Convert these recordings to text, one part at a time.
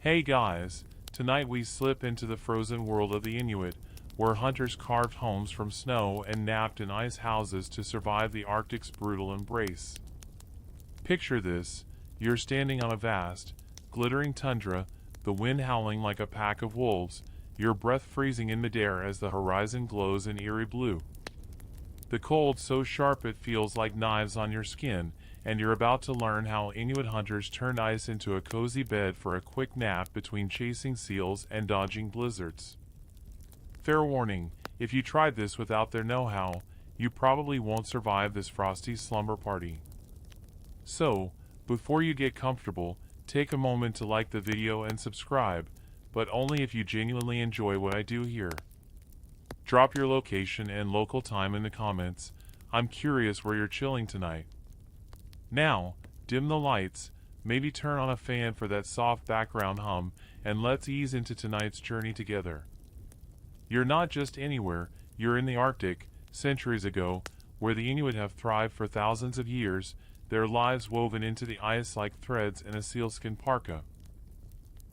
Hey guys, tonight we slip into the frozen world of the Inuit, where hunters carved homes from snow and napped in ice houses to survive the Arctic's brutal embrace. Picture this: you're standing on a vast, glittering tundra, the wind howling like a pack of wolves, your breath freezing in midair as the horizon glows in eerie blue. The cold so sharp it feels like knives on your skin, and you're about to learn how Inuit hunters turned ice into a cozy bed for a quick nap between chasing seals and dodging blizzards. Fair warning, if you tried this without their know-how, you probably won't survive this frosty slumber party. So, before you get comfortable, take a moment to like the video and subscribe, but only if you genuinely enjoy what I do here. Drop your location and local time in the comments. I'm curious where you're chilling tonight. Now, dim the lights, maybe turn on a fan for that soft background hum, and let's ease into tonight's journey together. You're not just anywhere, you're in the Arctic, centuries ago, where the Inuit have thrived for thousands of years, their lives woven into the ice like threads in a sealskin parka.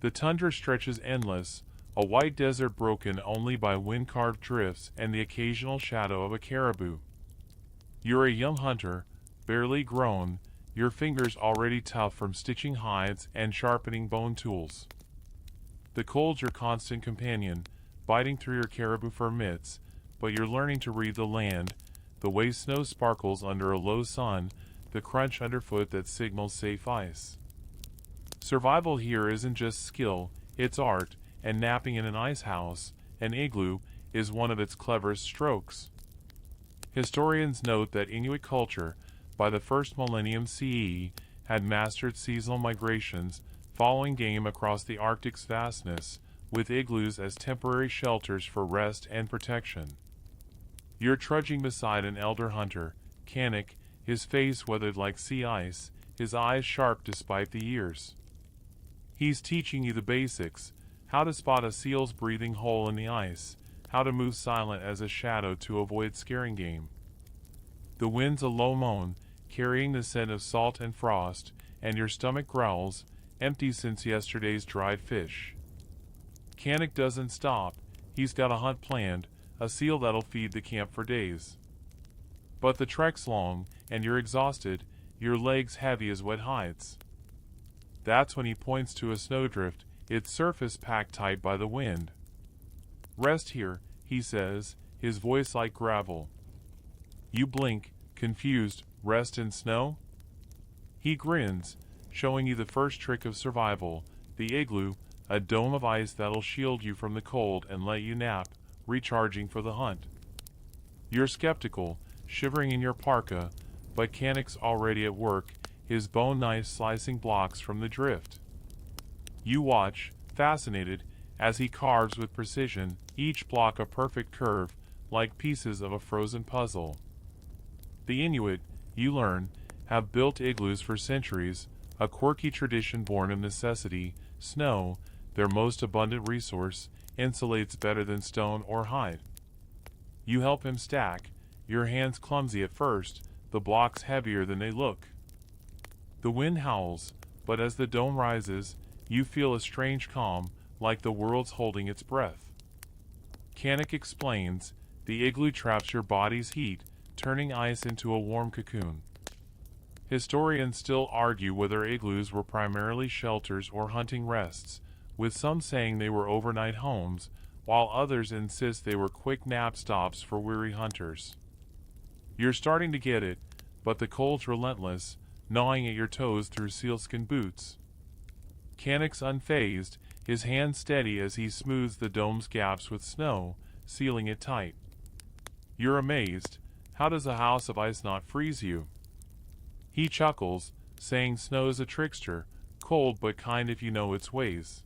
The tundra stretches endless, a white desert broken only by wind-carved drifts and the occasional shadow of a caribou. You're a young hunter, barely grown, your fingers already tough from stitching hides and sharpening bone tools. The cold's your constant companion, biting through your caribou fur mitts, but you're learning to read the land, the way snow sparkles under a low sun, the crunch underfoot that signals safe ice. Survival here isn't just skill, it's art, and napping in an ice house, an igloo, is one of its cleverest strokes. Historians note that Inuit culture, by the first millennium CE, had mastered seasonal migrations, following game across the Arctic's vastness, with igloos as temporary shelters for rest and protection. You're trudging beside an elder hunter, Canik, his face weathered like sea ice, his eyes sharp despite the years. He's teaching you the basics: how to spot a seal's breathing hole in the ice, how to move silent as a shadow to avoid scaring game. The wind's a low moan, carrying the scent of salt and frost, and your stomach growls, empty since yesterday's dried fish. Canik doesn't stop, he's got a hunt planned, a seal that'll feed the camp for days. But the trek's long, and you're exhausted, your legs heavy as wet hides. That's when he points to a snowdrift, its surface packed tight by the wind. "Rest here," he says, his voice like gravel. You blink, confused. Rest in snow? He grins, showing you the first trick of survival, the igloo, a dome of ice that'll shield you from the cold and let you nap, recharging for the hunt. You're skeptical, shivering in your parka, but Canik's already at work, his bone knife slicing blocks from the drift. You watch, fascinated, as he carves with precision, each block a perfect curve, like pieces of a frozen puzzle. The Inuit, you learn, have built igloos for centuries, a quirky tradition born of necessity. Snow, their most abundant resource, insulates better than stone or hide. You help him stack, your hands clumsy at first, the blocks heavier than they look. The wind howls, but as the dome rises, you feel a strange calm, like the world's holding its breath. Canik explains, the igloo traps your body's heat, turning ice into a warm cocoon. Historians still argue whether igloos were primarily shelters or hunting rests, with some saying they were overnight homes, while others insist they were quick nap stops for weary hunters. You're starting to get it, but the cold's relentless, gnawing at your toes through sealskin boots. Canik's unfazed, his hand steady as he smooths the dome's gaps with snow, sealing it tight. You're amazed. How does a house of ice not freeze you? He chuckles, saying snow's a trickster, cold but kind if you know its ways.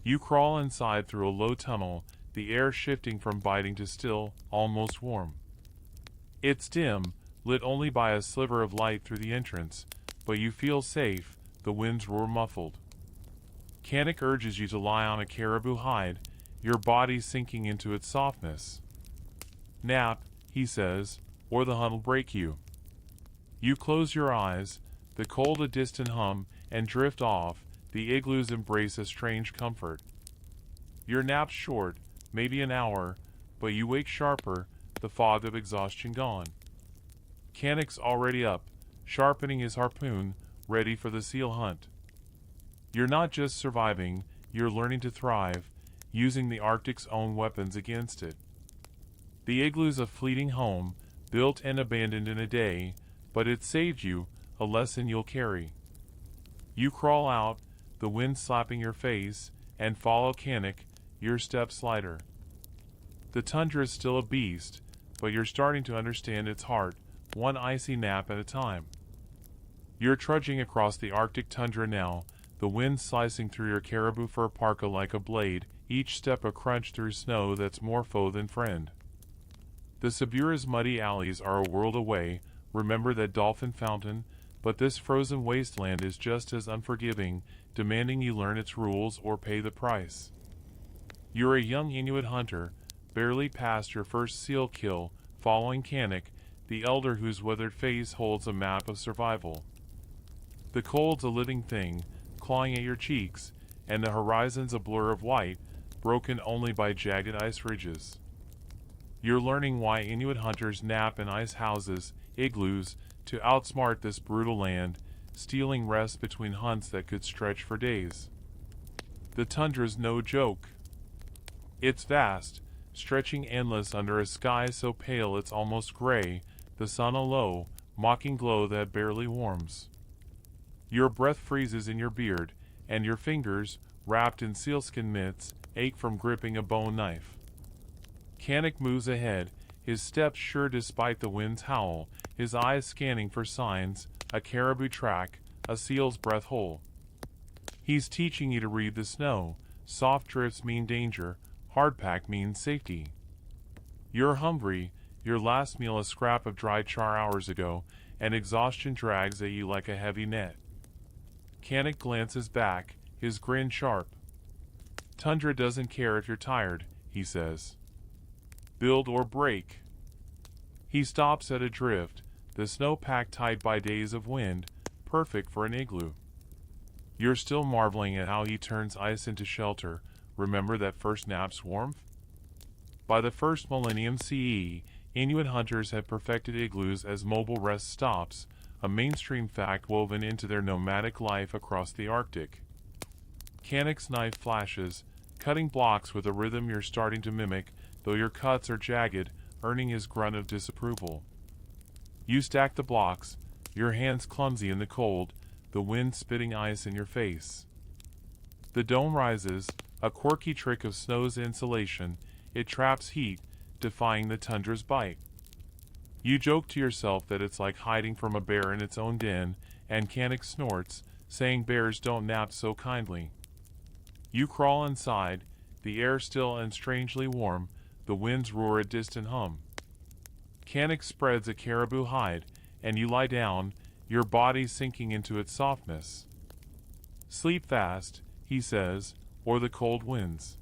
You crawl inside through a low tunnel, the air shifting from biting to still, almost warm. It's dim, lit only by a sliver of light through the entrance, but you feel safe, the wind's roar muffled. Canik urges you to lie on a caribou hide, your body sinking into its softness. Nap, he says, or the hunt'll break you. You close your eyes, the cold a distant hum, and drift off, the igloos embrace a strange comfort. Your nap's short, maybe an hour, but you wake sharper, the fog of exhaustion gone. Canic's already up, sharpening his harpoon, ready for the seal hunt. You're not just surviving, you're learning to thrive, using the Arctic's own weapons against it. The igloo's a fleeting home, built and abandoned in a day, but it saved you, a lesson you'll carry. You crawl out, the wind slapping your face, and follow Canic, your steps lighter. The tundra is still a beast, but you're starting to understand its heart, one icy nap at a time. You're trudging across the Arctic tundra now, the wind slicing through your caribou fur parka like a blade, each step a crunch through snow that's more foe than friend. The Sabura's muddy alleys are a world away, remember that dolphin fountain, but this frozen wasteland is just as unforgiving, demanding you learn its rules or pay the price. You're a young Inuit hunter, barely past your first seal kill, following Canic, the elder whose weathered face holds a map of survival. The cold's a living thing, clawing at your cheeks, and the horizon's a blur of white, broken only by jagged ice ridges. You're learning why Inuit hunters nap in ice houses, igloos, to outsmart this brutal land, stealing rest between hunts that could stretch for days. The tundra's no joke. It's vast, stretching endless under a sky so pale it's almost gray, the sun a low, mocking glow that barely warms. Your breath freezes in your beard, and your fingers, wrapped in sealskin mitts, ache from gripping a bone knife. Canic moves ahead, his steps sure despite the wind's howl, his eyes scanning for signs, a caribou track, a seal's breath hole. He's teaching you to read the snow. Soft drifts mean danger, hard pack means safety. You're hungry, your last meal a scrap of dried char hours ago, and exhaustion drags at you like a heavy net. Canic glances back, his grin sharp. Tundra doesn't care if you're tired, he says. Build or break. He stops at a drift, the snowpack tied by days of wind, perfect for an igloo. You're still marveling at how he turns ice into shelter. Remember that first nap's warmth? By the first millennium CE, Inuit hunters had perfected igloos as mobile rest stops, a mainstream fact woven into their nomadic life across the Arctic. Canic's knife flashes, cutting blocks with a rhythm you're starting to mimic, though your cuts are jagged, earning his grunt of disapproval. You stack the blocks, your hands clumsy in the cold, the wind spitting ice in your face. The dome rises, a quirky trick of snow's insulation, it traps heat, defying the tundra's bite. You joke to yourself that it's like hiding from a bear in its own den, and Canic snorts, saying bears don't nap so kindly. You crawl inside, the air still and strangely warm, the winds roar a distant hum. Canic spreads a caribou hide, and you lie down, your body sinking into its softness. Sleep fast, he says, or the cold wins.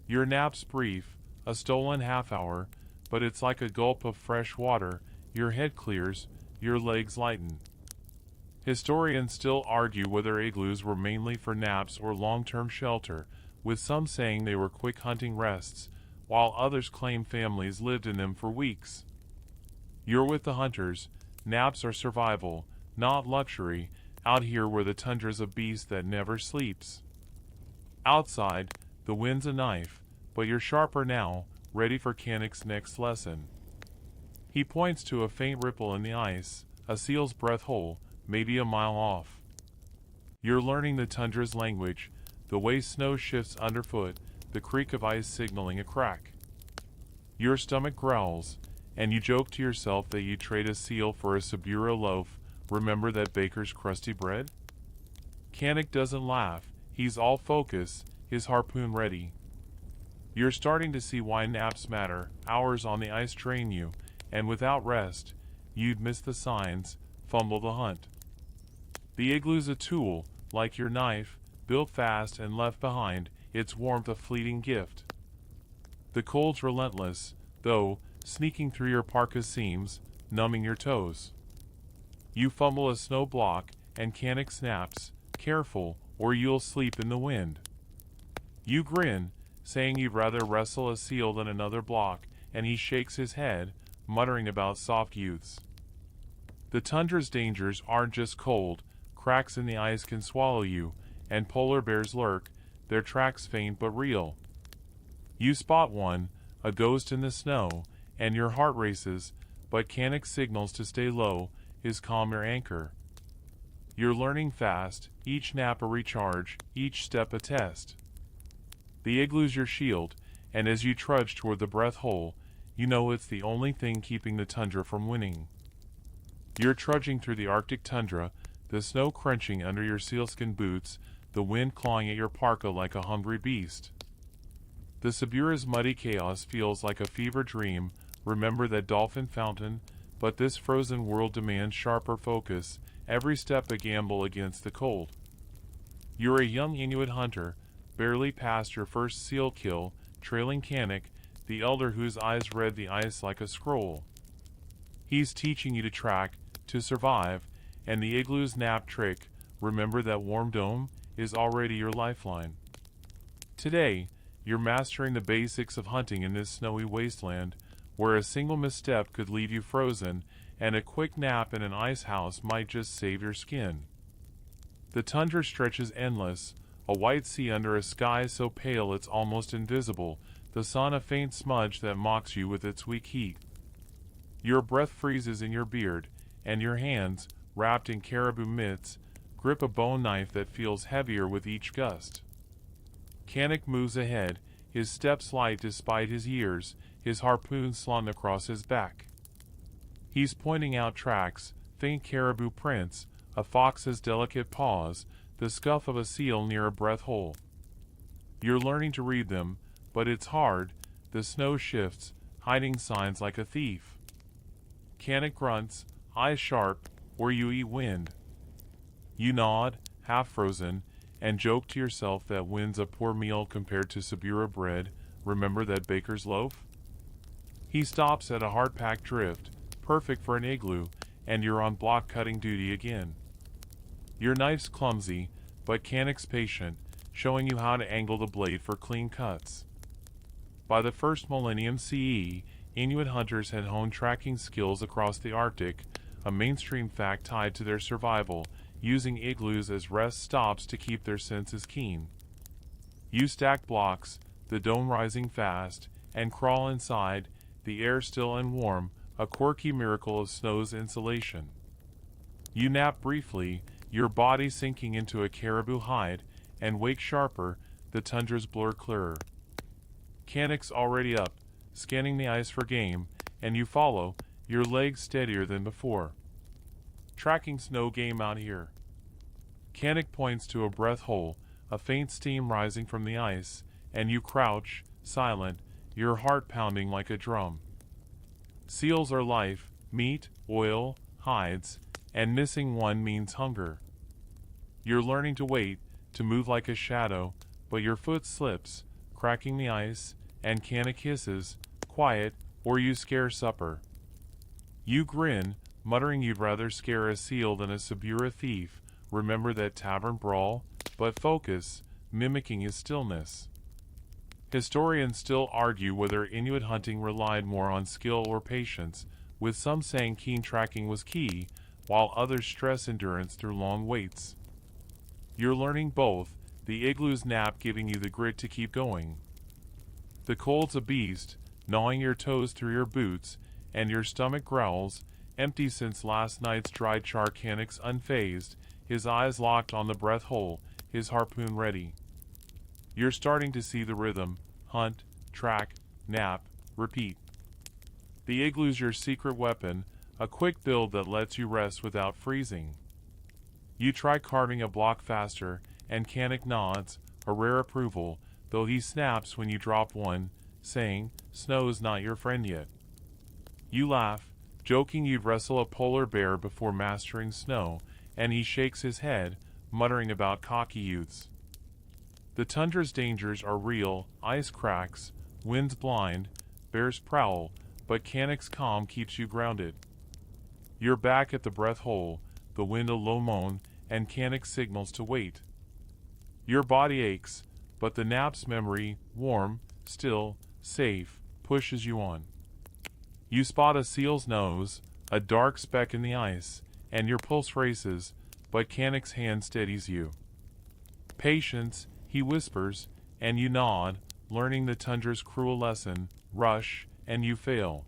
Your nap's brief, a stolen half hour, but it's like a gulp of fresh water, your head clears, your legs lighten. Historians still argue whether igloos were mainly for naps or long-term shelter, with some saying they were quick hunting rests, while others claim families lived in them for weeks. You're with the hunters, naps are survival, not luxury, out here where the tundra's a beast that never sleeps. Outside, the wind's a knife, but you're sharper now, ready for Canic's next lesson. He points to a faint ripple in the ice, a seal's breath hole, maybe a mile off. You're learning the tundra's language, the way snow shifts underfoot, the creak of ice signaling a crack. Your stomach growls, and you joke to yourself that you'd trade a seal for a Sabura loaf. Remember that baker's crusty bread? Canic doesn't laugh, he's all focus, his harpoon ready. You're starting to see why naps matter, hours on the ice drain you, and without rest, you'd miss the signs, fumble the hunt. The igloo's a tool, like your knife, built fast and left behind, its warmth a fleeting gift. The cold's relentless, though, sneaking through your parka seams, numbing your toes. You fumble a snow block, and Canic snaps, careful, or you'll sleep in the wind. You grin, saying you'd rather wrestle a seal than another block, and he shakes his head, muttering about soft youths. The tundra's dangers aren't just cold, cracks in the ice can swallow you, and polar bears lurk, their tracks faint but real. You spot one, a ghost in the snow, and your heart races, but Canik signals to stay low, his calm your anchor. You're learning fast, each nap a recharge, each step a test. The igloo's your shield, and as you trudge toward the breath hole, you know it's the only thing keeping the tundra from winning. You're trudging through the Arctic tundra, the snow crunching under your sealskin boots, the wind clawing at your parka like a hungry beast. The Siberia's muddy chaos feels like a fever dream, remember that dolphin fountain, but this frozen world demands sharper focus, every step a gamble against the cold. You're a young Inuit hunter, barely past your first seal kill, trailing Canik, the elder whose eyes read the ice like a scroll. He's teaching you to track, to survive, and the igloo's nap trick, remember that warm dome, is already your lifeline. Today, you're mastering the basics of hunting in this snowy wasteland, where a single misstep could leave you frozen, and a quick nap in an ice house might just save your skin. The tundra stretches endless, a white sea under a sky so pale it's almost invisible, the sun a faint smudge that mocks you with its weak heat. Your breath freezes in your beard, and your hands, wrapped in caribou mitts, grip a bone knife that feels heavier with each gust. Canik moves ahead, his steps light despite his years, his harpoon slung across his back. He's pointing out tracks, faint caribou prints, a fox's delicate paws, the scuff of a seal near a breath hole. You're learning to read them, but it's hard, the snow shifts, hiding signs like a thief. Canik grunts, eyes sharp, or you eat wind. You nod, half frozen, and joke to yourself that wind's a poor meal compared to Siberian bread, remember that baker's loaf? He stops at a hard-packed drift, perfect for an igloo, and you're on block-cutting duty again. Your knife's clumsy, but Canik's patient, showing you how to angle the blade for clean cuts. By the first millennium CE, Inuit hunters had honed tracking skills across the Arctic, a mainstream fact tied to their survival, using igloos as rest stops to keep their senses keen. You stack blocks, the dome rising fast, and crawl inside, the air still and warm, a quirky miracle of snow's insulation. You nap briefly, your body sinking into a caribou hide, and wake sharper, the tundra's blur clearer. Canik's already up, scanning the ice for game, and you follow, your legs steadier than before. Tracking's no game out here. Canik points to a breath hole, a faint steam rising from the ice, and you crouch, silent, your heart pounding like a drum. Seals are life, meat, oil, hides, and missing one means hunger. You're learning to wait, to move like a shadow, but your foot slips, cracking the ice, and Canik hisses, quiet, or you scare supper. You grin, muttering you'd rather scare a seal than a Siberian thief, remember that tavern brawl, but focus, mimicking his stillness. Historians still argue whether Inuit hunting relied more on skill or patience, with some saying keen tracking was key, while others stress endurance through long waits. You're learning both, the igloo's nap giving you the grit to keep going. The cold's a beast, gnawing your toes through your boots, and your stomach growls, empty since last night's dry char. Canik's unfazed, his eyes locked on the breath hole, his harpoon ready. You're starting to see the rhythm, hunt, track, nap, repeat. The igloo's your secret weapon, a quick build that lets you rest without freezing. You try carving a block faster, and Canik nods, a rare approval, though he snaps when you drop one, saying, snow's not your friend yet. You laugh, joking you'd wrestle a polar bear before mastering snow, and he shakes his head, muttering about cocky youths. The tundra's dangers are real, ice cracks, winds blind, bears prowl, but Canik's calm keeps you grounded. You're back at the breath hole, the wind a low moan, and Canik signals to wait. Your body aches, but the nap's memory, warm, still, safe, pushes you on. You spot a seal's nose, a dark speck in the ice, and your pulse races, but Canic's hand steadies you. Patience, he whispers, and you nod, learning the tundra's cruel lesson, rush, and you fail.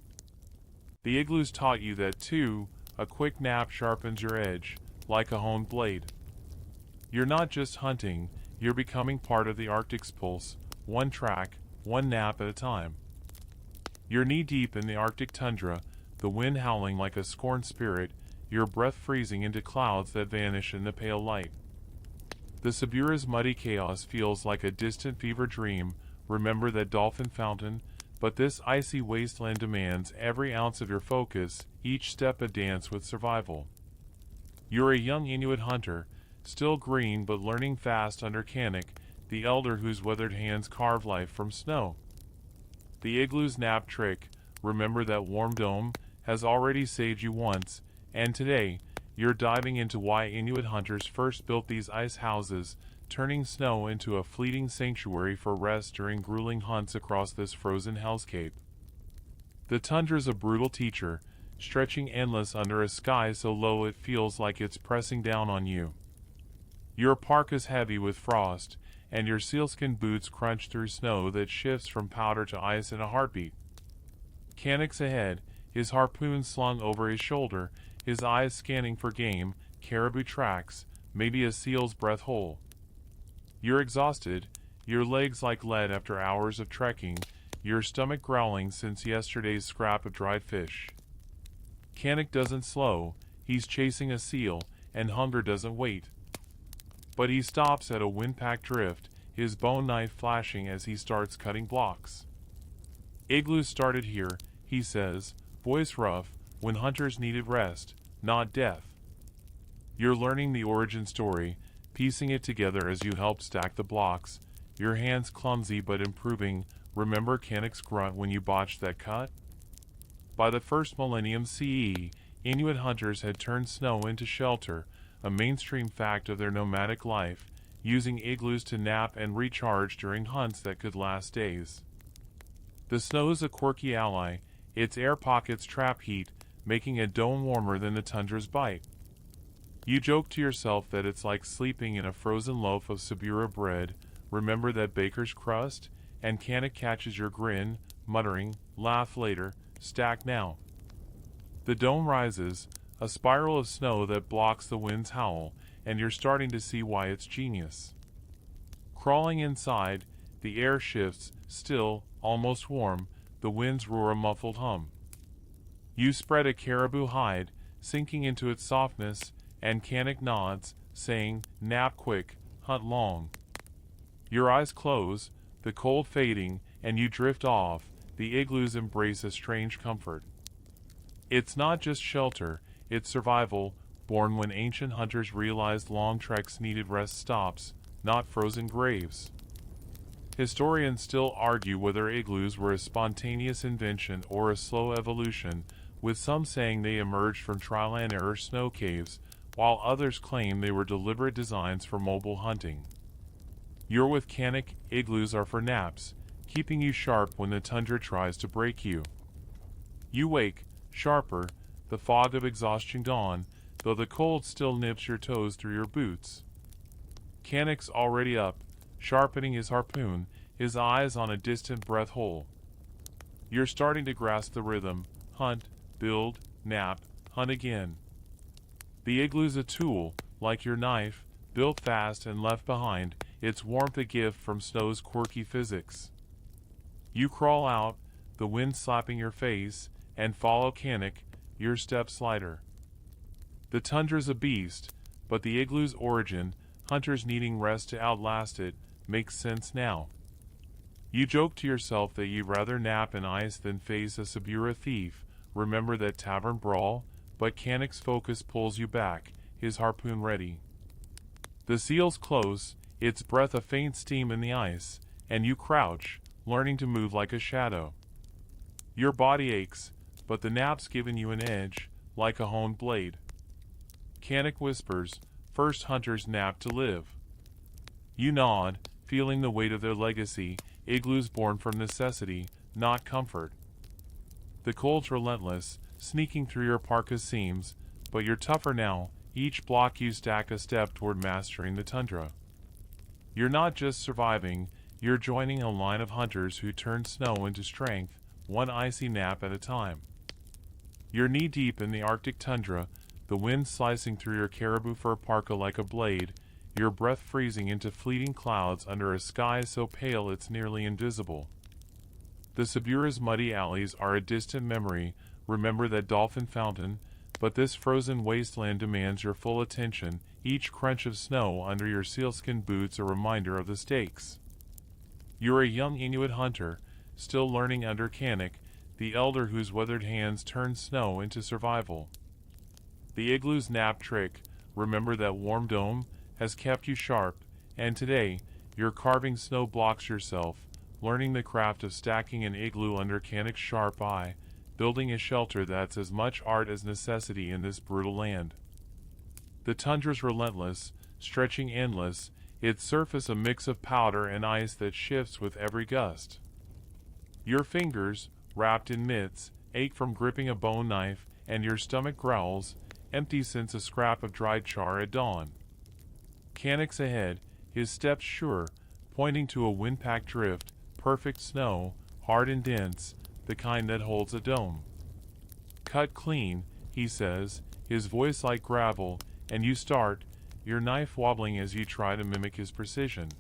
The igloos taught you that too, a quick nap sharpens your edge, like a honed blade. You're not just hunting, you're becoming part of the Arctic's pulse, one track, one nap at a time. You're knee-deep in the Arctic tundra, the wind howling like a scorned spirit, your breath freezing into clouds that vanish in the pale light. The Siberia's muddy chaos feels like a distant fever dream, remember that dolphin fountain, but this icy wasteland demands every ounce of your focus, each step a dance with survival. You're a young Inuit hunter, still green but learning fast under Canic, the elder whose weathered hands carve life from snow. The igloo's nap trick, remember that warm dome, has already saved you once, and today, you're diving into why Inuit hunters first built these ice houses, turning snow into a fleeting sanctuary for rest during grueling hunts across this frozen hellscape. The tundra's a brutal teacher, stretching endless under a sky so low it feels like it's pressing down on you. Your parka's heavy with frost, and your sealskin boots crunch through snow that shifts from powder to ice in a heartbeat. Canic's ahead, his harpoon slung over his shoulder, his eyes scanning for game, caribou tracks, maybe a seal's breath hole. You're exhausted, your legs like lead after hours of trekking, your stomach growling since yesterday's scrap of dried fish. Canic doesn't slow, he's chasing a seal, and hunger doesn't wait. But he stops at a wind-packed drift, his bone knife flashing as he starts cutting blocks. Igloos started here, he says, voice rough, when hunters needed rest, not death. You're learning the origin story, piecing it together as you help stack the blocks, your hands clumsy but improving. Remember Canic's grunt when you botched that cut? By the first millennium CE, Inuit hunters had turned snow into shelter, a mainstream fact of their nomadic life, using igloos to nap and recharge during hunts that could last days. The snow's a quirky ally, its air pockets trap heat, making a dome warmer than the tundra's bite. You joke to yourself that it's like sleeping in a frozen loaf of Siberia bread, remember that baker's crust, and Canic catches your grin, muttering, laugh later, stack now. The dome rises, a spiral of snow that blocks the wind's howl, and you're starting to see why it's genius. Crawling inside, the air shifts, still, almost warm, the winds roar a muffled hum. You spread a caribou hide, sinking into its softness, and Canic nods, saying, nap quick, hunt long. Your eyes close, the cold fading, and you drift off, the igloos embrace a strange comfort. It's not just shelter, it's survival, born when ancient hunters realized long treks needed rest stops, not frozen graves. Historians still argue whether igloos were a spontaneous invention or a slow evolution, with some saying they emerged from trial-and-error snow caves, while others claim they were deliberate designs for mobile hunting. You're with Canic, igloos are for naps, keeping you sharp when the tundra tries to break you. You wake, sharper, the fog of exhaustion gone, though the cold still nips your toes through your boots. Canic's already up, sharpening his harpoon, his eyes on a distant breath hole. You're starting to grasp the rhythm, hunt, build, nap, hunt again. The igloo's a tool, like your knife, built fast and left behind, its warmth a gift from snow's quirky physics. You crawl out, the wind slapping your face, and follow Canic, your steps lighter. The tundra's a beast, but the igloo's origin, hunters needing rest to outlast it, makes sense now. You joke to yourself that you'd rather nap in ice than face a Siberia thief, remember that tavern brawl, but Canic's focus pulls you back, his harpoon ready. The seal's close, its breath a faint steam in the ice, and you crouch, learning to move like a shadow. Your body aches, but the nap's given you an edge, like a honed blade. Canic whispers, first hunters nap to live. You nod, feeling the weight of their legacy, igloos born from necessity, not comfort. The cold's relentless, sneaking through your parka seams, but you're tougher now. Each block you stack a step toward mastering the tundra. You're not just surviving, you're joining a line of hunters who turn snow into strength, one icy nap at a time. You're knee-deep in the Arctic tundra, the wind slicing through your caribou fur parka like a blade, your breath freezing into fleeting clouds under a sky so pale it's nearly invisible. The Siberia's muddy alleys are a distant memory, remember that dolphin fountain, but this frozen wasteland demands your full attention, each crunch of snow under your sealskin boots a reminder of the stakes. You're a young Inuit hunter, still learning under Canik, the elder whose weathered hands turn snow into survival. The igloo's nap trick, remember that warm dome, has kept you sharp, and today, you're carving snow blocks yourself, learning the craft of stacking an igloo under Canik's sharp eye, building a shelter that's as much art as necessity in this brutal land. The tundra's relentless, stretching endless, its surface a mix of powder and ice that shifts with every gust. Your fingers, wrapped in mitts, ache from gripping a bone knife, and your stomach growls, empty since a scrap of dried char at dawn. Canik's ahead, his steps sure, pointing to a wind-packed drift, perfect snow, hard and dense, the kind that holds a dome. Cut clean, he says, his voice like gravel, and you start, your knife wobbling as you try to mimic his precision.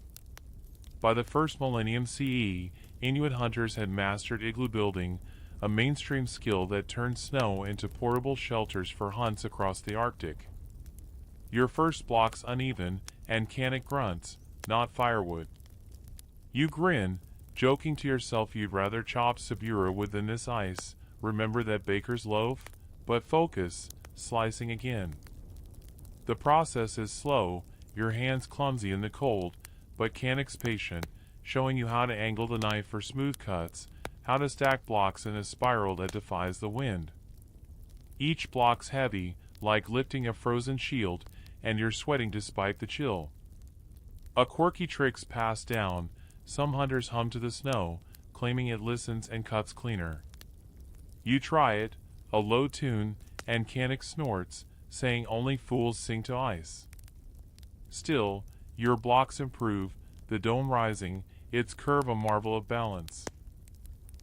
By the first millennium CE, Inuit hunters had mastered igloo building, a mainstream skill that turned snow into portable shelters for hunts across the Arctic. Your first block's uneven, and Canik grunts, not firewood. You grin, joking to yourself you'd rather chop Siberia wood than this ice, remember that baker's loaf, but focus, slicing again. The process is slow, your hands clumsy in the cold, but Canik's patient, showing you how to angle the knife for smooth cuts, how to stack blocks in a spiral that defies the wind. Each block's heavy, like lifting a frozen shield, and you're sweating despite the chill. A quirky trick's passed down, some hunters hum to the snow, claiming it listens and cuts cleaner. You try it, a low tune, and Canik snorts, saying only fools sing to ice. Still, your blocks improve, the dome rising, its curve a marvel of balance.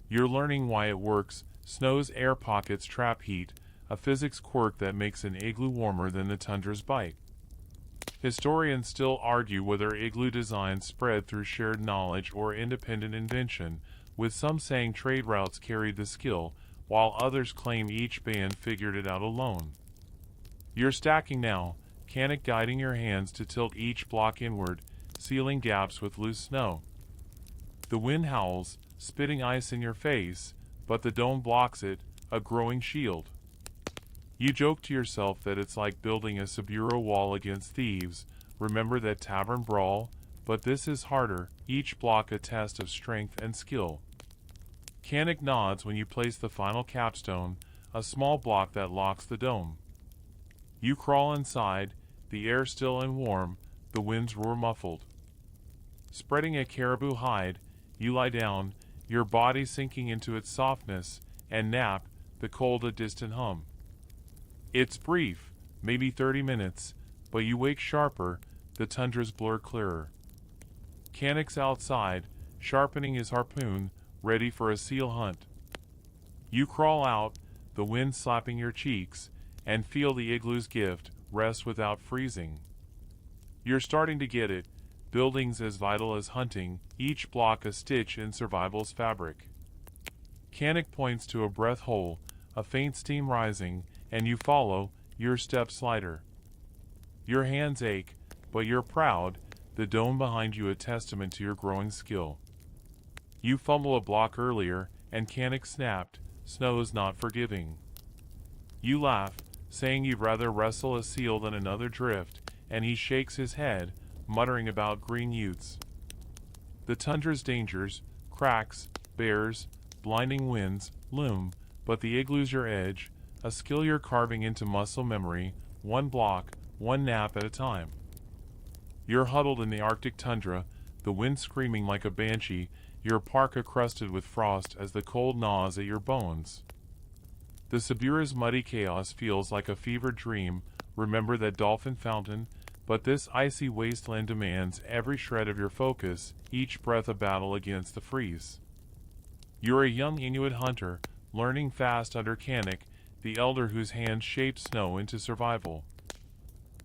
You're learning why it works, snow's air pockets trap heat, a physics quirk that makes an igloo warmer than the tundra's bite. Historians still argue whether igloo designs spread through shared knowledge or independent invention, with some saying trade routes carried the skill, while others claim each band figured it out alone. You're stacking now, Canik guiding your hands to tilt each block inward, sealing gaps with loose snow. The wind howls, spitting ice in your face, but the dome blocks it, a growing shield. You joke to yourself that it's like building a Siberia wall against thieves, remember that tavern brawl, but this is harder, each block a test of strength and skill. Canik nods when you place the final capstone, a small block that locks the dome. You crawl inside, the air still and warm, the winds roar muffled. Spreading a caribou hide, you lie down, your body sinking into its softness, and nap, the cold a distant hum. It's brief, maybe 30 minutes, but you wake sharper, the tundra's blur clearer. Canik's outside, sharpening his harpoon, ready for a seal hunt. You crawl out, the wind slapping your cheeks, and feel the igloo's gift, rest without freezing. You're starting to get it, buildings as vital as hunting, each block a stitch in survival's fabric. Canik points to a breath hole, a faint steam rising, and you follow, your steps lighter. Your hands ache, but you're proud, the dome behind you a testament to your growing skill. You fumble a block earlier, and Canik snapped, snow's not forgiving. You laugh, saying you'd rather wrestle a seal than another drift, and he shakes his head, muttering about green utes. The tundra's dangers, cracks, bears, blinding winds, loom, but the igloo's your edge, a skill you're carving into muscle memory, one block, one nap at a time. You're huddled in the Arctic tundra, the wind screaming like a banshee, your parka crusted with frost as the cold gnaws at your bones. The Siberia's muddy chaos feels like a fevered dream. Remember that dolphin fountain, but this icy wasteland demands every shred of your focus, each breath a battle against the freeze. You're a young Inuit hunter, learning fast under Kanik, the elder whose hands shaped snow into survival.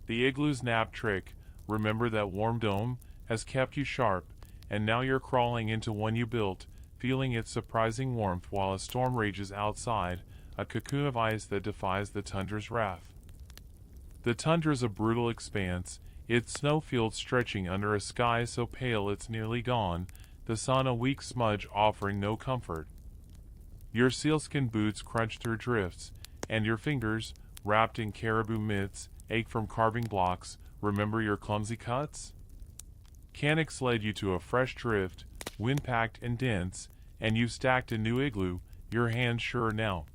The igloo's nap trick, remember that warm dome, has kept you sharp, and now you're crawling into one you built, feeling its surprising warmth while a storm rages outside, a cocoon of ice that defies the tundra's wrath. The tundra's a brutal expanse, its snowfields stretching under a sky so pale it's nearly gone, the sun a weak smudge offering no comfort. Your sealskin boots crunch through drifts, and your fingers, wrapped in caribou mitts, ache from carving blocks. Remember your clumsy cuts? Canucks led you to a fresh drift, wind-packed and dense, and you've stacked a new igloo, your hands sure now.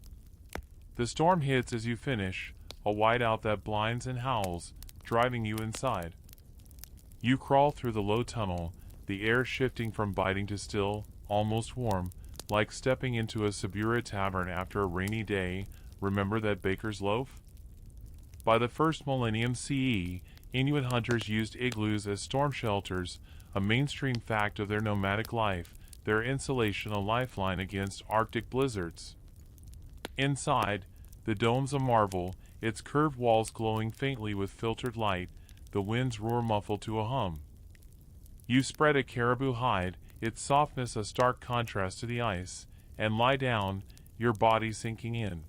The storm hits as you finish, a whiteout that blinds and howls, driving you inside. You crawl through the low tunnel, the air shifting from biting to still, almost warm, like stepping into a Siberia tavern after a rainy day. Remember that baker's loaf? By the first millennium CE, Inuit hunters used igloos as storm shelters, a mainstream fact of their nomadic life, their insulation a lifeline against Arctic blizzards. Inside, the dome's a marvel, its curved walls glowing faintly with filtered light, the wind's roar muffled to a hum. You spread a caribou hide, its softness a stark contrast to the ice, and lie down, your body sinking in.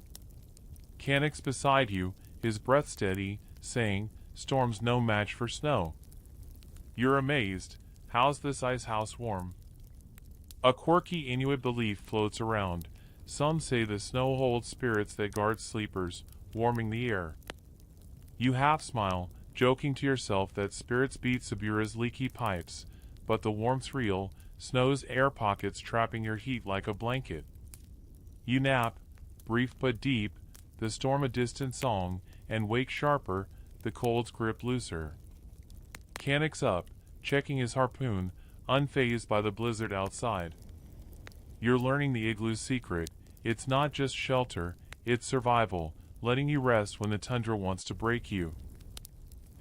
Canucks beside you, his breath steady, saying, "Storm's no match for snow." You're amazed. How's this ice house warm? A quirky Inuit belief floats around. Some say the snow holds spirits that guard sleepers, warming the air. You half smile, joking to yourself that spirits beat Siberia's leaky pipes, but the warmth's real, snow's air pockets trapping your heat like a blanket. You nap, brief but deep, the storm a distant song, and wake sharper, the cold's grip looser. Canucks up, checking his harpoon, unfazed by the blizzard outside. You're learning the igloo's secret. It's not just shelter, it's survival, letting you rest when the tundra wants to break you.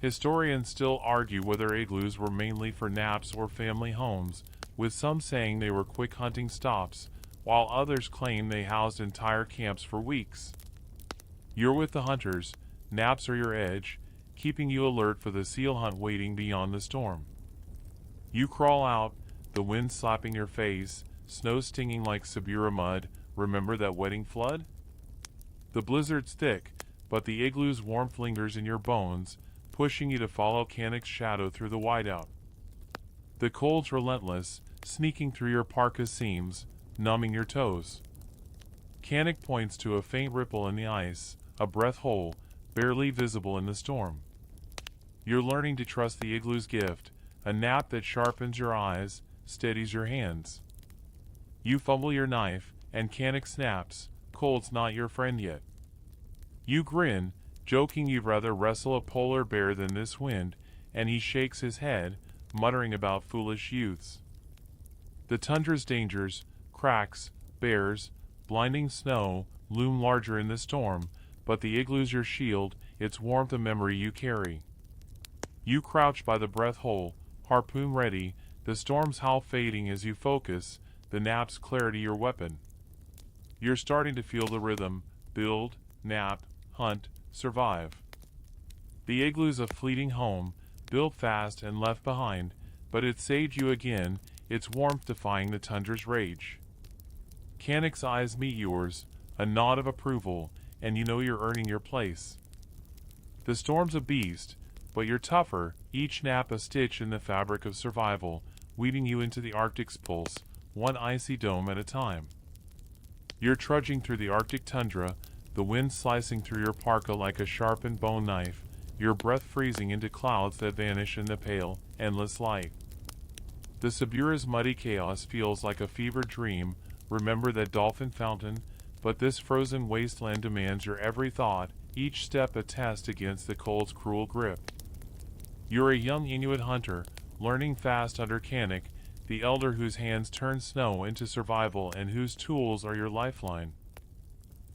Historians still argue whether igloos were mainly for naps or family homes, with some saying they were quick hunting stops, while others claim they housed entire camps for weeks. You're with the hunters, naps are your edge, keeping you alert for the seal hunt waiting beyond the storm. You crawl out, the wind slapping your face, snow stinging like Siberia mud. Remember that wetting flood? The blizzard's thick, but the igloo's warmth lingers in your bones, pushing you to follow Canuck's shadow through the whiteout. The cold's relentless, sneaking through your parka seams, numbing your toes. Canuck points to a faint ripple in the ice, a breath hole, barely visible in the storm. You're learning to trust the igloo's gift, a nap that sharpens your eyes, steadies your hands. You fumble your knife, and Canuck snaps, cold's not your friend yet. You grin, joking you'd rather wrestle a polar bear than this wind, and he shakes his head, muttering about foolish youths. The tundra's dangers, cracks, bears, blinding snow, loom larger in the storm, but the igloo's your shield, its warmth a memory you carry. You crouch by the breath hole, harpoon ready, the storm's howl fading as you focus, the nap's clarity your weapon. You're starting to feel the rhythm, build, nap, hunt, survive. The igloo's a fleeting home, built fast and left behind, but it saved you again, its warmth defying the tundra's rage. Canuck's eyes meet yours, a nod of approval, and you know you're earning your place. The storm's a beast, but you're tougher, each nap a stitch in the fabric of survival, weaving you into the Arctic's pulse, one icy dome at a time. You're trudging through the Arctic tundra, the wind slicing through your parka like a sharpened bone knife, your breath freezing into clouds that vanish in the pale, endless light. The Siberia's muddy chaos feels like a fevered dream. Remember that dolphin fountain, but this frozen wasteland demands your every thought, each step a test against the cold's cruel grip. You're a young Inuit hunter, learning fast under Kanik, the elder whose hands turn snow into survival and whose tools are your lifeline.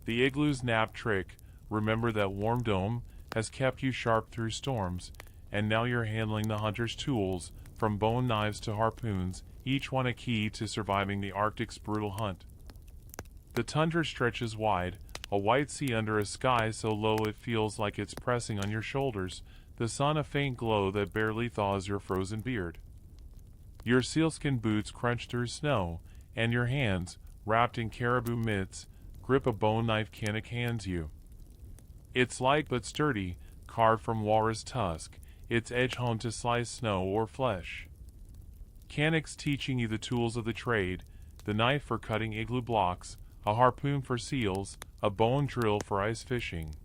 The igloo's nap trick, remember that warm dome, has kept you sharp through storms, and now you're handling the hunter's tools, from bone knives to harpoons, each one a key to surviving the Arctic's brutal hunt. The tundra stretches wide, a white sea under a sky so low it feels like it's pressing on your shoulders, the sun a faint glow that barely thaws your frozen beard. Your sealskin boots crunch through snow, and your hands, wrapped in caribou mitts, grip a bone knife Kanik hands you. It's light but sturdy, carved from walrus tusk, its edge honed to slice snow or flesh. Kanik's teaching you the tools of the trade, the knife for cutting igloo blocks, a harpoon for seals, a bone drill for ice fishing.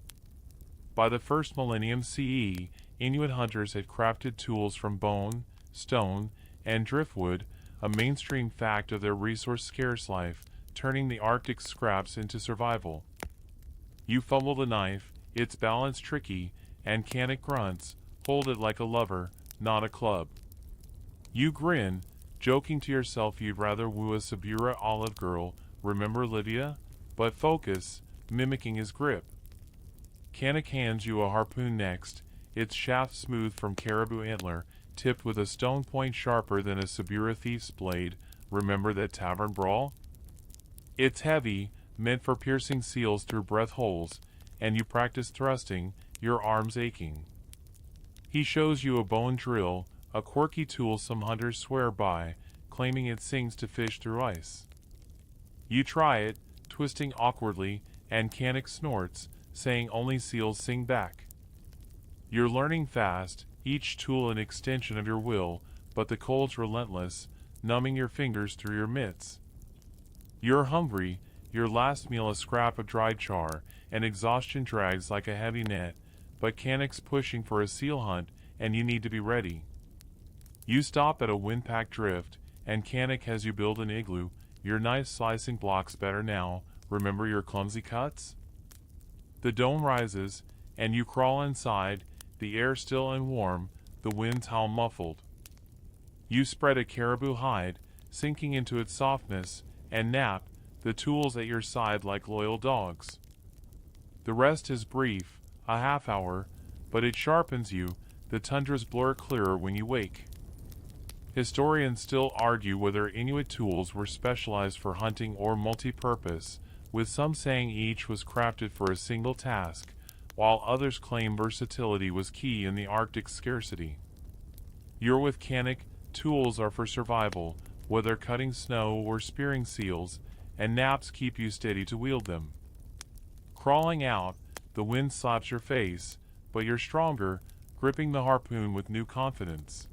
By the first millennium CE, Inuit hunters had crafted tools from bone, stone, and driftwood, a mainstream fact of their resource-scarce life, turning the Arctic scraps into survival. You fumble the knife, its balance tricky, and Kanik grunts, hold it like a lover, not a club. You grin, joking to yourself you'd rather woo a Sabura olive girl, remember Lydia? But focus, mimicking his grip. Kanik hands you a harpoon next, its shaft smooth from caribou antler, tipped with a stone point sharper than a Sabura thief's blade, remember that tavern brawl? It's heavy, meant for piercing seals through breath holes, and you practice thrusting, your arms aching. He shows you a bone drill, a quirky tool some hunters swear by, claiming it sings to fish through ice. You try it, twisting awkwardly, and Kanik snorts, saying only seals sing back. You're learning fast, each tool an extension of your will, but the cold's relentless, numbing your fingers through your mitts. You're hungry, your last meal a scrap of dried char, and exhaustion drags like a heavy net, but Kanik's pushing for a seal hunt, and you need to be ready. You stop at a wind-packed drift, and Kanik has you build an igloo, your knife slicing blocks better now, remember your clumsy cuts? The dome rises, and you crawl inside, the air still and warm, the winds howl muffled. You spread a caribou hide, sinking into its softness, and nap, the tools at your side like loyal dogs. The rest is brief, a half hour, but it sharpens you, the tundras blur clearer when you wake. Historians still argue whether Inuit tools were specialized for hunting or multi-purpose, with some saying each was crafted for a single task, while others claim versatility was key in the Arctic scarcity. You're with Kanik, tools are for survival, whether cutting snow or spearing seals, and naps keep you steady to wield them. Crawling out, the wind slaps your face, but you're stronger, gripping the harpoon with new confidence.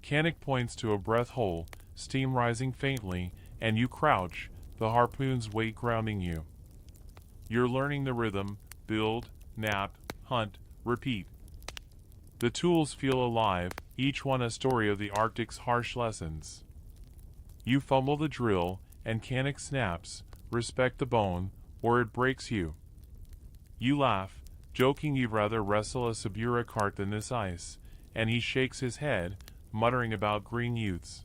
Kanik points to a breath hole, steam rising faintly, and you crouch, the harpoon's weight grounding you. You're learning the rhythm, build, nap, hunt, repeat. The tools feel alive, each one a story of the Arctic's harsh lessons. You fumble the drill, and Kanik snaps, respect the bone, or it breaks you. You laugh, joking you'd rather wrestle a Sabura cart than this ice, and he shakes his head, muttering about green youths.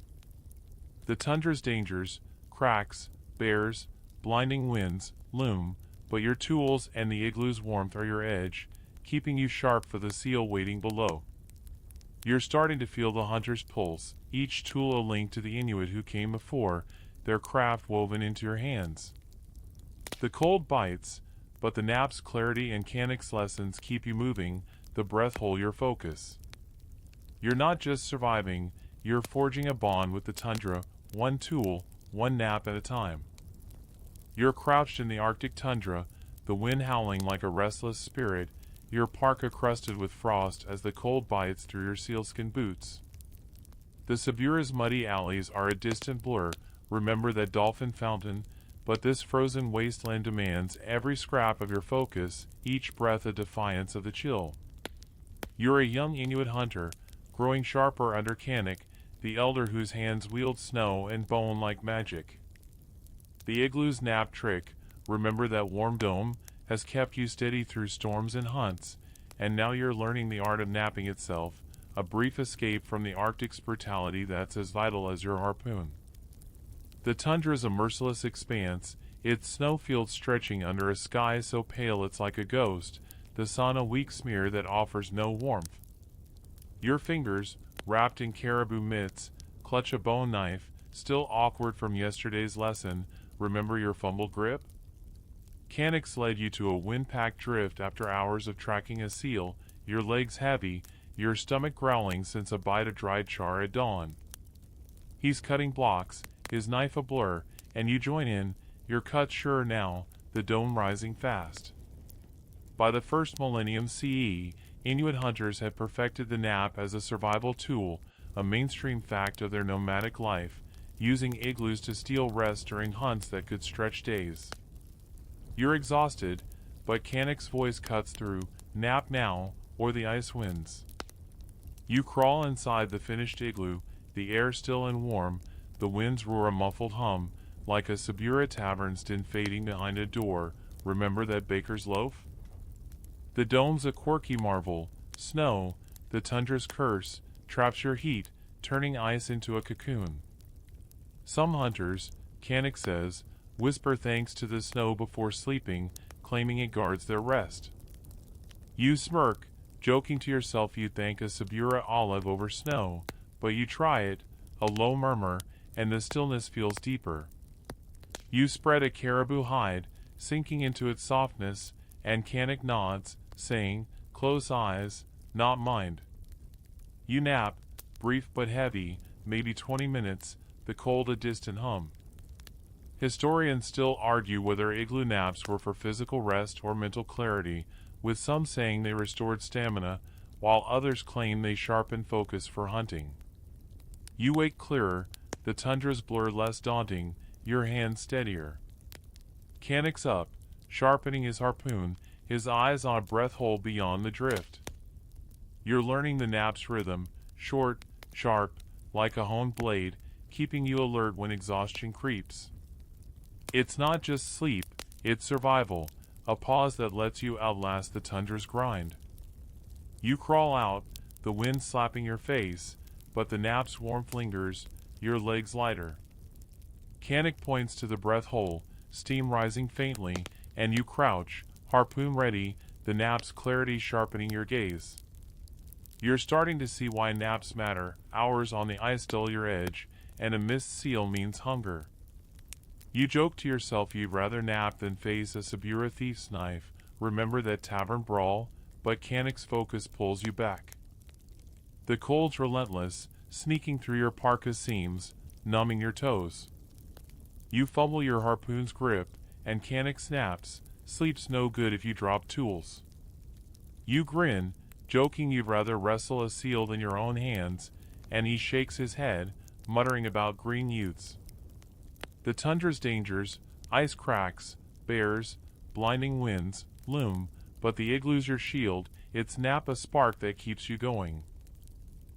The tundra's dangers, cracks, bears, blinding winds, loom, but your tools and the igloo's warmth are your edge, keeping you sharp for the seal waiting below. You're starting to feel the hunter's pulse, each tool a link to the Inuit who came before, their craft woven into your hands. The cold bites, but the nap's clarity and Kanik's lessons keep you moving, the breath hole your focus. You're not just surviving, you're forging a bond with the tundra, one tool, one nap at a time. You're crouched in the Arctic tundra, the wind howling like a restless spirit, your parka crusted with frost as the cold bites through your sealskin boots. The Sabura's muddy alleys are a distant blur, remember that dolphin fountain, but this frozen wasteland demands every scrap of your focus, each breath a defiance of the chill. You're a young Inuit hunter, growing sharper under Kanik, the elder whose hands wield snow and bone like magic. The igloo's nap trick, remember that warm dome, has kept you steady through storms and hunts, and now you're learning the art of napping itself, a brief escape from the Arctic's brutality that's as vital as your harpoon. The tundra is a merciless expanse, its snowfields stretching under a sky so pale it's like a ghost, the sun a weak smear that offers no warmth. Your fingers, wrapped in caribou mitts, clutch a bone knife, still awkward from yesterday's lesson. Remember your fumbled grip? Canucks led you to a wind-packed drift after hours of tracking a seal, your legs heavy, your stomach growling since a bite of dried char at dawn. He's cutting blocks, his knife a blur, and you join in, your cut sure now, the dome rising fast. By the first millennium CE, Inuit hunters had perfected the nap as a survival tool, a mainstream fact of their nomadic life, using igloos to steal rest during hunts that could stretch days. You're exhausted, but Cannock's voice cuts through, nap now, or the ice wins. You crawl inside the finished igloo, the air still and warm, the winds roar a muffled hum, like a Sabura tavern's din fading behind a door. Remember that baker's loaf? The dome's a quirky marvel. Snow, the tundra's curse, traps your heat, turning ice into a cocoon. Some hunters, Cannock says, whisper thanks to the snow before sleeping, claiming it guards their rest. You smirk, joking to yourself you thank a Sabura olive over snow, but you try it, a low murmur, and the stillness feels deeper. You spread a caribou hide, sinking into its softness, and Cannock nods, saying, close eyes, not mind. You nap, brief but heavy, maybe 20 minutes, the cold a distant hum. Historians still argue whether igloo naps were for physical rest or mental clarity, with some saying they restored stamina, while others claim they sharpened focus for hunting. You wake clearer, the tundra's blur less daunting, your hands steadier. Cannock's up, sharpening his harpoon, his eyes on a breath hole beyond the drift. You're learning the nap's rhythm, short, sharp, like a honed blade, keeping you alert when exhaustion creeps. It's not just sleep, it's survival, a pause that lets you outlast the tundra's grind. You crawl out, the wind slapping your face, but the nap's warmth lingers, your legs lighter. Cannock points to the breath hole, steam rising faintly, and you crouch, harpoon ready, the nap's clarity sharpening your gaze. You're starting to see why naps matter, hours on the ice dull your edge, and a missed seal means hunger. You joke to yourself you'd rather nap than face a Sabura thief's knife, remember that tavern brawl, but Cannock's focus pulls you back. The cold's relentless, sneaking through your parka seams, numbing your toes. You fumble your harpoon's grip, and Cannock snaps, sleep's no good if you drop tools. You grin, joking you'd rather wrestle a seal than your own hands, and he shakes his head, muttering about green youths. The tundra's dangers, ice cracks, bears, blinding winds, loom, but the igloo's your shield, its nap a spark that keeps you going.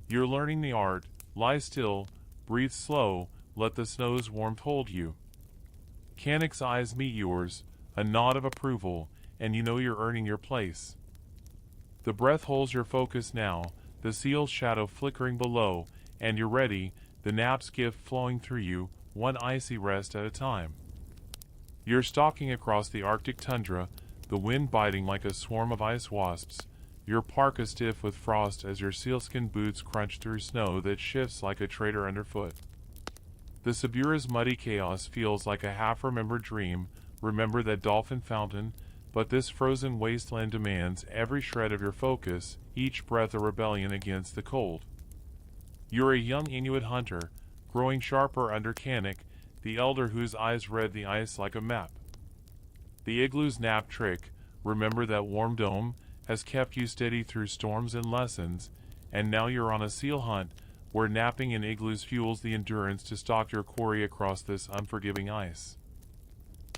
You're learning the art, lie still, breathe slow, let the snow's warmth hold you. Cannock's eyes meet yours, a nod of approval, and you know you're earning your place. The breath holds your focus now, the seal's shadow flickering below, and you're ready, the nap's gift flowing through you, one icy rest at a time. You're stalking across the Arctic tundra, the wind biting like a swarm of ice wasps, your parka stiff with frost as your sealskin boots crunch through snow that shifts like a traitor underfoot. The Sabura's muddy chaos feels like a half-remembered dream, remember that dolphin fountain, but this frozen wasteland demands every shred of your focus, each breath a rebellion against the cold. You're a young Inuit hunter, growing sharper under Cannock, the elder whose eyes read the ice like a map. The igloo's nap trick, remember that warm dome, has kept you steady through storms and lessons, and now you're on a seal hunt, where napping in igloos fuels the endurance to stalk your quarry across this unforgiving ice.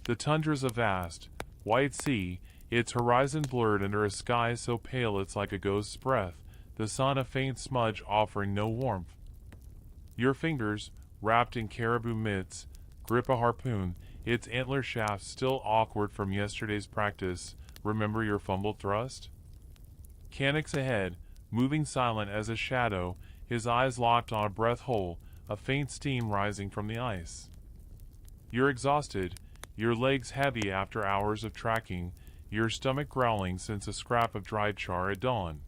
The tundra's a vast, white sea, its horizon blurred under a sky so pale it's like a ghost's breath, the sun a faint smudge offering no warmth. Your fingers, wrapped in caribou mitts, grip a harpoon, its antler shaft still awkward from yesterday's practice. Remember your fumbled thrust? Cannock's ahead, moving silent as a shadow, his eyes locked on a breath hole, a faint steam rising from the ice. You're exhausted, your legs heavy after hours of tracking, your stomach growling since a scrap of dried char at dawn.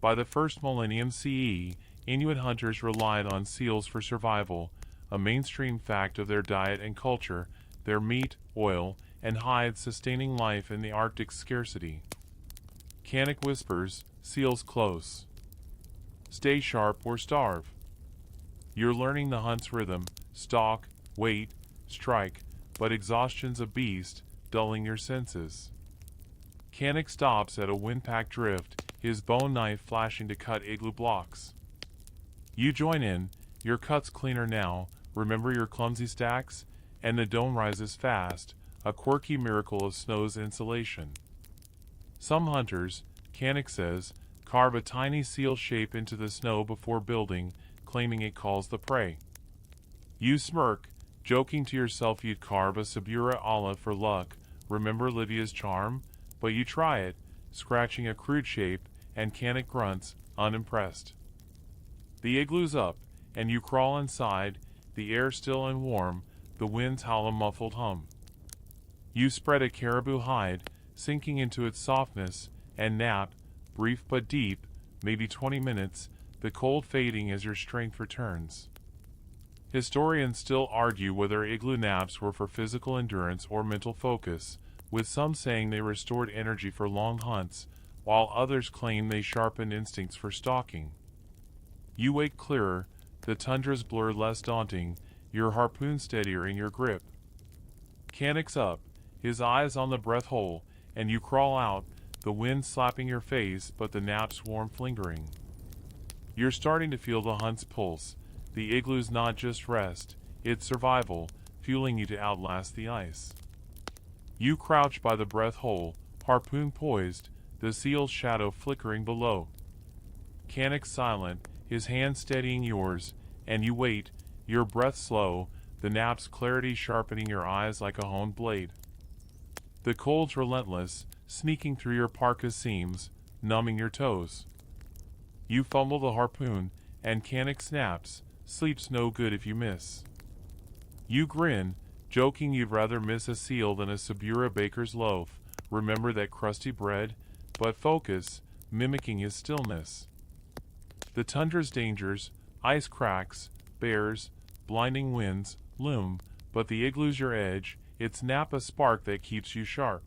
By the first millennium CE, Inuit hunters relied on seals for survival, a mainstream fact of their diet and culture, their meat, oil, and hide sustaining life in the Arctic's scarcity. Canuck whispers, seals close. Stay sharp or starve. You're learning the hunt's rhythm, stalk, wait, strike, but exhaustion's a beast, dulling your senses. Canuck stops at a wind-packed drift, his bone knife flashing to cut igloo blocks. You join in, your cuts cleaner now, remember your clumsy stacks? And the dome rises fast, a quirky miracle of snow's insulation. Some hunters, Canuck says, carve a tiny seal shape into the snow before building, claiming it calls the prey. You smirk, joking to yourself you'd carve a Sabura olive for luck, remember Livia's charm? But you try it, scratching a crude shape, and Canuck grunts, unimpressed. The igloo's up, and you crawl inside, the air still and warm, the wind's howl a muffled hum. You spread a caribou hide, sinking into its softness, and nap, brief but deep, maybe 20 minutes, the cold fading as your strength returns. Historians still argue whether igloo naps were for physical endurance or mental focus, with some saying they restored energy for long hunts, while others claim they sharpened instincts for stalking. You wake clearer, the tundra's blur less daunting, your harpoon steadier in your grip. Canuck's up, his eyes on the breath hole, and you crawl out, the wind slapping your face but the nap's warmth lingering. You're starting to feel the hunt's pulse, the igloo's not just rest, it's survival, fueling you to outlast the ice. You crouch by the breath hole, harpoon poised, the seal's shadow flickering below. Canuck silent, his hand steadying yours, and you wait, your breath slow, the nap's clarity sharpening your eyes like a honed blade. The cold's relentless, sneaking through your parka seams, numbing your toes. You fumble the harpoon, and Canuck snaps, sleep's no good if you miss. You grin, joking you'd rather miss a seal than a Sabura baker's loaf, remember that crusty bread, but focus, mimicking his stillness. The tundra's dangers, ice cracks, bears, blinding winds, loom, but the igloo's your edge, its nap a spark that keeps you sharp.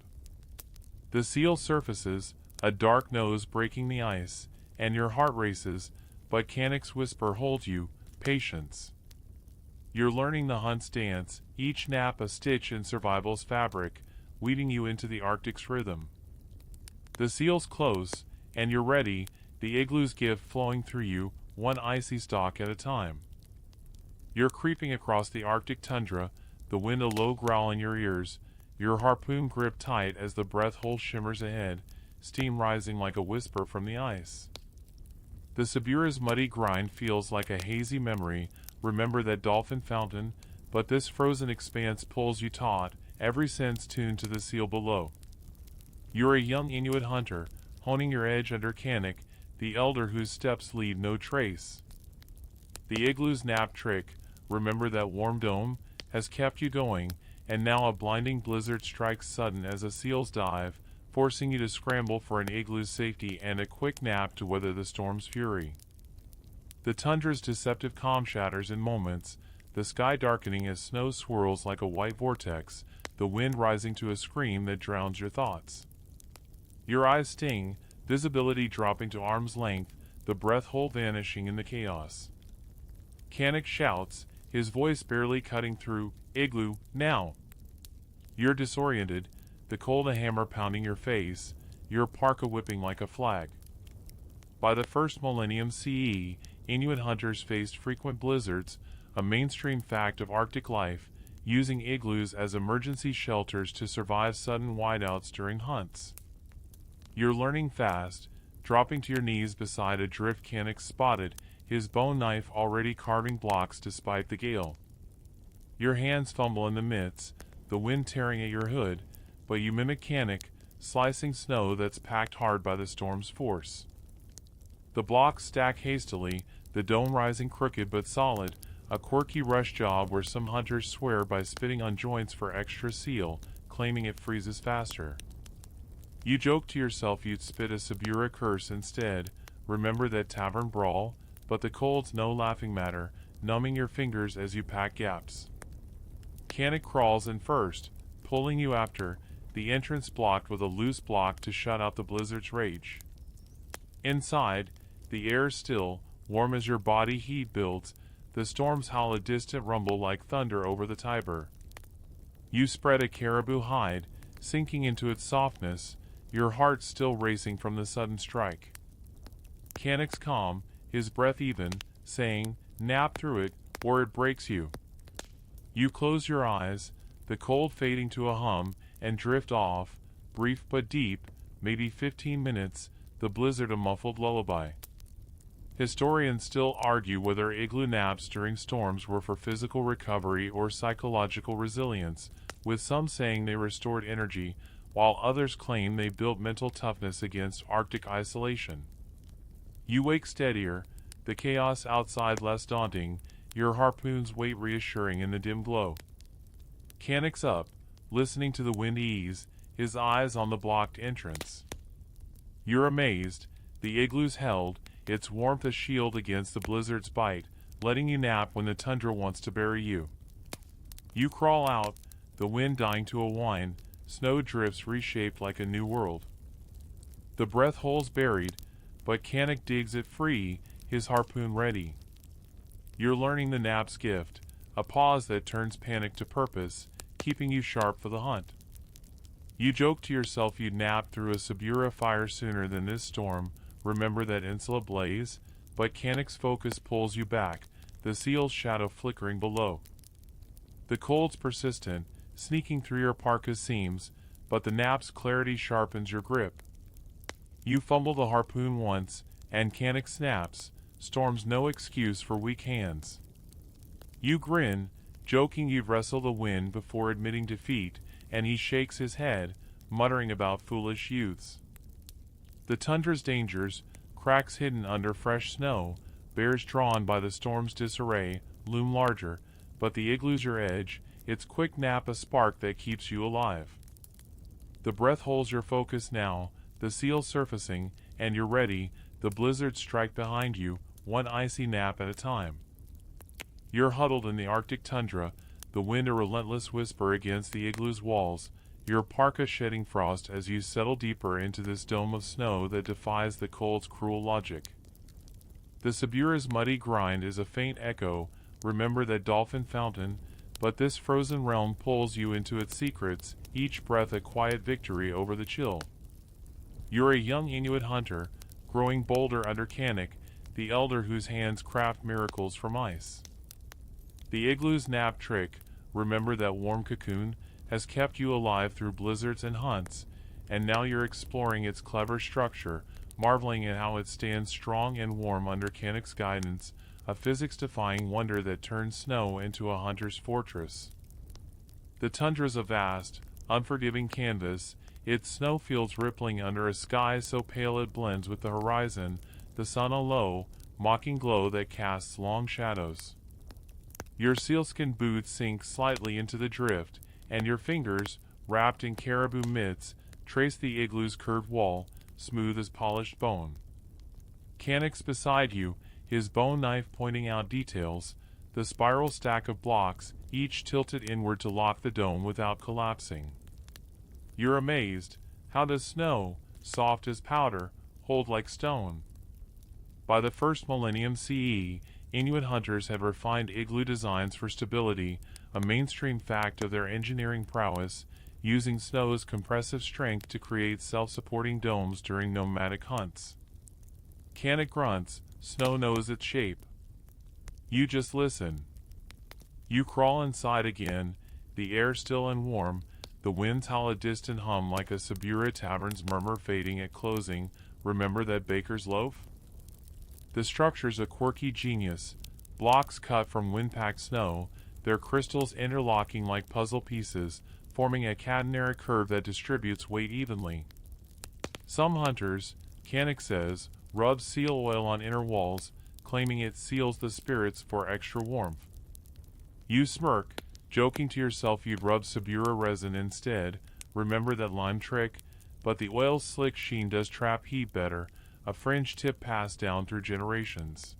The seal surfaces, a dark nose breaking the ice, and your heart races, but Canuck's whisper holds you, patience. You're learning the hunt's dance, each nap a stitch in survival's fabric, weaving you into the Arctic's rhythm. The seal's close, and you're ready, the igloo's gift flowing through you, one icy stalk at a time. You're creeping across the Arctic tundra, the wind a low growl in your ears, your harpoon gripped tight as the breath hole shimmers ahead, steam rising like a whisper from the ice. The Sabura's muddy grind feels like a hazy memory, remember that dolphin fountain, but this frozen expanse pulls you taut, every sense tuned to the seal below. You're a young Inuit hunter, honing your edge under Canuck, the elder whose steps leave no trace. The igloo's nap trick, remember that warm dome, has kept you going, and now a blinding blizzard strikes sudden as a seal's dive, forcing you to scramble for an igloo's safety and a quick nap to weather the storm's fury. The tundra's deceptive calm shatters in moments, the sky darkening as snow swirls like a white vortex, the wind rising to a scream that drowns your thoughts. Your eyes sting, visibility dropping to arm's length, the breath hole vanishing in the chaos. Canuck shouts, his voice barely cutting through, "Igloo, now!" You're disoriented, the cold a hammer pounding your face, your parka whipping like a flag. By the first millennium CE, Inuit hunters faced frequent blizzards, a mainstream fact of Arctic life, using igloos as emergency shelters to survive sudden whiteouts during hunts. You're learning fast, dropping to your knees beside a drift Canuck spotted, his bone knife already carving blocks despite the gale. Your hands fumble in the mitts, the wind tearing at your hood, but you mimic Canuck, slicing snow that's packed hard by the storm's force. The blocks stack hastily, the dome rising crooked but solid, a quirky rush job where some hunters swear by spitting on joints for extra seal, claiming it freezes faster. You joke to yourself you'd spit a Sabura curse instead, remember that tavern brawl, but the cold's no laughing matter, numbing your fingers as you pack gaps. Canik crawls in first, pulling you after, the entrance blocked with a loose block to shut out the blizzard's rage. Inside, the air is still, warm as your body heat builds, the storms howl a distant rumble like thunder over the Tiber. You spread a caribou hide, sinking into its softness, your heart still racing from the sudden strike. Canik's calm, his breath even, saying, nap through it, or it breaks you. You close your eyes, the cold fading to a hum, and drift off, brief but deep, maybe 15 minutes, the blizzard a muffled lullaby. Historians still argue whether igloo naps during storms were for physical recovery or psychological resilience, with some saying they restored energy, while others claim they built mental toughness against Arctic isolation. You wake steadier, the chaos outside less daunting, your harpoon's weight reassuring in the dim glow. Canik's up, listening to the wind ease, his eyes on the blocked entrance. You're amazed, the igloo's held, its warmth a shield against the blizzard's bite, letting you nap when the tundra wants to bury you. You crawl out, the wind dying to a whine, snow drifts reshaped like a new world. The breath hole's buried, but Canik digs it free, his harpoon ready. You're learning the nap's gift, a pause that turns panic to purpose, keeping you sharp for the hunt. You joke to yourself you'd nap through a Sabura fire sooner than this storm, remember that insula blaze, but Canik's focus pulls you back, the seal's shadow flickering below. The cold's persistent, sneaking through your parka's seams, but the nap's clarity sharpens your grip. You fumble the harpoon once, and Canik snaps, storm's no excuse for weak hands. You grin, joking you'd wrestle the wind before admitting defeat, and he shakes his head, muttering about foolish youths. The tundra's dangers, cracks hidden under fresh snow, bears drawn by the storm's disarray, loom larger, but the igloo's your edge, its quick nap a spark that keeps you alive. The breath holds your focus now, the seal surfacing, and you're ready, the blizzards strike behind you, one icy nap at a time. You're huddled in the Arctic tundra, the wind a relentless whisper against the igloo's walls, your parka shedding frost as you settle deeper into this dome of snow that defies the cold's cruel logic. The Sabura's muddy grind is a faint echo, remember that dolphin fountain, but this frozen realm pulls you into its secrets, each breath a quiet victory over the chill. You're a young Inuit hunter, growing bolder under Canik, the elder whose hands craft miracles from ice. The igloo's nap trick, remember that warm cocoon, has kept you alive through blizzards and hunts, and now you're exploring its clever structure, marveling at how it stands strong and warm under Canik's guidance, a physics-defying wonder that turns snow into a hunter's fortress. The tundra's a vast, unforgiving canvas, its snowfields rippling under a sky so pale it blends with the horizon, the sun a low, mocking glow that casts long shadows. Your sealskin boots sink slightly into the drift, and your fingers, wrapped in caribou mitts, trace the igloo's curved wall, smooth as polished bone. Canik's beside you, his bone knife pointing out details, the spiral stack of blocks, each tilted inward to lock the dome without collapsing. You're amazed, how does snow, soft as powder, hold like stone? By the first millennium CE, Inuit hunters had refined igloo designs for stability, a mainstream fact of their engineering prowess, using snow's compressive strength to create self-supporting domes during nomadic hunts. Canik grunts, snow knows its shape. You just listen. You crawl inside again, the air still and warm, the winds howl a distant hum like a Sabura tavern's murmur fading at closing, remember that baker's loaf? The structure's a quirky genius, blocks cut from wind-packed snow, their crystals interlocking like puzzle pieces, forming a catenary curve that distributes weight evenly. Some hunters, Canik says, Rub seal oil on inner walls, claiming it seals the spirits for extra warmth. You smirk, joking to yourself you'd rub Sabura resin instead. Remember that lime trick? But the oil's slick sheen does trap heat better, a fringe tip passed down through generations.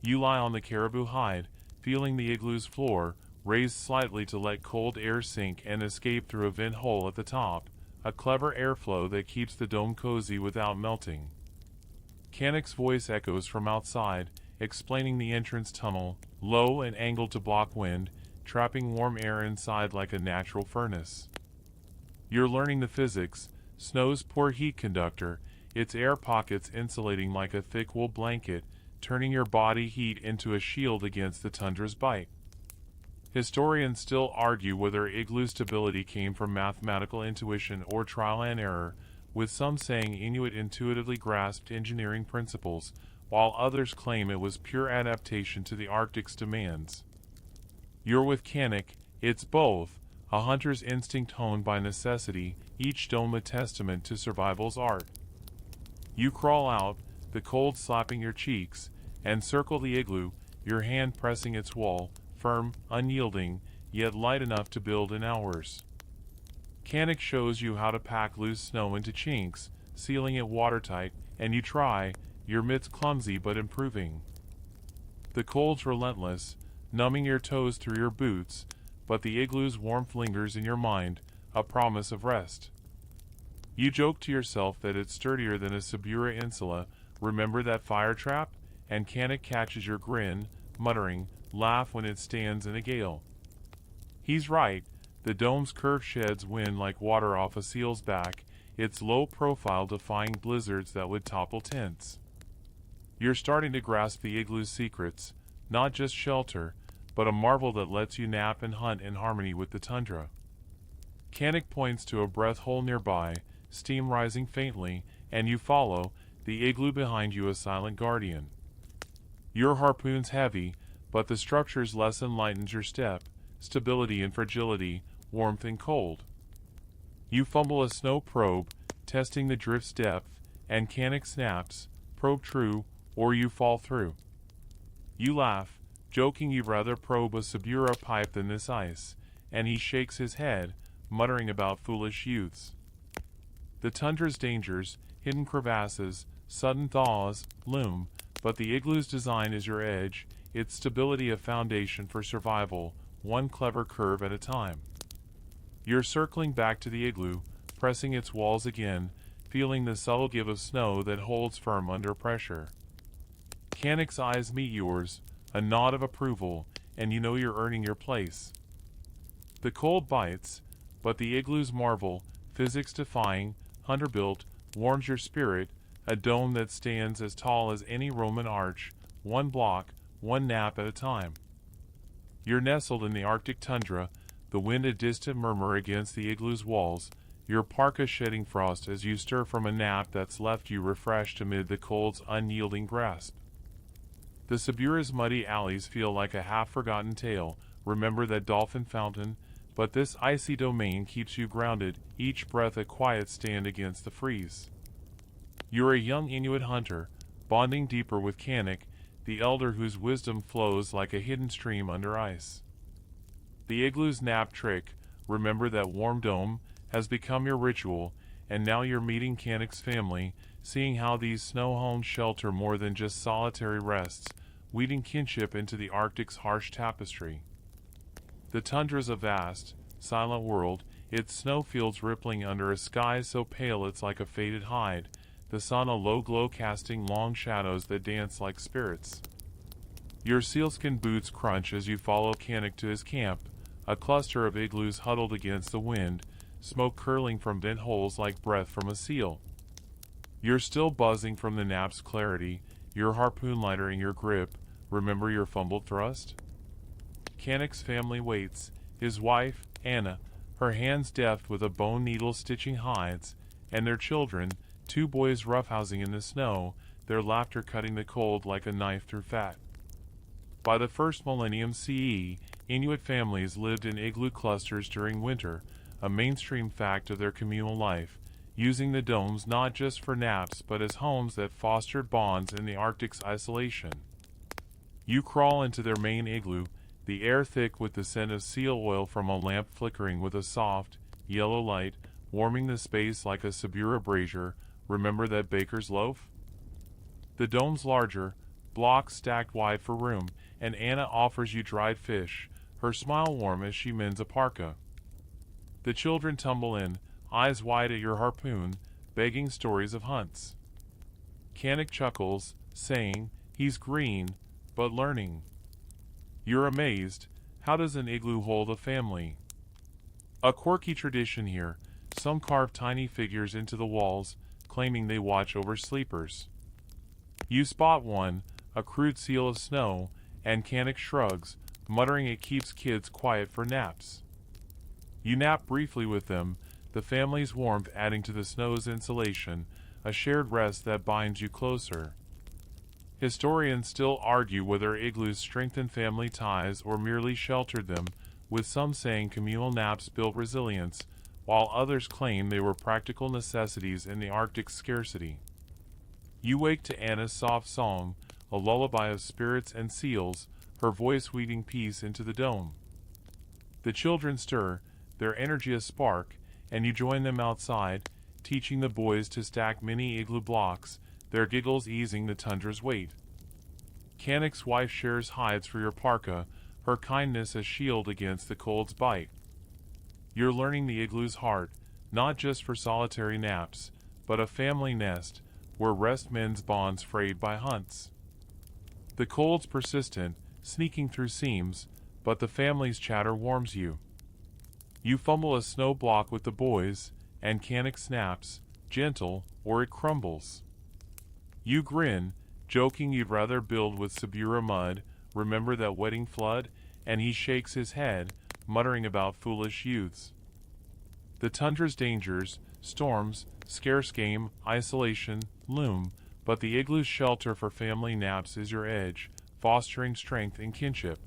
You lie on the caribou hide, feeling the igloo's floor, raised slightly to let cold air sink and escape through a vent hole at the top, a clever airflow that keeps the dome cozy without melting. Canic's voice echoes from outside, explaining the entrance tunnel, low and angled to block wind, trapping warm air inside like a natural furnace. You're learning the physics, snow's poor heat conductor, its air pockets insulating like a thick wool blanket, turning your body heat into a shield against the tundra's bite. Historians still argue whether igloo stability came from mathematical intuition or trial and error, with some saying Inuit intuitively grasped engineering principles, while others claim it was pure adaptation to the Arctic's demands. You're with Canic, it's both, a hunter's instinct honed by necessity, each dome a testament to survival's art. You crawl out, the cold slapping your cheeks, and circle the igloo, your hand pressing its wall, firm, unyielding, yet light enough to build in hours. Canic shows you how to pack loose snow into chinks, sealing it watertight, and you try, your mitts clumsy but improving. The cold's relentless, numbing your toes through your boots, but the igloo's warmth lingers in your mind, a promise of rest. You joke to yourself that it's sturdier than a Sabura insula, remember that fire trap? And Canic catches your grin, muttering, laugh when it stands in a gale. He's right, the dome's curve sheds wind like water off a seal's back, its low profile defying blizzards that would topple tents. You're starting to grasp the igloo's secrets, not just shelter, but a marvel that lets you nap and hunt in harmony with the tundra. Canic points to a breath hole nearby, steam rising faintly, and you follow, the igloo behind you a silent guardian. Your harpoon's heavy, but the structure's lesson lightens your step, stability and fragility, warmth and cold. You fumble a snow probe, testing the drift's depth, and Canic snaps, probe true, or you fall through. You laugh, joking you'd rather probe a Sabura pipe than this ice, and he shakes his head, muttering about foolish youths. The tundra's dangers, hidden crevasses, sudden thaws, loom, but the igloo's design is your edge, its stability a foundation for survival, one clever curve at a time. You're circling back to the igloo, pressing its walls again, feeling the subtle give of snow that holds firm under pressure. Canic's eyes meet yours, a nod of approval, and you know you're earning your place. The cold bites, but the igloo's marvel, physics-defying, hunter-built, warms your spirit, a dome that stands as tall as any Roman arch, one block, one nap at a time. You're nestled in the Arctic tundra, the wind a distant murmur against the igloo's walls, your parka shedding frost as you stir from a nap that's left you refreshed amid the cold's unyielding grasp. The Sabura's muddy alleys feel like a half-forgotten tale, remember that dolphin fountain, but this icy domain keeps you grounded, each breath a quiet stand against the freeze. You're a young Inuit hunter, bonding deeper with Canic, the elder whose wisdom flows like a hidden stream under ice. The igloo's nap trick, remember that warm dome, has become your ritual, and now you're meeting Canic's family, seeing how these snow homes shelter more than just solitary rests, weaving kinship into the Arctic's harsh tapestry. The tundra's a vast, silent world, its snowfields rippling under a sky so pale it's like a faded hide, the sun a low glow casting long shadows that dance like spirits. Your sealskin boots crunch as you follow Canic to his camp, a cluster of igloos huddled against the wind, smoke curling from vent holes like breath from a seal. You're still buzzing from the nap's clarity, your harpoon lighter in your grip, remember your fumbled thrust? Canic's family waits, his wife, Anna, her hands deft with a bone needle stitching hides, and their children, 2 boys roughhousing in the snow, their laughter cutting the cold like a knife through fat. By the first millennium CE, Inuit families lived in igloo clusters during winter, a mainstream fact of their communal life, using the domes not just for naps but as homes that fostered bonds in the Arctic's isolation. You crawl into their main igloo, the air thick with the scent of seal oil from a lamp flickering with a soft, yellow light, warming the space like a Sabura brazier. Remember that baker's loaf? The dome's larger, blocks stacked wide for room, and Anna offers you dried fish, her smile warm as she mends a parka. The children tumble in, eyes wide at your harpoon, begging stories of hunts. Canik chuckles, saying, "He's green, but learning." You're amazed. How does an igloo hold a family? A quirky tradition here. Some carve tiny figures into the walls, claiming they watch over sleepers. You spot one, a crude seal of snow, and Canik shrugs, muttering it keeps kids quiet for naps. You nap briefly with them, the family's warmth adding to the snow's insulation, a shared rest that binds you closer. Historians still argue whether igloos strengthened family ties or merely sheltered them, with some saying communal naps built resilience, while others claim they were practical necessities in the Arctic's scarcity. You wake to Anna's soft song, a lullaby of spirits and seals, her voice weaving peace into the dome. The children stir, their energy a spark, and you join them outside, teaching the boys to stack mini igloo blocks, their giggles easing the tundra's weight. Canik's wife shares hides for your parka, her kindness a shield against the cold's bite. You're learning the igloo's heart, not just for solitary naps, but a family nest, where rest mends bonds frayed by hunts. The cold's persistent, sneaking through seams, but the family's chatter warms you. You fumble a snow block with the boys, and Canik snaps, gentle, or it crumbles. You grin, joking you'd rather build with Sabura mud, remember that wedding flood, and he shakes his head, muttering about foolish youths. The tundra's dangers, storms, scarce game, isolation, loom, but the igloo's shelter for family naps is your edge, fostering strength and kinship.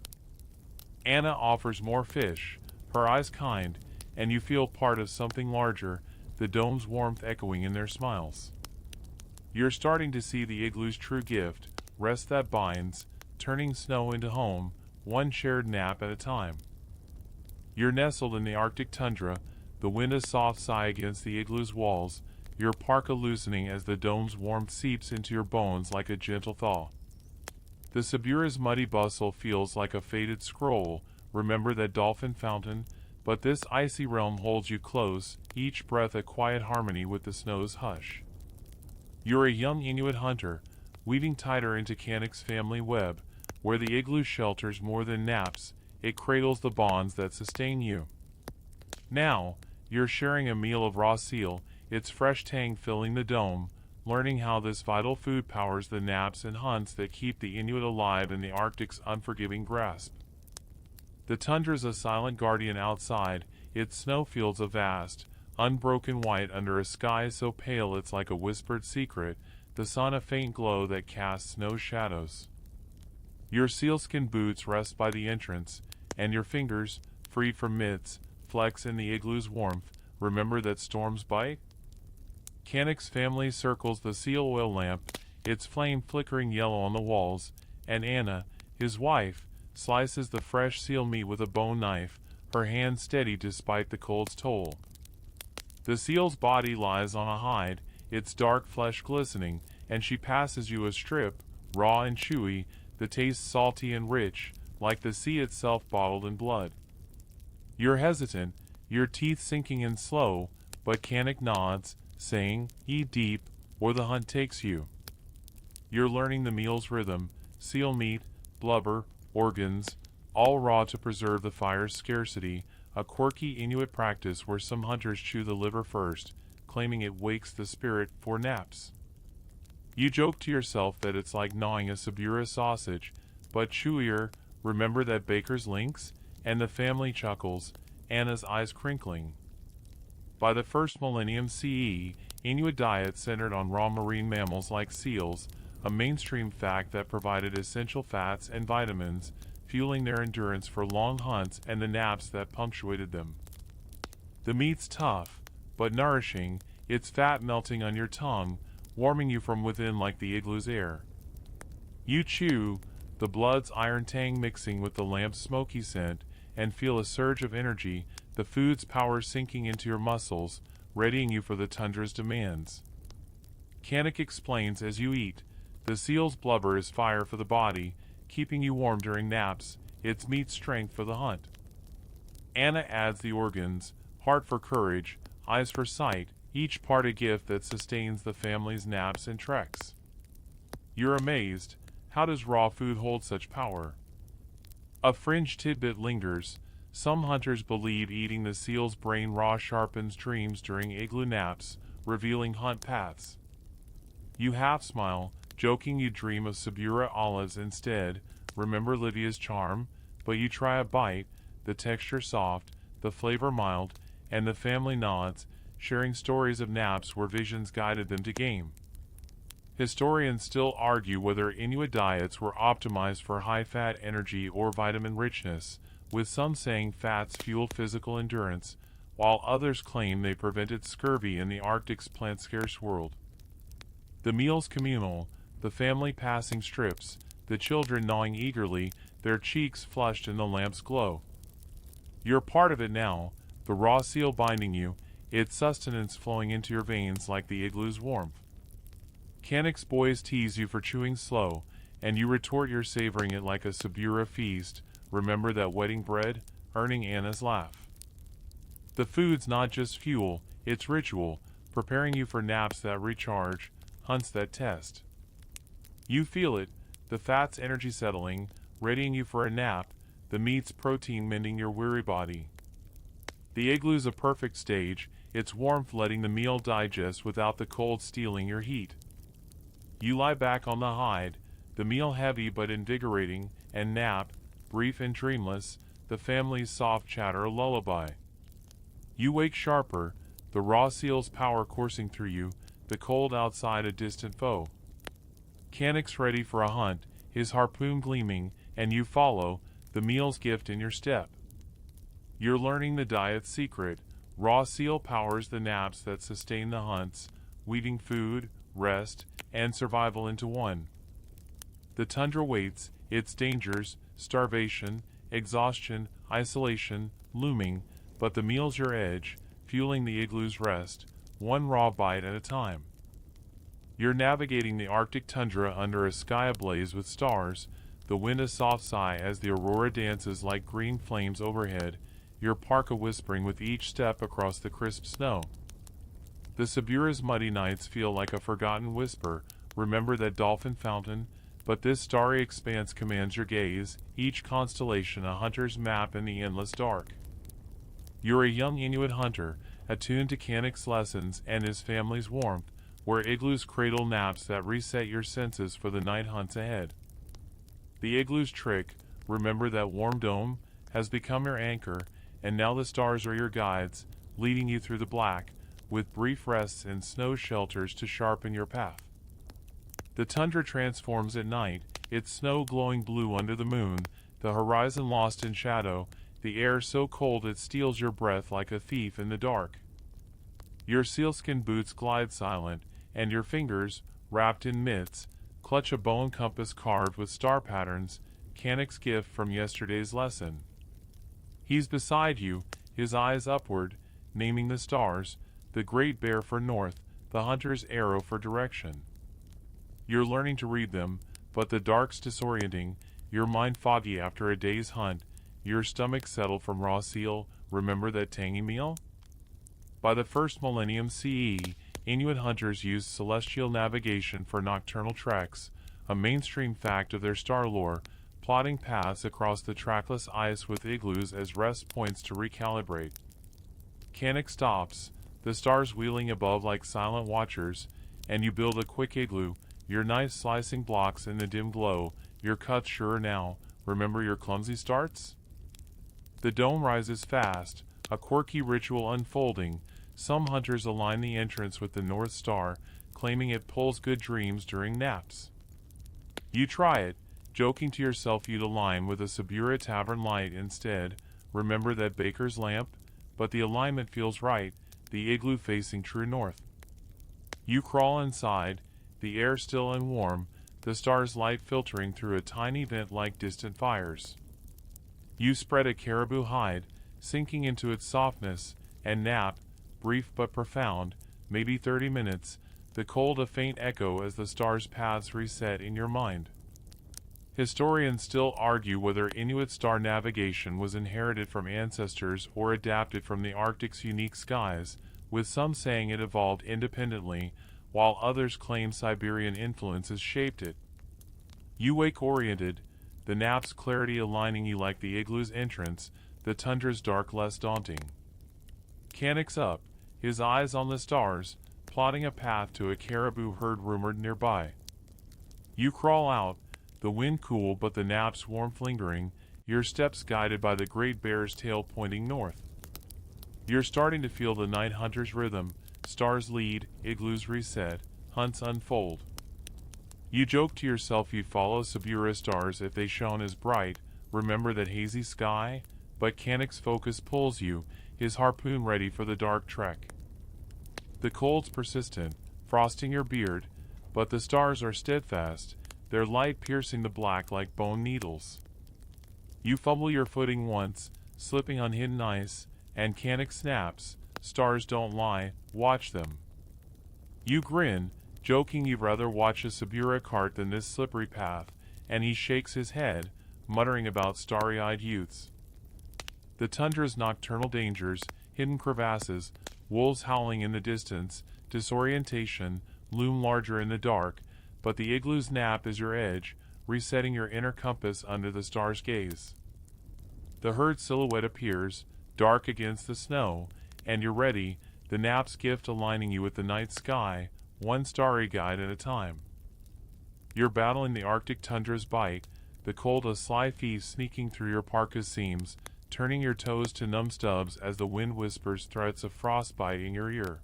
Anna offers more fish, her eyes kind, and you feel part of something larger, the dome's warmth echoing in their smiles. You're starting to see the igloo's true gift, rest that binds, turning snow into home, one shared nap at a time. You're nestled in the Arctic tundra, the wind a soft sigh against the igloo's walls, your parka loosening as the dome's warmth seeps into your bones like a gentle thaw. The Sabura's muddy bustle feels like a faded scroll, remember that dolphin fountain, but this icy realm holds you close, each breath a quiet harmony with the snow's hush. You're a young Inuit hunter, weaving tighter into Canik's family web, where the igloo shelters more than naps, it cradles the bonds that sustain you. Now, you're sharing a meal of raw seal, its fresh tang filling the dome, learning how this vital food powers the naps and hunts that keep the Inuit alive in the Arctic's unforgiving grasp. The tundra's a silent guardian outside, its snowfields a vast, unbroken white under a sky so pale it's like a whispered secret, the sun a faint glow that casts no shadows. Your sealskin boots rest by the entrance, and your fingers, freed from mitts, flex in the igloo's warmth, remember that storms bite? Canik's family circles the seal oil lamp, its flame flickering yellow on the walls, and Anna, his wife, slices the fresh seal meat with a bone knife, her hand steady despite the cold's toll. The seal's body lies on a hide, its dark flesh glistening, and she passes you a strip, raw and chewy, the taste salty and rich, like the sea itself bottled in blood. You're hesitant, your teeth sinking in slow, but Canik nods, saying, "Eat deep, or the hunt takes you." You're learning the meal's rhythm, seal meat, blubber, organs, all raw to preserve the fire's scarcity, a quirky Inuit practice where some hunters chew the liver first, claiming it wakes the spirit for naps. You joke to yourself that it's like gnawing a Sabura sausage, but chewier, remember that baker's links, and the family chuckles, Anna's eyes crinkling. By the first millennium CE, Inuit diet centered on raw marine mammals like seals, a mainstream fact that provided essential fats and vitamins, fueling their endurance for long hunts and the naps that punctuated them. The meat's tough, but nourishing, its fat melting on your tongue, warming you from within like the igloo's air. You chew, the blood's iron tang mixing with the lamp's smoky scent, and feel a surge of energy, the food's power sinking into your muscles, readying you for the tundra's demands. Canik explains as you eat, the seal's blubber is fire for the body, keeping you warm during naps, its meat strength for the hunt. Anna adds the organs, heart for courage, eyes for sight, each part a gift that sustains the family's naps and treks. You're amazed, how does raw food hold such power? A fringe tidbit lingers. Some hunters believe eating the seal's brain raw sharpens dreams during igloo naps, revealing hunt paths. You half smile, joking you dream of Sabura olives instead, remember Lydia's charm, but you try a bite, the texture soft, the flavor mild, and the family nods, sharing stories of naps where visions guided them to game. Historians still argue whether Inuit diets were optimized for high-fat energy or vitamin richness, with some saying fats fuel physical endurance, while others claim they prevented scurvy in the Arctic's plant-scarce world. The meals communal, the family passing strips, the children gnawing eagerly, their cheeks flushed in the lamp's glow. You're part of it now, the raw seal binding you, its sustenance flowing into your veins like the igloo's warmth. Canik's boys tease you for chewing slow, and you retort you're savoring it like a Sabura feast. Remember that wedding bread, earning Anna's laugh. The food's not just fuel, it's ritual, preparing you for naps that recharge, hunts that test. You feel it, the fat's energy settling, readying you for a nap, the meat's protein mending your weary body. The igloo's a perfect stage, its warmth letting the meal digest without the cold stealing your heat. You lie back on the hide, the meal heavy but invigorating, and nap, brief and dreamless, the family's soft chatter a lullaby. You wake sharper, the raw seal's power coursing through you, the cold outside a distant foe. Canik's ready for a hunt, his harpoon gleaming, and you follow, the meal's gift in your step. You're learning the diet's secret. Raw seal powers the naps that sustain the hunts, weaving food, rest, and survival into one. The tundra waits, its dangers, starvation, exhaustion, isolation, looming, but the meal's your edge, fueling the igloo's rest, one raw bite at a time. You're navigating the Arctic tundra under a sky ablaze with stars, the wind a soft sigh as the aurora dances like green flames overhead, your parka whispering with each step across the crisp snow. The Sabura's muddy nights feel like a forgotten whisper, remember that dolphin fountain, but this starry expanse commands your gaze, each constellation a hunter's map in the endless dark. You're a young Inuit hunter, attuned to Canik's lessons and his family's warmth, where igloos cradle naps that reset your senses for the night hunts ahead. The igloo's trick, remember that warm dome, has become your anchor, and now the stars are your guides, leading you through the black, with brief rests in snow shelters to sharpen your path. The tundra transforms at night, its snow glowing blue under the moon, the horizon lost in shadow, the air so cold it steals your breath like a thief in the dark. Your sealskin boots glide silent, and your fingers, wrapped in mitts, clutch a bow and compass carved with star patterns, Canik's gift from yesterday's lesson. He's beside you, his eyes upward, naming the stars, the Great Bear for north, the hunter's arrow for direction. You're learning to read them, but the dark's disorienting, your mind foggy after a day's hunt, your stomach settled from raw seal, remember that tangy meal? By the first millennium CE, Inuit hunters used celestial navigation for nocturnal treks, a mainstream fact of their star lore, plotting paths across the trackless ice with igloos as rest points to recalibrate. Canik stops, the stars wheeling above like silent watchers, and you build a quick igloo, your knife slicing blocks in the dim glow, your cuts sure now, remember your clumsy starts? The dome rises fast, a quirky ritual unfolding. Some hunters align the entrance with the North Star, claiming it pulls good dreams during naps. You try it, joking to yourself you'd align with a Sabura tavern light instead, remember that baker's lamp, but the alignment feels right, the igloo facing true north. You crawl inside, the air still and warm, the stars' light filtering through a tiny vent like distant fires. You spread a caribou hide, sinking into its softness, and nap, brief but profound, maybe 30 minutes, the cold a faint echo as the stars' paths reset in your mind. Historians still argue whether Inuit star navigation was inherited from ancestors or adapted from the Arctic's unique skies, with some saying it evolved independently, while others claim Siberian influences shaped it. You wake oriented, the nap's clarity aligning you like the igloo's entrance, the tundra's dark less daunting. Canucks up, his eyes on the stars, plotting a path to a caribou herd rumored nearby. You crawl out, the wind cool but the nap's warmth lingering, your steps guided by the great bear's tail pointing north. You're starting to feel the night hunter's rhythm, stars lead, igloos reset, hunts unfold. You joke to yourself you'd follow Sabura stars if they shone as bright, remember that hazy sky, but Cannock's focus pulls you, his harpoon ready for the dark trek. The cold's persistent, frosting your beard, but the stars are steadfast, their light piercing the black like bone needles. You fumble your footing once, slipping on hidden ice, and Cannock snaps, stars don't lie, watch them. You grin, joking you'd rather watch a Sabura cart than this slippery path, and he shakes his head, muttering about starry-eyed youths. The tundra's nocturnal dangers, hidden crevasses, wolves howling in the distance, disorientation, loom larger in the dark, but the igloo's nap is your edge, resetting your inner compass under the star's gaze. The herd silhouette appears, dark against the snow, and you're ready, the nap's gift aligning you with the night sky, one starry guide at a time. You're battling the Arctic tundra's bite, the cold a sly thief sneaking through your parka's seams, turning your toes to numb stubs as the wind whispers threats of frostbite in your ear.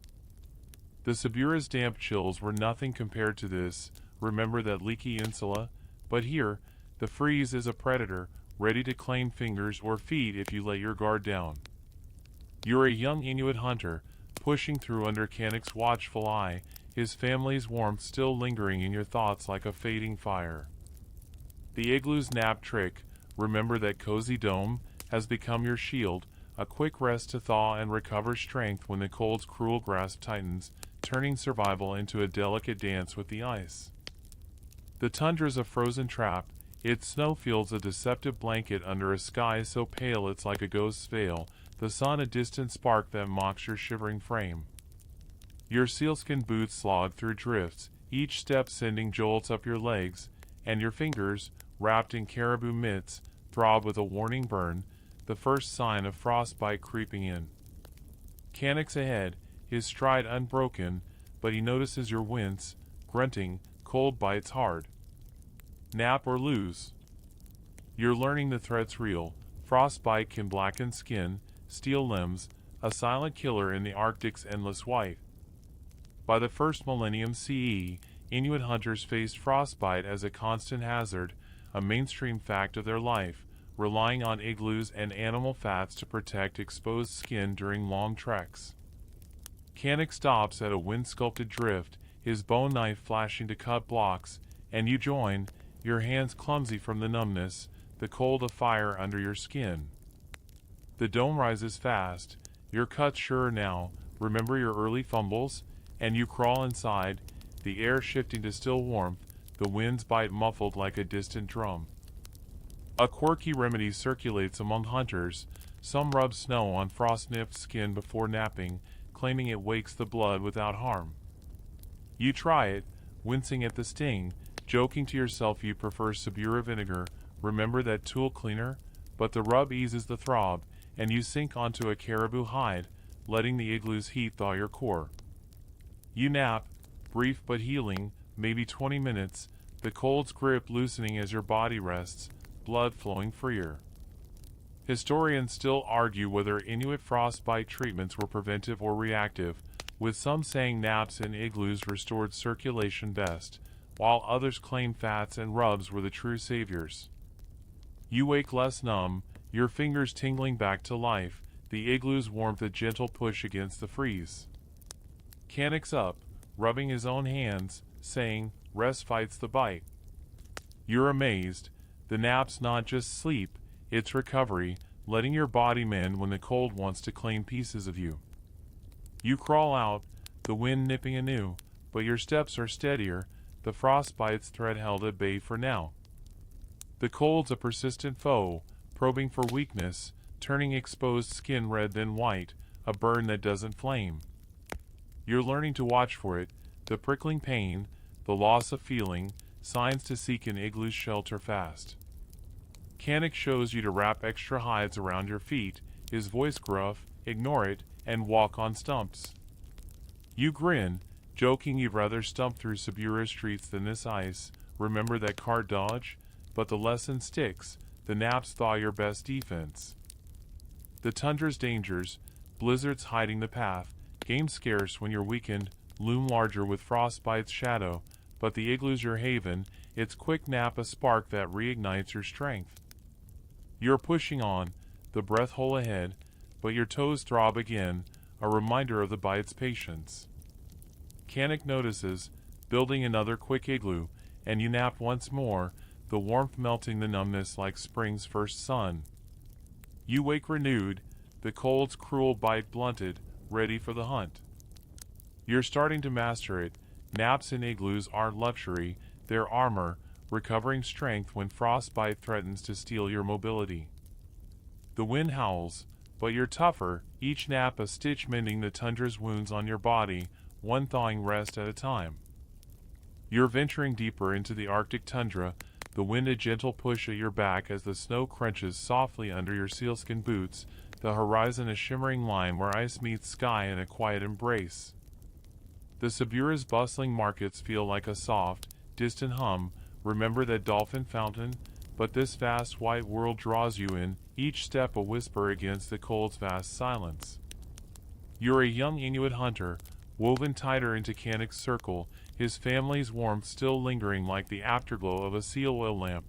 The Sabura's damp chills were nothing compared to this, remember that leaky insula, but here, the freeze is a predator, ready to claim fingers or feet if you let your guard down. You're a young Inuit hunter, pushing through under Cannock's watchful eye, his family's warmth still lingering in your thoughts like a fading fire. The igloo's nap trick, remember that cozy dome, has become your shield, a quick rest to thaw and recover strength when the cold's cruel grasp tightens, turning survival into a delicate dance with the ice. The tundra's a frozen trap, its snowfields a deceptive blanket under a sky so pale it's like a ghost's veil, the sun a distant spark that mocks your shivering frame. Your sealskin boots slog through drifts, each step sending jolts up your legs, and your fingers, wrapped in caribou mitts, throb with a warning burn, the first sign of frostbite creeping in. Cannock's ahead, his stride unbroken, but he notices your wince, grunting, cold bites hard. Nap or lose. You're learning the threat's real, frostbite can blacken skin, steel limbs, a silent killer in the Arctic's endless white. By the first millennium CE, Inuit hunters faced frostbite as a constant hazard, a mainstream fact of their life, relying on igloos and animal fats to protect exposed skin during long treks. Cannock stops at a wind-sculpted drift, his bone knife flashing to cut blocks, and you join, your hands clumsy from the numbness, the cold of fire under your skin. The dome rises fast, your cuts sure now, remember your early fumbles, and you crawl inside, the air shifting to still warmth, the wind's bite muffled like a distant drum. A quirky remedy circulates among hunters, some rub snow on frost-nipped skin before napping, claiming it wakes the blood without harm. You try it, wincing at the sting, joking to yourself you prefer Sabura vinegar, remember that tool cleaner, but the rub eases the throb, and you sink onto a caribou hide, letting the igloo's heat thaw your core. You nap, brief but healing, maybe 20 minutes, the cold's grip loosening as your body rests, blood flowing freer. Historians still argue whether Inuit frostbite treatments were preventive or reactive, with some saying naps in igloos restored circulation best, while others claim fats and rubs were the true saviors. You wake less numb, your fingers tingling back to life, the igloo's warmth a gentle push against the freeze. Cannock's up, rubbing his own hands, saying, "Rest fights the bite." You're amazed. The nap's not just sleep, it's recovery, letting your body mend when the cold wants to claim pieces of you. You crawl out, the wind nipping anew, but your steps are steadier, the frostbite's threat held at bay for now. The cold's a persistent foe, probing for weakness, turning exposed skin red then white, a burn that doesn't flame. You're learning to watch for it, the prickling pain, the loss of feeling, signs to seek an igloo's shelter fast. Canik shows you to wrap extra hides around your feet, his voice gruff, ignore it, and walk on stumps. You grin, joking you'd rather stump through Sabura streets than this ice, remember that cart dodge? But the lesson sticks, the naps thaw your best defense. The tundra's dangers, blizzards hiding the path, game scarce when you're weakened, loom larger with frostbite's shadow, but the igloo's your haven, its quick nap a spark that reignites your strength. You're pushing on, the breath hole ahead, but your toes throb again, a reminder of the bite's patience. Canik notices, building another quick igloo, and you nap once more, the warmth melting the numbness like spring's first sun. You wake renewed, the cold's cruel bite blunted, ready for the hunt. You're starting to master it. Naps in igloos aren't luxury, they're armor, recovering strength when frostbite threatens to steal your mobility. The wind howls, but you're tougher, each nap a stitch mending the tundra's wounds on your body, one thawing rest at a time. You're venturing deeper into the Arctic tundra, the wind a gentle push at your back as the snow crunches softly under your sealskin boots, the horizon a shimmering line where ice meets sky in a quiet embrace. The Sabura's bustling markets feel like a soft, distant hum, remember that dolphin fountain, but this vast white world draws you in, each step a whisper against the cold's vast silence. You're a young Inuit hunter, woven tighter into Canik's circle, his family's warmth still lingering like the afterglow of a seal oil lamp.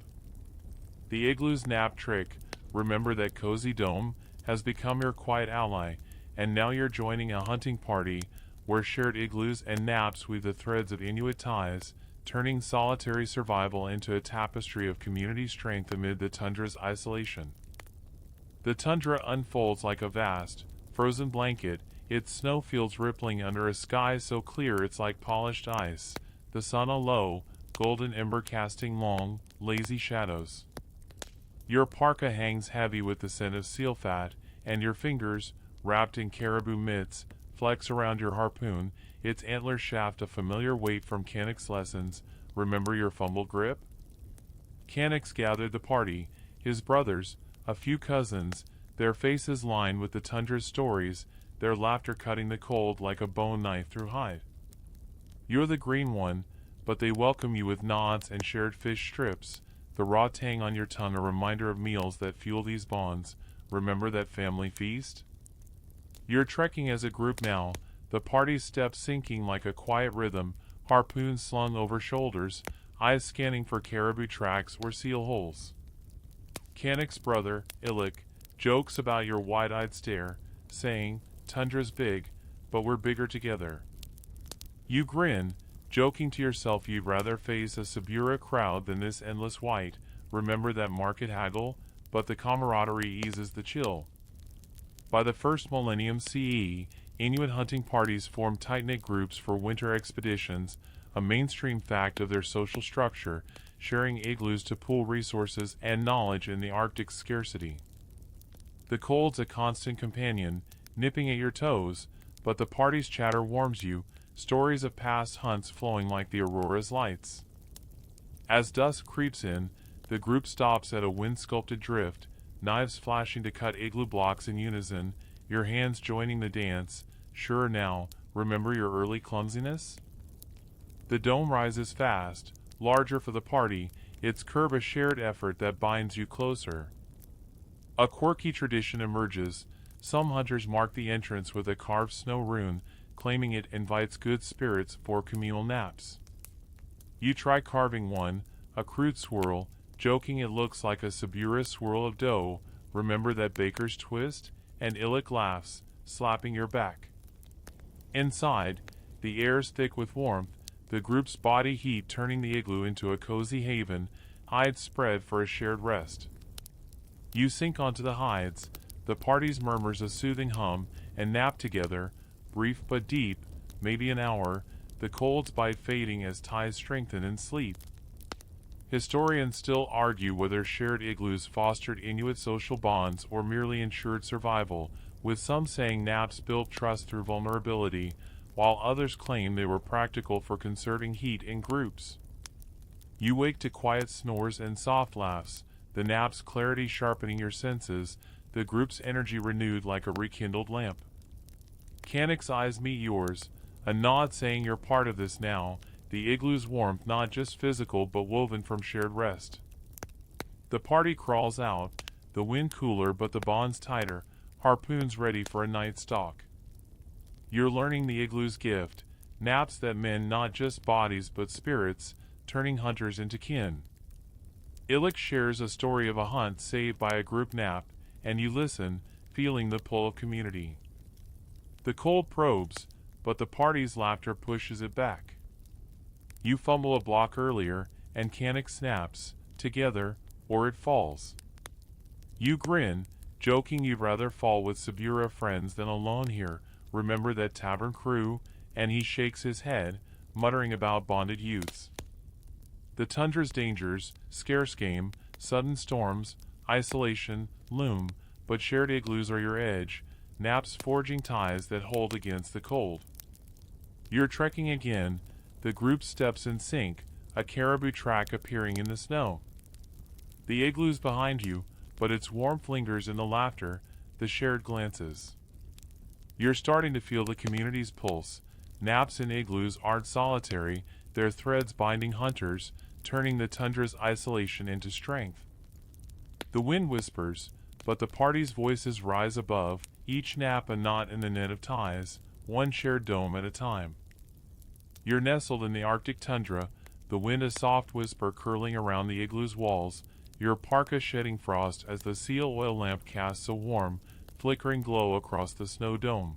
The igloo's nap trick, remember that cozy dome, has become your quiet ally, and now you're joining a hunting party where shared igloos and naps weave the threads of Inuit ties, turning solitary survival into a tapestry of community strength amid the tundra's isolation. The tundra unfolds like a vast, frozen blanket, its snowfields rippling under a sky so clear it's like polished ice, the sun a low, golden ember casting long, lazy shadows. Your parka hangs heavy with the scent of seal fat, and your fingers, wrapped in caribou mitts, flex around your harpoon, its antler shaft a familiar weight from Canik's lessons. Remember your fumble grip? Canik's gathered the party, his brothers, a few cousins, their faces lined with the tundra's stories, their laughter cutting the cold like a bone knife through hide. You're the green one, but they welcome you with nods and shared fish strips, the raw tang on your tongue a reminder of meals that fuel these bonds. Remember that family feast? You're trekking as a group now, the party's steps sinking like a quiet rhythm, harpoons slung over shoulders, eyes scanning for caribou tracks or seal holes. Canik's brother, Illik, jokes about your wide-eyed stare, saying, "Tundra's big, but we're bigger together." You grin, joking to yourself you'd rather face a Sabura crowd than this endless white. Remember that market haggle, but the camaraderie eases the chill. By the first millennium CE, Inuit hunting parties formed tight-knit groups for winter expeditions, a mainstream fact of their social structure, sharing igloos to pool resources and knowledge in the Arctic's scarcity. The cold's a constant companion, nipping at your toes, but the party's chatter warms you, stories of past hunts flowing like the aurora's lights. As dusk creeps in, the group stops at a wind-sculpted drift, knives flashing to cut igloo blocks in unison, your hands joining the dance. Sure now, remember your early clumsiness? The dome rises fast, larger for the party, its curve a shared effort that binds you closer. A quirky tradition emerges. Some hunters mark the entrance with a carved snow rune, claiming it invites good spirits for communal naps. You try carving one, a crude swirl, joking it looks like a Sabura swirl of dough. Remember that baker's twist? And Illik laughs, slapping your back. Inside, the air's thick with warmth, the group's body heat turning the igloo into a cozy haven, hides spread for a shared rest. You sink onto the hides, the party's murmurs a soothing hum, and nap together, brief but deep, maybe an hour, the cold's bite fading as ties strengthen in sleep. Historians still argue whether shared igloos fostered Inuit social bonds or merely ensured survival, with some saying naps built trust through vulnerability, while others claim they were practical for conserving heat in groups. You wake to quiet snores and soft laughs, the nap's clarity sharpening your senses, the group's energy renewed like a rekindled lamp. Canic's eyes meet yours, a nod saying you're part of this now, the igloo's warmth not just physical but woven from shared rest. The party crawls out, the wind cooler but the bonds tighter, harpoons ready for a night stalk. You're learning the igloo's gift, naps that mend not just bodies but spirits, turning hunters into kin. Illick shares a story of a hunt saved by a group nap, and you listen, feeling the pull of community. The cold probes, but the party's laughter pushes it back. You fumble a block earlier, and Canic snaps, together, or it falls. You grin, joking you'd rather fall with Sabura friends than alone here, remember that tavern crew, and he shakes his head, muttering about bonded youths. The tundra's dangers, scarce game, sudden storms, isolation, loom, but shared igloos are your edge, naps forging ties that hold against the cold. You're trekking again, the group steps in sync, a caribou track appearing in the snow. The igloo's behind you, but its warmth lingers in the laughter, the shared glances. You're starting to feel the community's pulse. Naps in igloos aren't solitary, their threads binding hunters, turning the tundra's isolation into strength. The wind whispers, but the party's voices rise above, each nap a knot in the net of ties, one shared dome at a time. You're nestled in the Arctic tundra, the wind a soft whisper curling around the igloo's walls, your parka shedding frost as the seal oil lamp casts a warm, flickering glow across the snow dome.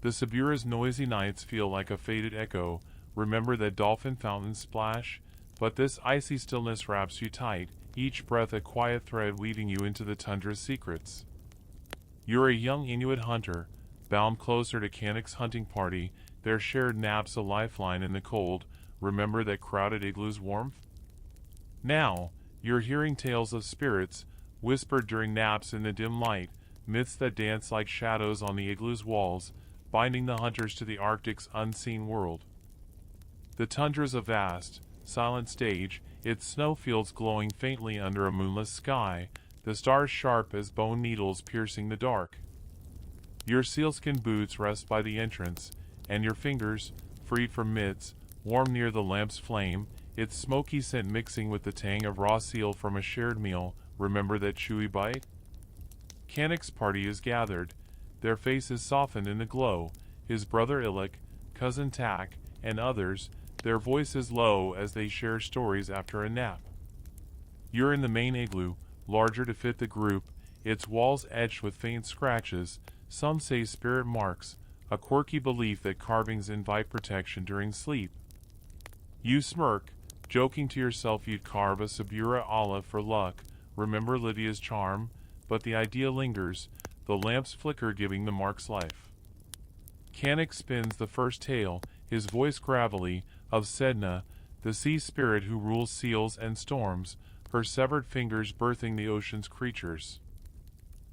The Sabura's noisy nights feel like a faded echo, remember that dolphin fountains splash, but this icy stillness wraps you tight, each breath a quiet thread weaving you into the tundra's secrets. You're a young Inuit hunter, bound closer to Canic's hunting party, their shared naps a lifeline in the cold, remember that crowded igloo's warmth? Now, you're hearing tales of spirits, whispered during naps in the dim light, myths that dance like shadows on the igloo's walls, binding the hunters to the Arctic's unseen world. The tundra's a vast, silent stage, its snowfields glowing faintly under a moonless sky, the stars sharp as bone needles piercing the dark. Your sealskin boots rest by the entrance, and your fingers, freed from mitts, warm near the lamp's flame, its smoky scent mixing with the tang of raw seal from a shared meal, remember that chewy bite? Canic's party is gathered, their faces softened in the glow, his brother Illick, cousin Tak, and others, their voices low as they share stories after a nap. You're in the main igloo, larger to fit the group, its walls etched with faint scratches, some say spirit marks, a quirky belief that carvings invite protection during sleep. You smirk, joking to yourself you'd carve a Sabura olive for luck, remember Lydia's charm, but the idea lingers, the lamp's flicker giving the marks life. Canic spins the first tale, his voice gravelly, of Sedna, the sea spirit who rules seals and storms, her severed fingers birthing the ocean's creatures.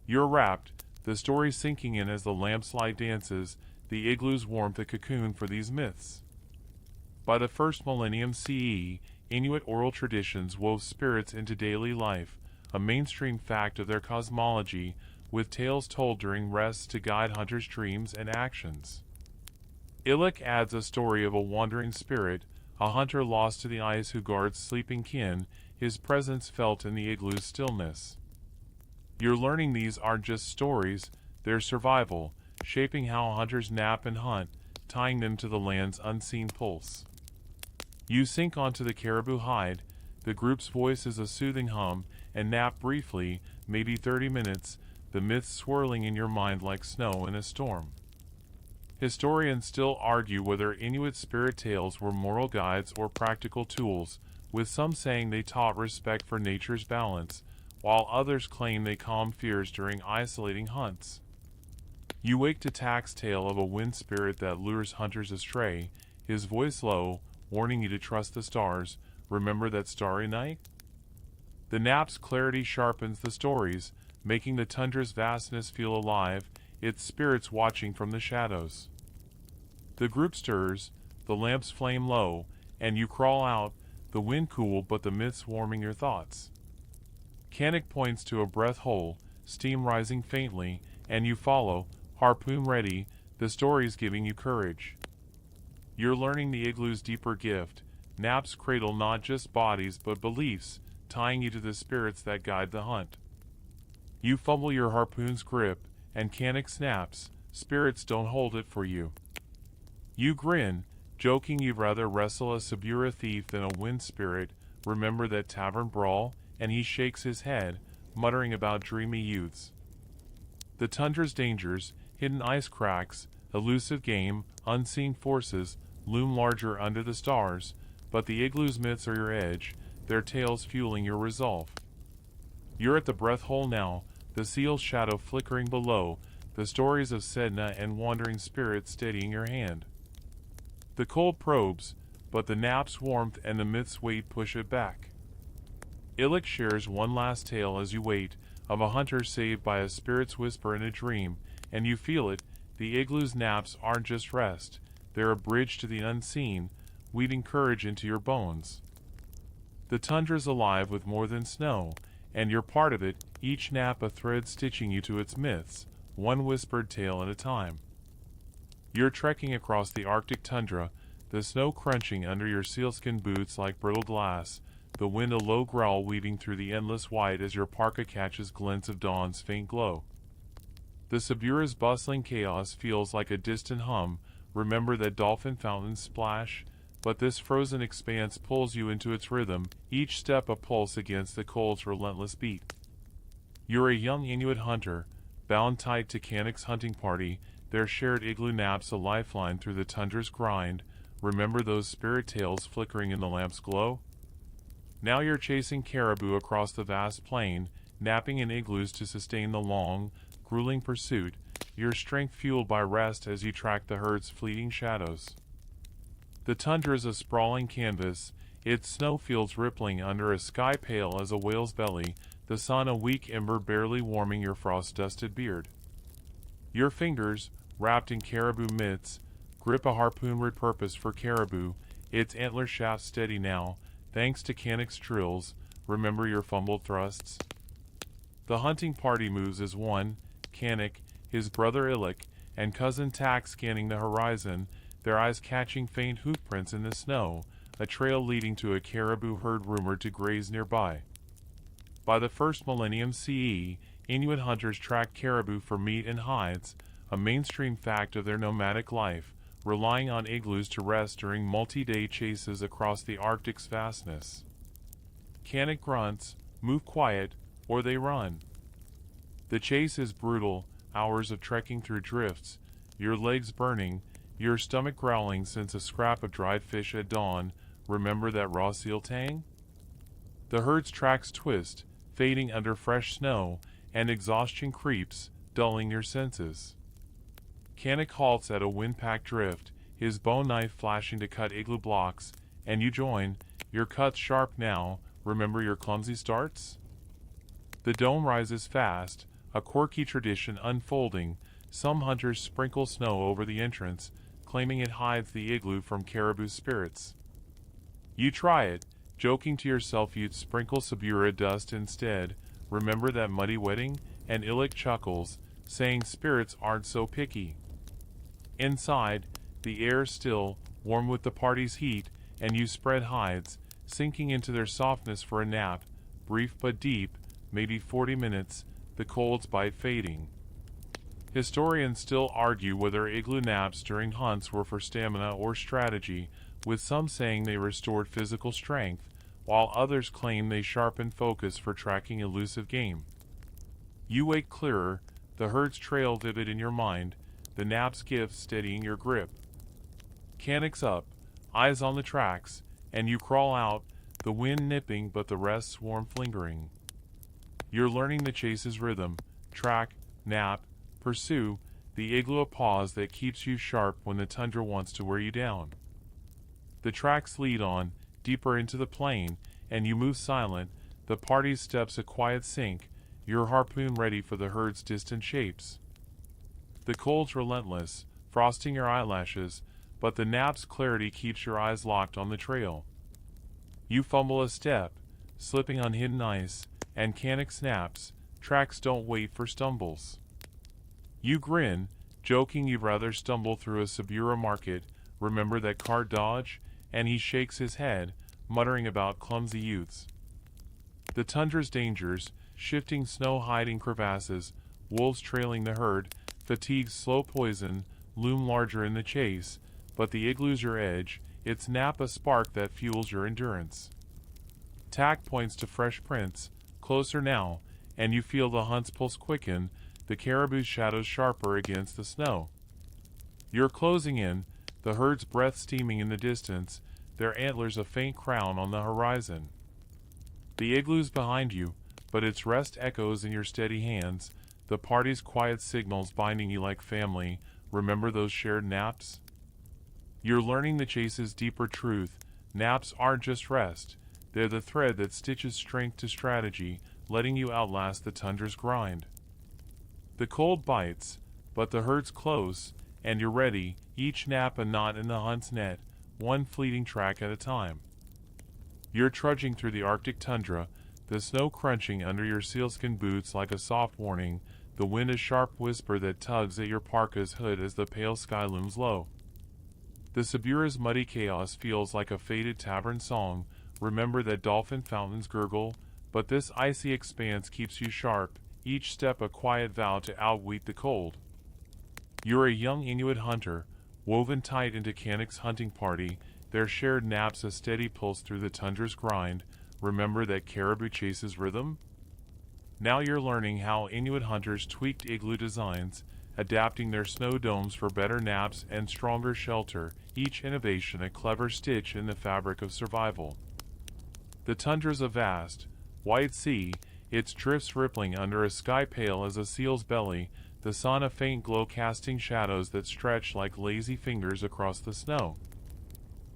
You're rapt, the story sinking in as the lamp's light dances, the igloo's warmth a cocoon for these myths. By the first millennium CE, Inuit oral traditions wove spirits into daily life, a mainstream fact of their cosmology, with tales told during rests to guide hunters' dreams and actions. Illick adds a story of a wandering spirit, a hunter lost to the ice who guards sleeping kin, his presence felt in the igloo's stillness. You're learning these aren't just stories, they're survival, shaping how hunters nap and hunt, tying them to the land's unseen pulse. You sink onto the caribou hide, the group's voice is a soothing hum, and nap briefly, maybe 30 minutes, the myths swirling in your mind like snow in a storm. Historians still argue whether Inuit spirit tales were moral guides or practical tools, with some saying they taught respect for nature's balance, while others claim they calmed fears during isolating hunts. You wake to Tak's tale of a wind spirit that lures hunters astray, his voice low, warning you to trust the stars. Remember that starry night? The nap's clarity sharpens the stories, making the tundra's vastness feel alive, its spirits watching from the shadows. The group stirs, the lamps flame low, and you crawl out, the wind cool but the mists warming your thoughts. Canik points to a breath hole, steam rising faintly, and you follow, harpoon ready, the stories giving you courage. You're learning the igloo's deeper gift. Naps cradle not just bodies but beliefs, tying you to the spirits that guide the hunt. You fumble your harpoon's grip, and Canik snaps, spirits don't hold it for you. You grin, joking you'd rather wrestle a Sabura thief than a wind spirit. Remember that tavern brawl? And he shakes his head, muttering about dreamy youths. The tundra's dangers, hidden ice cracks, elusive game, unseen forces, loom larger under the stars, but the igloo's myths are your edge, their tales fueling your resolve. You're at the breath hole now, the seal's shadow flickering below, the stories of Sedna and wandering spirits steadying your hand. The cold probes, but the nap's warmth and the myth's weight push it back. Illick shares one last tale as you wait, of a hunter saved by a spirit's whisper in a dream, and you feel it, the igloo's naps aren't just rest, they're a bridge to the unseen, weaving courage into your bones. The tundra's alive with more than snow, and you're part of it, each nap a thread stitching you to its myths, one whispered tale at a time. You're trekking across the Arctic tundra, the snow crunching under your sealskin boots like brittle glass, the wind a low growl weaving through the endless white as your parka catches glints of dawn's faint glow. The Sabura's bustling chaos feels like a distant hum. Remember that dolphin fountains splash, but this frozen expanse pulls you into its rhythm, each step a pulse against the cold's relentless beat. You're a young Inuit hunter, bound tight to Canik's hunting party, their shared igloo naps a lifeline through the tundra's grind. Remember those spirit tales flickering in the lamp's glow? Now you're chasing caribou across the vast plain, napping in igloos to sustain the long, grueling pursuit, your strength fueled by rest as you track the herd's fleeting shadows. The tundra is a sprawling canvas, its snowfields rippling under a sky pale as a whale's belly, the sun a weak ember barely warming your frost-dusted beard. Your fingers, wrapped in caribou mitts, grip a harpoon repurposed for caribou, its antler shaft steady now, thanks to Canik's drills. Remember your fumbled thrusts? The hunting party moves as one, Canik, his brother Illick, and cousin Tak scanning the horizon, their eyes catching faint hoofprints in the snow, a trail leading to a caribou herd rumored to graze nearby. By the first millennium CE, Inuit hunters tracked caribou for meat and hides, a mainstream fact of their nomadic life, relying on igloos to rest during multi-day chases across the Arctic's vastness. Canik grunts, move quiet, or they run. The chase is brutal, hours of trekking through drifts, your legs burning, your stomach growling since a scrap of dried fish at dawn. Remember that raw seal tang? The herd's tracks twist, fading under fresh snow, and exhaustion creeps, dulling your senses. Canik halts at a wind-packed drift, his bone knife flashing to cut igloo blocks, and you join, your cuts sharp now. Remember your clumsy starts? The dome rises fast, a quirky tradition unfolding. Some hunters sprinkle snow over the entrance, claiming it hides the igloo from caribou spirits. You try it, joking to yourself you'd sprinkle Sabura dust instead. Remember that muddy wedding? And Illick chuckles, saying spirits aren't so picky. Inside, the air still, warm with the party's heat, and you spread hides, sinking into their softness for a nap, brief but deep, maybe 40 minutes, the cold's bite fading. Historians still argue whether igloo naps during hunts were for stamina or strategy, with some saying they restored physical strength, while others claim they sharpened focus for tracking elusive game. You wake clearer, the herd's trail vivid in your mind, the nap's gift steadying your grip. Canic's up, eyes on the tracks, and you crawl out, the wind nipping but the rest's warmth lingering. You're learning the chase's rhythm, track, nap, pursue, the igloo a pause that keeps you sharp when the tundra wants to wear you down. The tracks lead on, deeper into the plain, and you move silent, the party's steps a quiet sink, your harpoon ready for the herd's distant shapes. The cold's relentless, frosting your eyelashes, but the nap's clarity keeps your eyes locked on the trail. You fumble a step, slipping on hidden ice, and Canic snaps, tracks don't wait for stumbles. You grin, joking you'd rather stumble through a Sabura market, remember that car dodge, and he shakes his head, muttering about clumsy youths. The tundra's dangers, shifting snow-hiding crevasses, wolves trailing the herd, fatigue's slow poison, loom larger in the chase, but the igloo's your edge, its nap a spark that fuels your endurance. Tack points to fresh prints, closer now, and you feel the hunt's pulse quicken, the caribou's shadows sharper against the snow. You're closing in, the herd's breath steaming in the distance, their antlers a faint crown on the horizon. The igloo's behind you, but its rest echoes in your steady hands, the party's quiet signals binding you like family, remember those shared naps? You're learning the chase's deeper truth, naps aren't just rest, they're the thread that stitches strength to strategy, letting you outlast the tundra's grind. The cold bites, but the herd's close, and you're ready, each nap a knot in the hunt's net, one fleeting track at a time. You're trudging through the Arctic tundra, the snow crunching under your sealskin boots like a soft warning, the wind a sharp whisper that tugs at your parka's hood as the pale sky looms low. The Sabura's muddy chaos feels like a faded tavern song, remember that dolphin fountains gurgle, but this icy expanse keeps you sharp, each step a quiet vow to outwit the cold. You're a young Inuit hunter, woven tight into Canic's hunting party, their shared naps a steady pulse through the tundra's grind, remember that caribou chases rhythm? Now you're learning how Inuit hunters tweaked igloo designs, adapting their snow domes for better naps and stronger shelter, each innovation a clever stitch in the fabric of survival. The tundra's a vast, wide sea, its drifts rippling under a sky pale as a seal's belly, the sun a faint glow casting shadows that stretch like lazy fingers across the snow.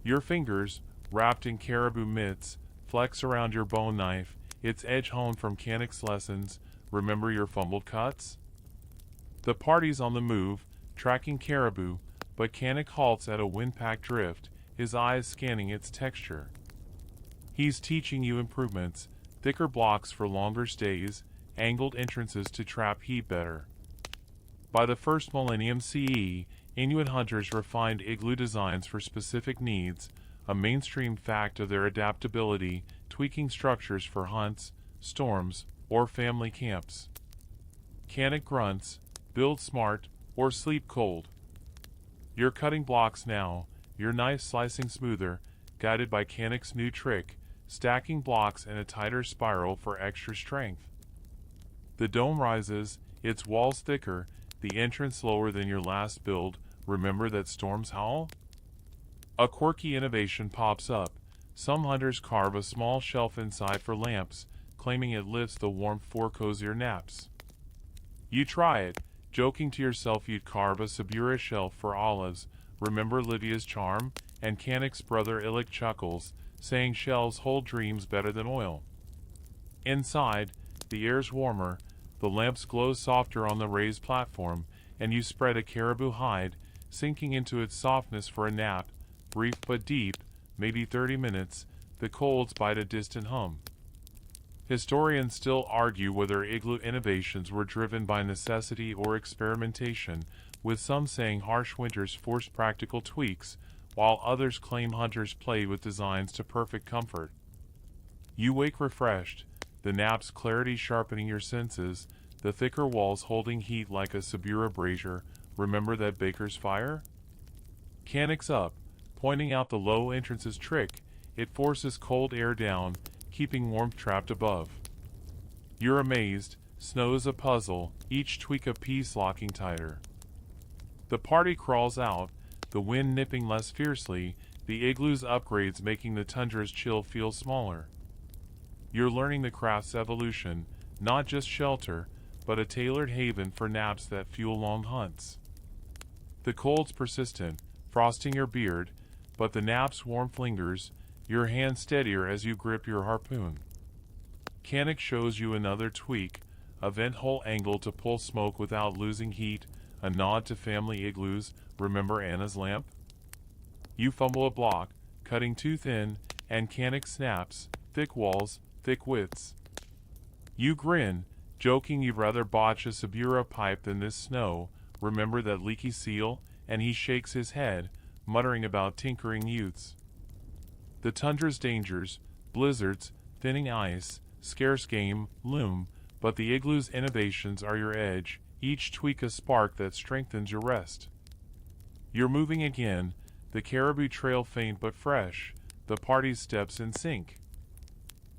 Your fingers, wrapped in caribou mitts, flex around your bone knife, its edge honed from Canic's lessons, remember your fumbled cuts? The party's on the move, tracking caribou, but Canic halts at a wind-packed drift, his eyes scanning its texture. He's teaching you improvements, thicker blocks for longer stays, angled entrances to trap heat better. By the first millennium CE, Inuit hunters refined igloo designs for specific needs, a mainstream fact of their adaptability, tweaking structures for hunts, storms, or family camps. Canic grunts, build smart, or sleep cold. You're cutting blocks now, your knife slicing smoother, guided by Canic's new trick, stacking blocks in a tighter spiral for extra strength. The dome rises, its walls thicker, the entrance lower than your last build, remember that storms howl? A quirky innovation pops up. Some hunters carve a small shelf inside for lamps, claiming it lifts the warmth for cozier naps. You try it, joking to yourself you'd carve a Sabura shelf for olives, remember Livia's charm? And Canic's brother Illic chuckles, saying shelves hold dreams better than oil. Inside, the air's warmer, the lamps glow softer on the raised platform, and you spread a caribou hide, sinking into its softness for a nap, brief but deep, maybe 30 minutes, the colds bite a distant hum. Historians still argue whether igloo innovations were driven by necessity or experimentation, with some saying harsh winters forced practical tweaks, while others claim hunters played with designs to perfect comfort. You wake refreshed, the nap's clarity sharpening your senses, the thicker walls holding heat like a Sabura brazier, remember that baker's fire? Canic's up, pointing out the low entrance's trick, it forces cold air down, keeping warmth trapped above. You're amazed, snow's a puzzle, each tweak a piece locking tighter. The party crawls out, the wind nipping less fiercely, the igloo's upgrades making the tundra's chill feel smaller. You're learning the craft's evolution, not just shelter, but a tailored haven for naps that fuel long hunts. The cold's persistent, frosting your beard, but the nap's warmth lingers, your hand steadier as you grip your harpoon. Canik shows you another tweak, a vent hole angle to pull smoke without losing heat, a nod to family igloos, remember Anna's lamp? You fumble a block, cutting too thin, and Canik snaps, thick walls, thick widths. You grin, joking you'd rather botch a Sabura pipe than this snow, remember that leaky seal, and he shakes his head, muttering about tinkering youths. The tundra's dangers, blizzards, thinning ice, scarce game, loom, but the igloo's innovations are your edge, each tweak a spark that strengthens your rest. You're moving again, the caribou trail faint but fresh, the party's steps in sync.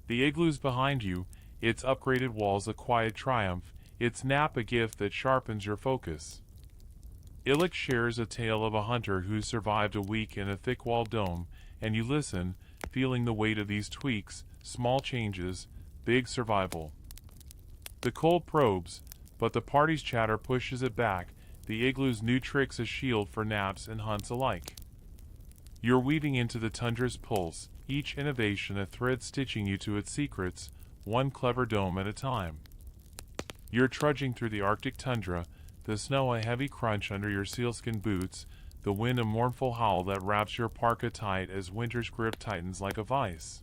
The igloo's behind you, its upgraded walls a quiet triumph, its nap a gift that sharpens your focus. Illik shares a tale of a hunter who survived a week in a thick-walled dome, and you listen, feeling the weight of these tweaks, small changes, big survival. The cold probes, but the party's chatter pushes it back, the igloo's new tricks a shield for naps and hunts alike. You're weaving into the tundra's pulse, each innovation a thread stitching you to its secrets, one clever dome at a time. You're trudging through the Arctic tundra, the snow a heavy crunch under your sealskin boots, the wind a mournful howl that wraps your parka tight as winter's grip tightens like a vice.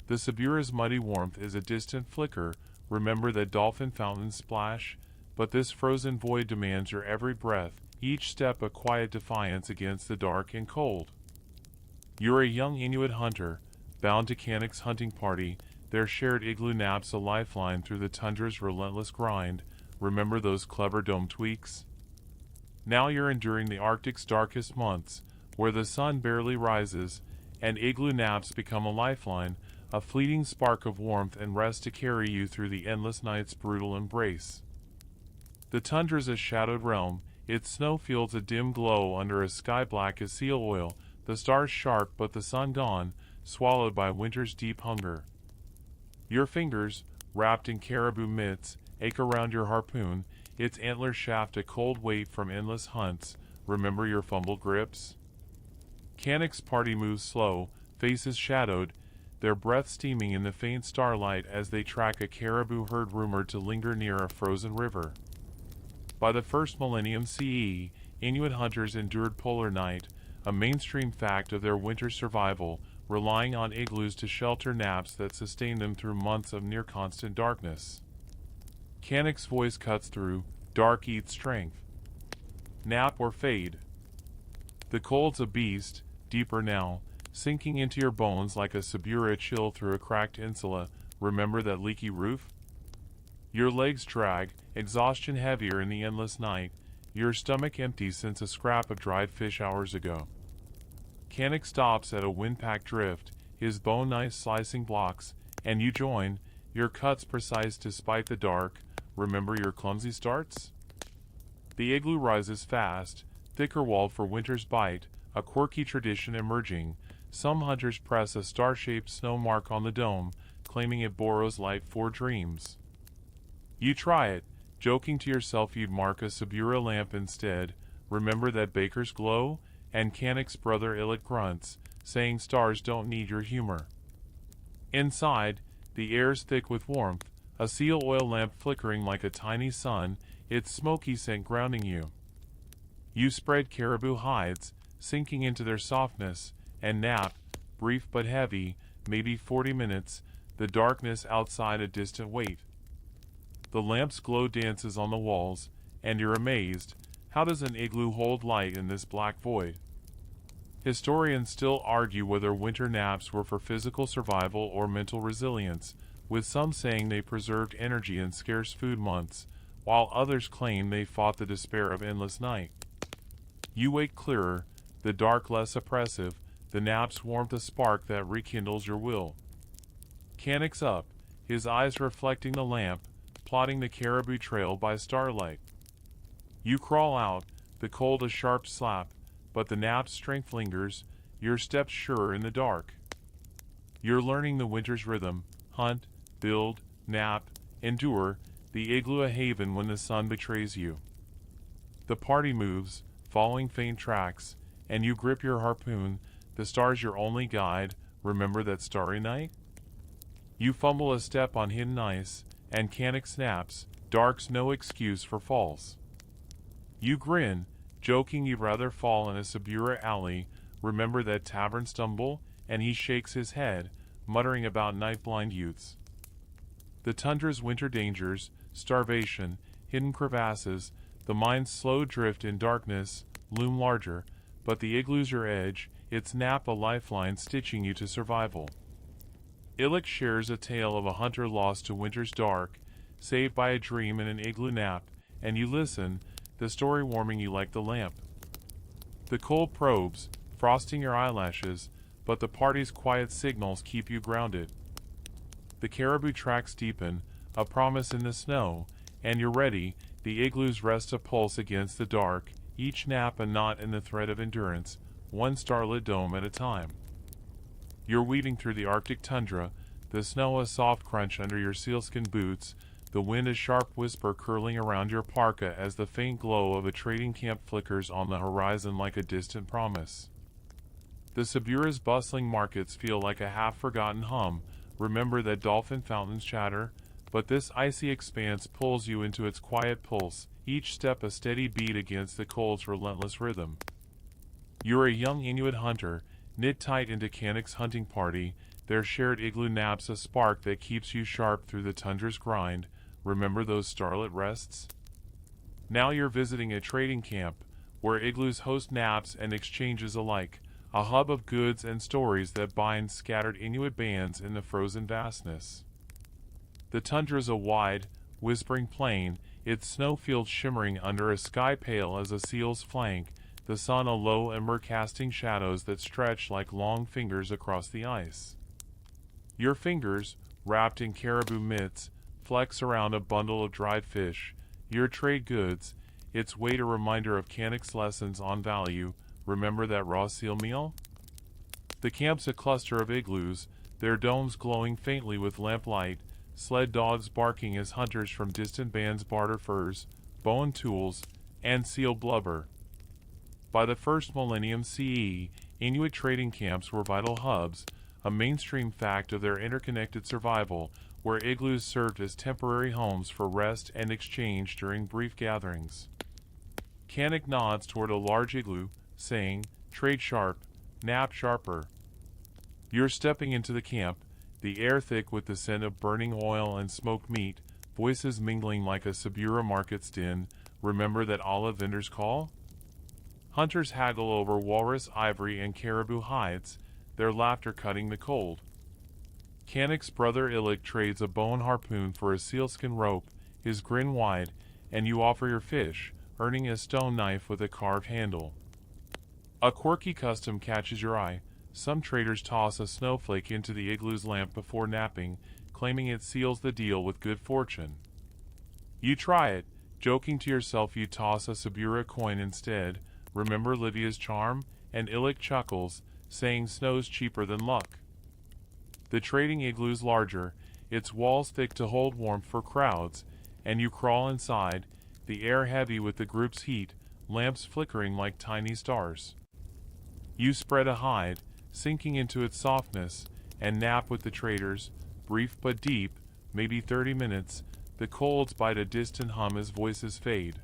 The Sabura's muddy warmth is a distant flicker, remember that dolphin fountains splash, but this frozen void demands your every breath, each step a quiet defiance against the dark and cold. You're a young Inuit hunter, bound to Canik's hunting party, their shared igloo naps a lifeline through the tundra's relentless grind, remember those clever dome tweaks? Now you're enduring the Arctic's darkest months, where the sun barely rises, and igloo naps become a lifeline, a fleeting spark of warmth and rest to carry you through the endless night's brutal embrace. The tundra's a shadowed realm, its snowfields a dim glow under a sky black as seal oil, the stars sharp but the sun gone, swallowed by winter's deep hunger. Your fingers, wrapped in caribou mitts, ache around your harpoon, its antler shaft a cold weight from endless hunts, remember your fumbled grips? Canik's party moves slow, faces shadowed, their breath steaming in the faint starlight as they track a caribou herd rumored to linger near a frozen river. By the first millennium CE, Inuit hunters endured polar night, a mainstream fact of their winter survival, relying on igloos to shelter naps that sustained them through months of near-constant darkness. Canik's voice cuts through, dark eats strength. Nap or fade. The cold's a beast, deeper now, sinking into your bones like a Sabura chill through a cracked insula, remember that leaky roof? Your legs drag, exhaustion heavier in the endless night, your stomach empty since a scrap of dried fish hours ago. Canik stops at a wind-packed drift, his bone knife slicing blocks, and you join, your cuts precise despite the dark, remember your clumsy starts? The igloo rises fast, thicker walled for winter's bite, a quirky tradition emerging. Some hunters press a star-shaped snow mark on the dome, claiming it borrows light for dreams. You try it, joking to yourself you'd mark a Sabura lamp instead, remember that baker's glow, and Canik's brother Illik grunts, saying stars don't need your humor. Inside, the air's thick with warmth, a seal oil lamp flickering like a tiny sun, its smoky scent grounding you. You spread caribou hides, sinking into their softness, and nap, brief but heavy, maybe 40 minutes, the darkness outside a distant wait. The lamp's glow dances on the walls, and you're amazed, how does an igloo hold light in this black void? Historians still argue whether winter naps were for physical survival or mental resilience, with some saying they preserved energy in scarce food months, while others claim they fought the despair of endless night. You wake clearer, the dark less oppressive, the nap's warmth a spark that rekindles your will. Canik's up, his eyes reflecting the lamp, plotting the caribou trail by starlight. You crawl out, the cold a sharp slap, but the nap's strength lingers, your steps sure in the dark. You're learning the winter's rhythm, hunt, build, nap, endure, the igloo a haven when the sun betrays you. The party moves, following faint tracks, and you grip your harpoon, the stars your only guide, remember that starry night? You fumble a step on hidden ice, and Canik snaps, dark's no excuse for falls. You grin, joking you'd rather fall in a Sabura alley, remember that tavern stumble, and he shakes his head, muttering about night-blind youths. The tundra's winter dangers, starvation, hidden crevasses, the mind's slow drift in darkness, loom larger, but the igloo's your edge, its nap a lifeline stitching you to survival. Illick shares a tale of a hunter lost to winter's dark, saved by a dream in an igloo nap, and you listen, the story warming you like the lamp. The cold probes, frosting your eyelashes, but the party's quiet signals keep you grounded. The caribou tracks deepen, a promise in the snow, and you're ready, the igloos rest a pulse against the dark, each nap a knot in the thread of endurance, one starlit dome at a time. You're weaving through the Arctic tundra, the snow a soft crunch under your sealskin boots, the wind a sharp whisper curling around your parka as the faint glow of a trading camp flickers on the horizon like a distant promise. The Sabura's bustling markets feel like a half-forgotten hum, remember that dolphin fountains chatter, but this icy expanse pulls you into its quiet pulse, each step a steady beat against the cold's relentless rhythm. You're a young Inuit hunter, knit tight into Canik's hunting party, their shared igloo naps a spark that keeps you sharp through the tundra's grind, remember those starlit rests? Now you're visiting a trading camp, where igloos host naps and exchanges alike, a hub of goods and stories that bind scattered Inuit bands in the frozen vastness. The tundra's a wide, whispering plain, its snowfields shimmering under a sky pale as a seal's flank, the sun a low ember casting shadows that stretch like long fingers across the ice. Your fingers, wrapped in caribou mitts, flex around a bundle of dried fish, your trade goods, its weight a reminder of Canik's lessons on value, remember that raw seal meal? The camp's a cluster of igloos, their domes glowing faintly with lamplight, sled dogs barking as hunters from distant bands barter furs, bow and tools, and seal blubber. By the first millennium CE, Inuit trading camps were vital hubs, a mainstream fact of their interconnected survival, where igloos served as temporary homes for rest and exchange during brief gatherings. Canik nods toward a large igloo, saying, "Trade sharp, nap sharper." You're stepping into the camp, the air thick with the scent of burning oil and smoked meat, voices mingling like a Sabura market's din, remember that olive vendors call? Hunters haggle over walrus ivory and caribou hides, their laughter cutting the cold. Canik's brother Illick trades a bow and harpoon for a sealskin rope, his grin wide, and you offer your fish, earning a stone knife with a carved handle. A quirky custom catches your eye. Some traders toss a snowflake into the igloo's lamp before napping, claiming it seals the deal with good fortune. You try it, joking to yourself you toss a Sabura coin instead, remember Livia's charm, and Illick chuckles, saying snow's cheaper than luck. The trading igloo's larger, its walls thick to hold warmth for crowds, and you crawl inside, the air heavy with the group's heat, lamps flickering like tiny stars. You spread a hide, sinking into its softness, and nap with the traders, brief but deep, maybe 30 minutes, the colds bite a distant hum as voices fade.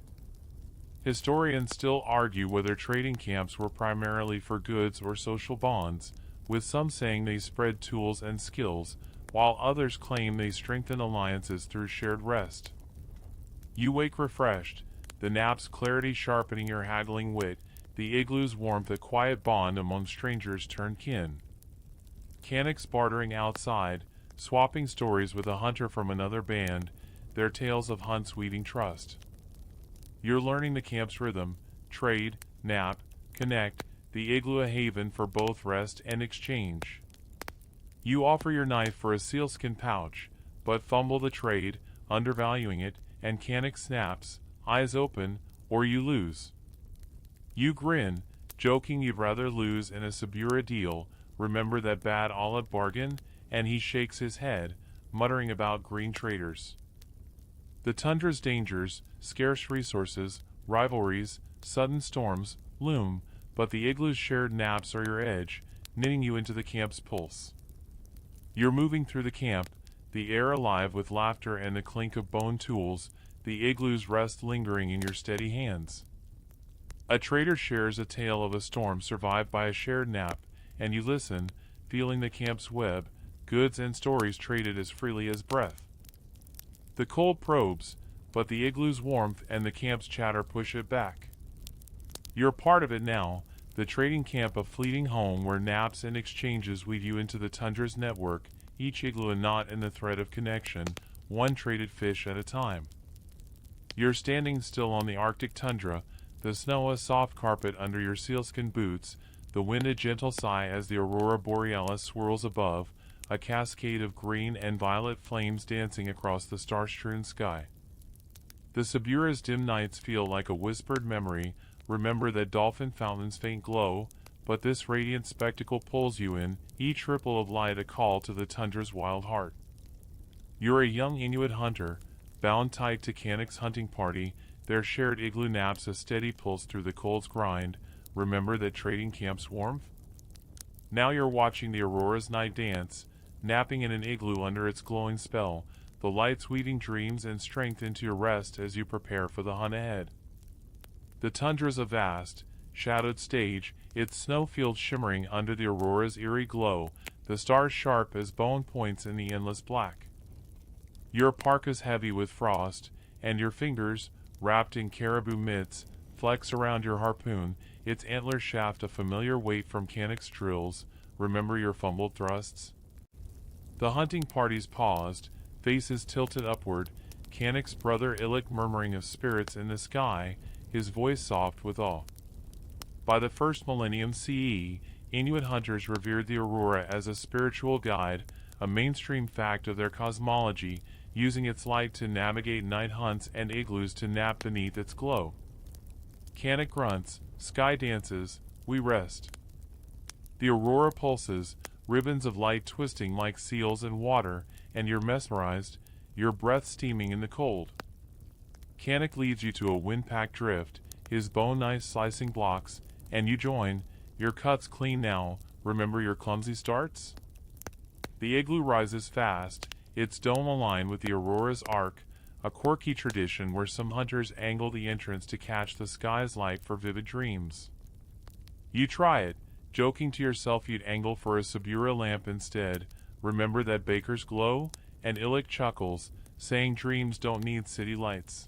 Historians still argue whether trading camps were primarily for goods or social bonds, with some saying they spread tools and skills, while others claim they strengthen alliances through shared rest. You wake refreshed, the nap's clarity sharpening your haggling wit, the igloo's warmth a quiet bond among strangers turned kin. Canik's bartering outside, swapping stories with a hunter from another band, their tales of hunts weaving trust. You're learning the camp's rhythm, trade, nap, connect, the igloo a haven for both rest and exchange. You offer your knife for a sealskin pouch, but fumble the trade, undervaluing it, and Canik snaps, eyes open, or you lose. You grin, joking you'd rather lose in a Sabura deal, remember that bad olive bargain, and he shakes his head, muttering about green traders. The tundra's dangers, scarce resources, rivalries, sudden storms, loom, but the igloo's shared naps are your edge, knitting you into the camp's pulse. You're moving through the camp, the air alive with laughter and the clink of bone tools, the igloo's rest lingering in your steady hands. A trader shares a tale of a storm survived by a shared nap, and you listen, feeling the camp's web, goods and stories traded as freely as breath. The cold probes, but the igloo's warmth and the camp's chatter push it back. You're part of it now, the trading camp, a fleeting home where naps and exchanges weave you into the tundra's network, each igloo a knot in the thread of connection, one traded fish at a time. You're standing still on the Arctic tundra, the snow a soft carpet under your sealskin boots, the wind a gentle sigh as the aurora borealis swirls above, a cascade of green and violet flames dancing across the star-strewn sky. The Sabura's dim nights feel like a whispered memory. Remember that dolphin fountains faint glow, but this radiant spectacle pulls you in, each ripple of light a call to the tundra's wild heart. You're a young Inuit hunter, bound tight to Kanak's hunting party, their shared igloo naps a steady pulse through the cold's grind. Remember that trading camp's warmth? Now you're watching the aurora's night dance, napping in an igloo under its glowing spell, the lights weaving dreams and strength into your rest as you prepare for the hunt ahead. The tundra's a vast, shadowed stage, its snowfields shimmering under the aurora's eerie glow, the stars sharp as bone points in the endless black. Your parka's heavy with frost, and your fingers, wrapped in caribou mitts, flex around your harpoon, its antler shaft a familiar weight from Kanak's drills. Remember your fumbled thrusts? The hunting party's paused, faces tilted upward, Kanak's brother Illik murmuring of spirits in the sky, his voice soft with awe. By the first millennium CE, Inuit hunters revered the aurora as a spiritual guide, a mainstream fact of their cosmology, using its light to navigate night hunts and igloos to nap beneath its glow. Kanak grunts, sky dances, we rest. The aurora pulses, ribbons of light twisting like seals in water, and you're mesmerized, your breath steaming in the cold. Kanak leads you to a wind-packed drift, his bone knife slicing blocks, and you join, your cuts clean now. Remember your clumsy starts? The igloo rises fast, its dome aligned with the aurora's arc, a quirky tradition where some hunters angle the entrance to catch the sky's light for vivid dreams. You try it, joking to yourself you'd angle for a Sabura lamp instead. Remember that baker's glow? And Illik chuckles, saying dreams don't need city lights.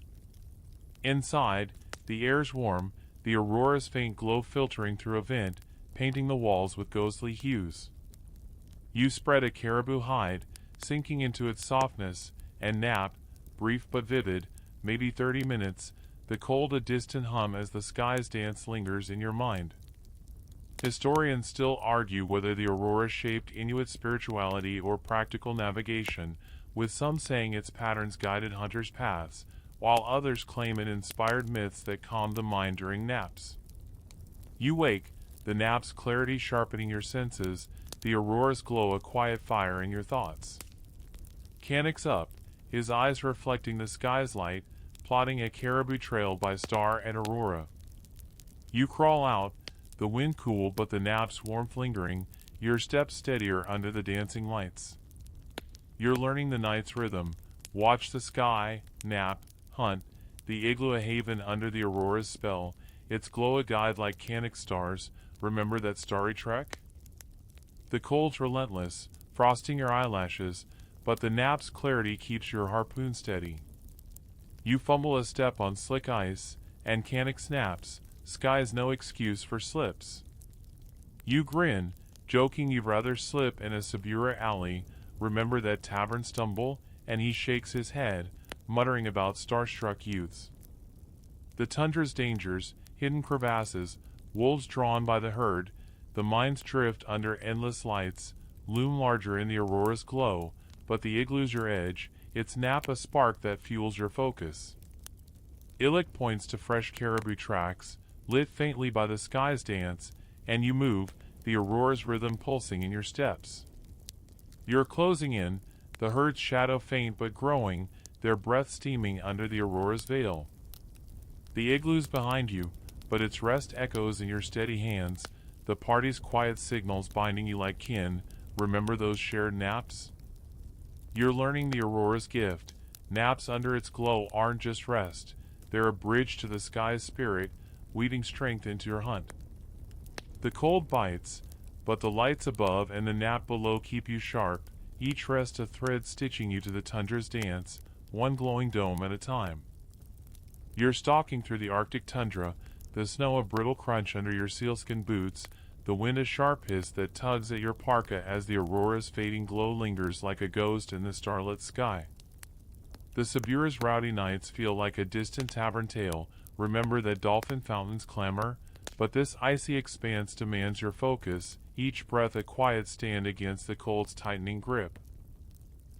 Inside, the air's warm, the aurora's faint glow filtering through a vent, painting the walls with ghostly hues. You spread a caribou hide, sinking into its softness, and nap, brief but vivid, maybe 30 minutes, the cold a distant hum as the sky's dance lingers in your mind. Historians still argue whether the aurora shaped Inuit spirituality or practical navigation, with some saying its patterns guided hunters' paths, while others claim it inspired myths that calmed the mind during naps. You wake, the nap's clarity sharpening your senses, the aurora's glow a quiet fire in your thoughts. Kanak's up, his eyes reflecting the sky's light, plotting a caribou trail by star and aurora. You crawl out, the wind cool but the nap's warmth lingering, your steps steadier under the dancing lights. You're learning the night's rhythm, watch the sky, nap, hunt, the igloo a haven under the aurora's spell, its glow a guide like Kanak stars. Remember that starry trek? The cold's relentless, frosting your eyelashes, but the nap's clarity keeps your harpoon steady. You fumble a step on slick ice, and Kanak snaps, sky's no excuse for slips. You grin, joking you'd rather slip in a Sabura alley. Remember that tavern stumble? And he shakes his head, muttering about starstruck youths. The tundra's dangers, hidden crevasses, wolves drawn by the herd, the mind's drift under endless lights, loom larger in the aurora's glow, but the igloo's your edge, its nap a spark that fuels your focus. Illik points to fresh caribou tracks, lit faintly by the sky's dance, and you move, the aurora's rhythm pulsing in your steps. You're closing in, the herd's shadow faint but growing, their breath steaming under the aurora's veil. The igloo's behind you, but its rest echoes in your steady hands, the party's quiet signals binding you like kin. Remember those shared naps? You're learning the aurora's gift. Naps under its glow aren't just rest, they're a bridge to the sky's spirit, weaving strength into your hunt. The cold bites, but the lights above and the nap below keep you sharp, each rest a thread stitching you to the tundra's dance, one glowing dome at a time. You're stalking through the Arctic tundra, the snow a brittle crunch under your sealskin boots, the wind a sharp hiss that tugs at your parka as the aurora's fading glow lingers like a ghost in the starlit sky. The Sabura's rowdy nights feel like a distant tavern tale. Remember that dolphin fountains clamor, but this icy expanse demands your focus, each breath a quiet stand against the cold's tightening grip.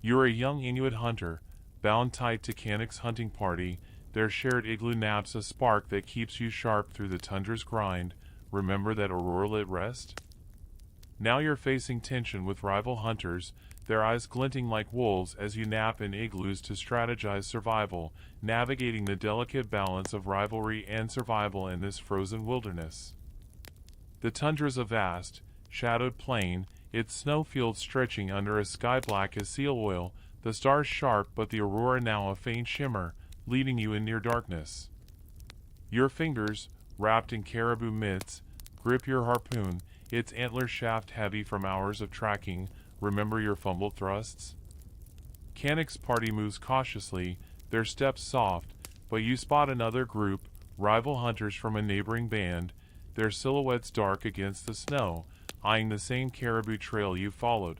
You're a young Inuit hunter, bound tight to Kanak's hunting party, their shared igloo naps a spark that keeps you sharp through the tundra's grind. Remember that aurora-lit rest? Now you're facing tension with rival hunters, their eyes glinting like wolves as you nap in igloos to strategize survival, navigating the delicate balance of rivalry and survival in this frozen wilderness. The tundra's a vast, shadowed plain, its snowfields stretching under a sky black as seal oil, the stars sharp but the aurora now a faint shimmer, leading you in near darkness. Your fingers, wrapped in caribou mitts, grip your harpoon, its antler shaft heavy from hours of tracking. Remember your fumbled thrusts? Kanak's party moves cautiously, their steps soft, but you spot another group, rival hunters from a neighboring band, their silhouettes dark against the snow, eyeing the same caribou trail you followed.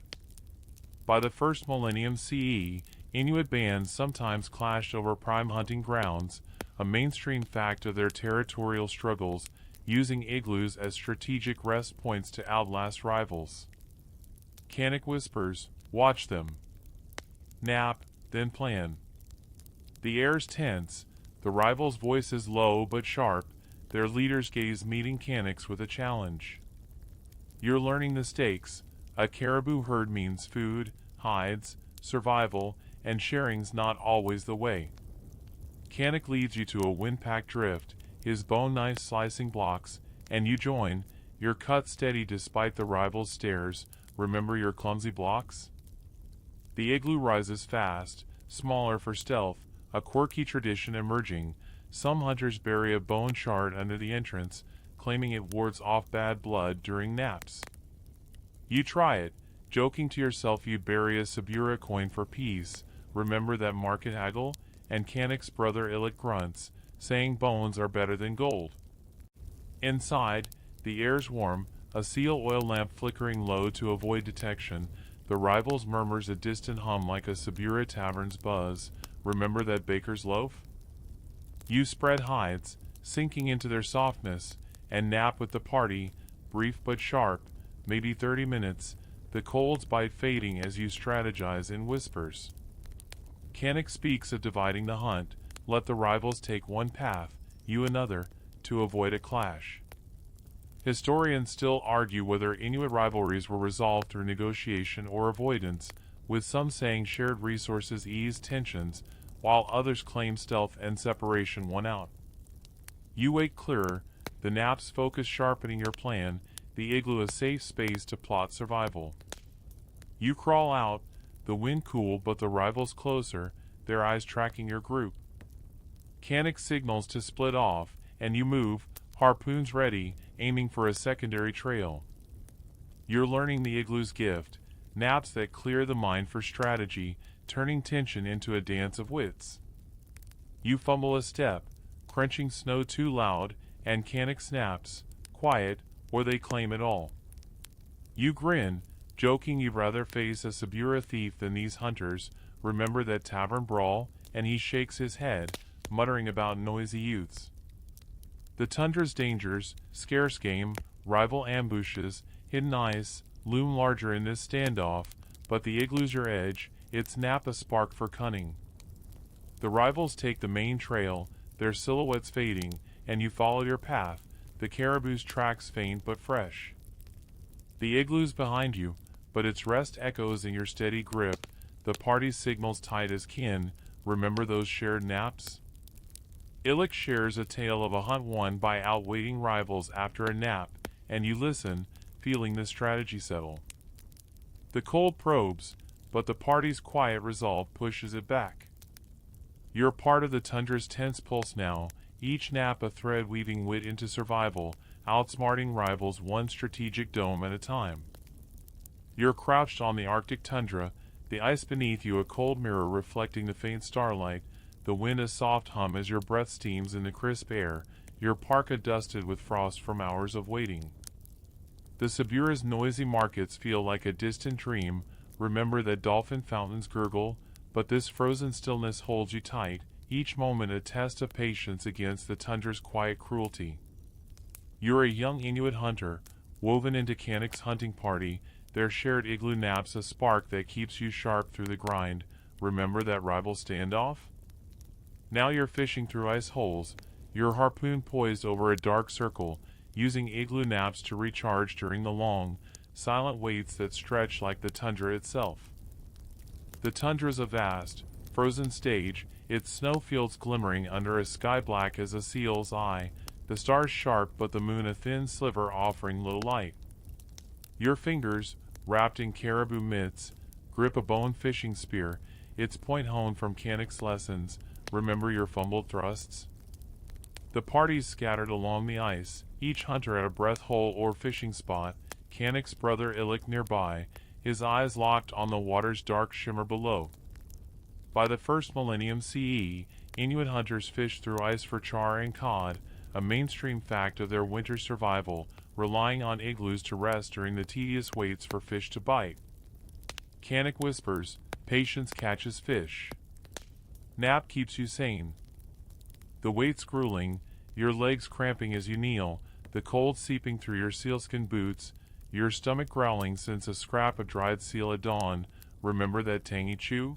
By the first millennium CE, Inuit bands sometimes clashed over prime hunting grounds, a mainstream fact of their territorial struggles, using igloos as strategic rest points to outlast rivals. Kanak whispers, watch them. Nap, then plan. The air's tense, the rivals' voices low but sharp, their leaders gaze meeting Kanaks with a challenge. You're learning the stakes. A caribou herd means food, hides, survival, and sharing's not always the way. Kanak leads you to a wind-packed drift, his bone knife slicing blocks, and you join, your cut steady despite the rival's stares. Remember your clumsy blocks? The igloo rises fast, smaller for stealth, a quirky tradition emerging. Some hunters bury a bone shard under the entrance, claiming it wards off bad blood during naps. You try it, joking to yourself you bury a Sabura coin for peace. Remember that market haggle? And Kanak's brother Illick grunts, saying bones are better than gold. Inside, the air's warm, a seal oil lamp flickering low to avoid detection. The rivals murmurs a distant hum like a Sabura tavern's buzz. Remember that baker's loaf? You spread hides, sinking into their softness, and nap with the party, brief but sharp, maybe 30 minutes, the cold's bite fading as you strategize in whispers. Kanak speaks of dividing the hunt, let the rivals take one path, you another, to avoid a clash. Historians still argue whether Inuit rivalries were resolved through negotiation or avoidance, with some saying shared resources eased tensions, while others claim stealth and separation won out. You wake clearer, the nap's focus sharpening your plan, the igloo a safe space to plot survival. You crawl out, the wind cool but the rivals closer, their eyes tracking your group. Kanak signals to split off, and you move, harpoons ready, aiming for a secondary trail. You're learning the igloo's gift, naps that clear the mind for strategy, turning tension into a dance of wits. You fumble a step, crunching snow too loud, and Kanak snaps, quiet, or they claim it all. You grin, joking you'd rather face a Sabura thief than these hunters. Remember that tavern brawl? And he shakes his head, muttering about noisy youths. The tundra's dangers, scarce game, rival ambushes, hidden ice, loom larger in this standoff, but the igloo's your edge, its nap a spark for cunning. The rivals take the main trail, their silhouettes fading, and you follow your path, the caribou's tracks faint but fresh. The igloo's behind you, but its rest echoes in your steady grip, the party's signals tight as kin, remember those shared naps? Illick shares a tale of a hunt won by outweighing rivals after a nap, and you listen, feeling the strategy settle. The cold probes, but the party's quiet resolve pushes it back. You're part of the tundra's tense pulse now, each nap a thread weaving wit into survival, outsmarting rivals one strategic dome at a time. You're crouched on the Arctic tundra, the ice beneath you a cold mirror reflecting the faint starlight, the wind a soft hum as your breath steams in the crisp air, your parka dusted with frost from hours of waiting. The Sabura's noisy markets feel like a distant dream, remember that dolphin fountains gurgle, but this frozen stillness holds you tight, each moment a test of patience against the tundra's quiet cruelty. You're a young Inuit hunter, woven into Kanak's hunting party, their shared igloo naps a spark that keeps you sharp through the grind, remember that rival standoff? Now you're fishing through ice holes, your harpoon poised over a dark circle, using igloo naps to recharge during the long, silent waits that stretch like the tundra itself. The tundra's a vast, frozen stage, its snowfields glimmering under a sky black as a seal's eye, the stars sharp but the moon a thin sliver offering little light. Your fingers, wrapped in caribou mitts, grip a bone fishing spear, its point honed from Kanak's lessons, remember your fumbled thrusts? The party's scattered along the ice, each hunter at a breath hole or fishing spot, Kanak's brother Illick nearby, his eyes locked on the water's dark shimmer below. By the first millennium CE, Inuit hunters fished through ice for char and cod, a mainstream fact of their winter survival, relying on igloos to rest during the tedious waits for fish to bite. Kanak whispers, patience catches fish. Nap keeps you sane. The wait's grueling, your legs cramping as you kneel, the cold seeping through your sealskin boots, your stomach growling since a scrap of dried seal at dawn, remember that tangy chew?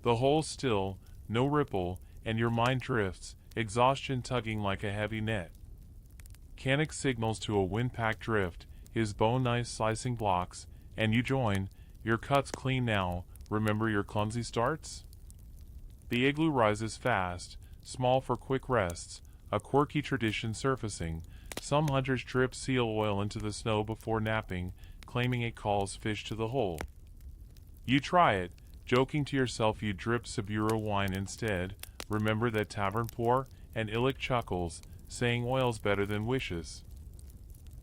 The hole's still, no ripple, and your mind drifts, exhaustion tugging like a heavy net. Kanak signals to a wind-packed drift, his bone knife slicing blocks, and you join, your cuts clean now, remember your clumsy starts? The igloo rises fast, small for quick rests, a quirky tradition surfacing. Some hunters drip seal oil into the snow before napping, claiming it calls fish to the hole. You try it, joking to yourself you drip Sabura wine instead, remember that tavern pour, and Illick chuckles, saying oil's better than wishes.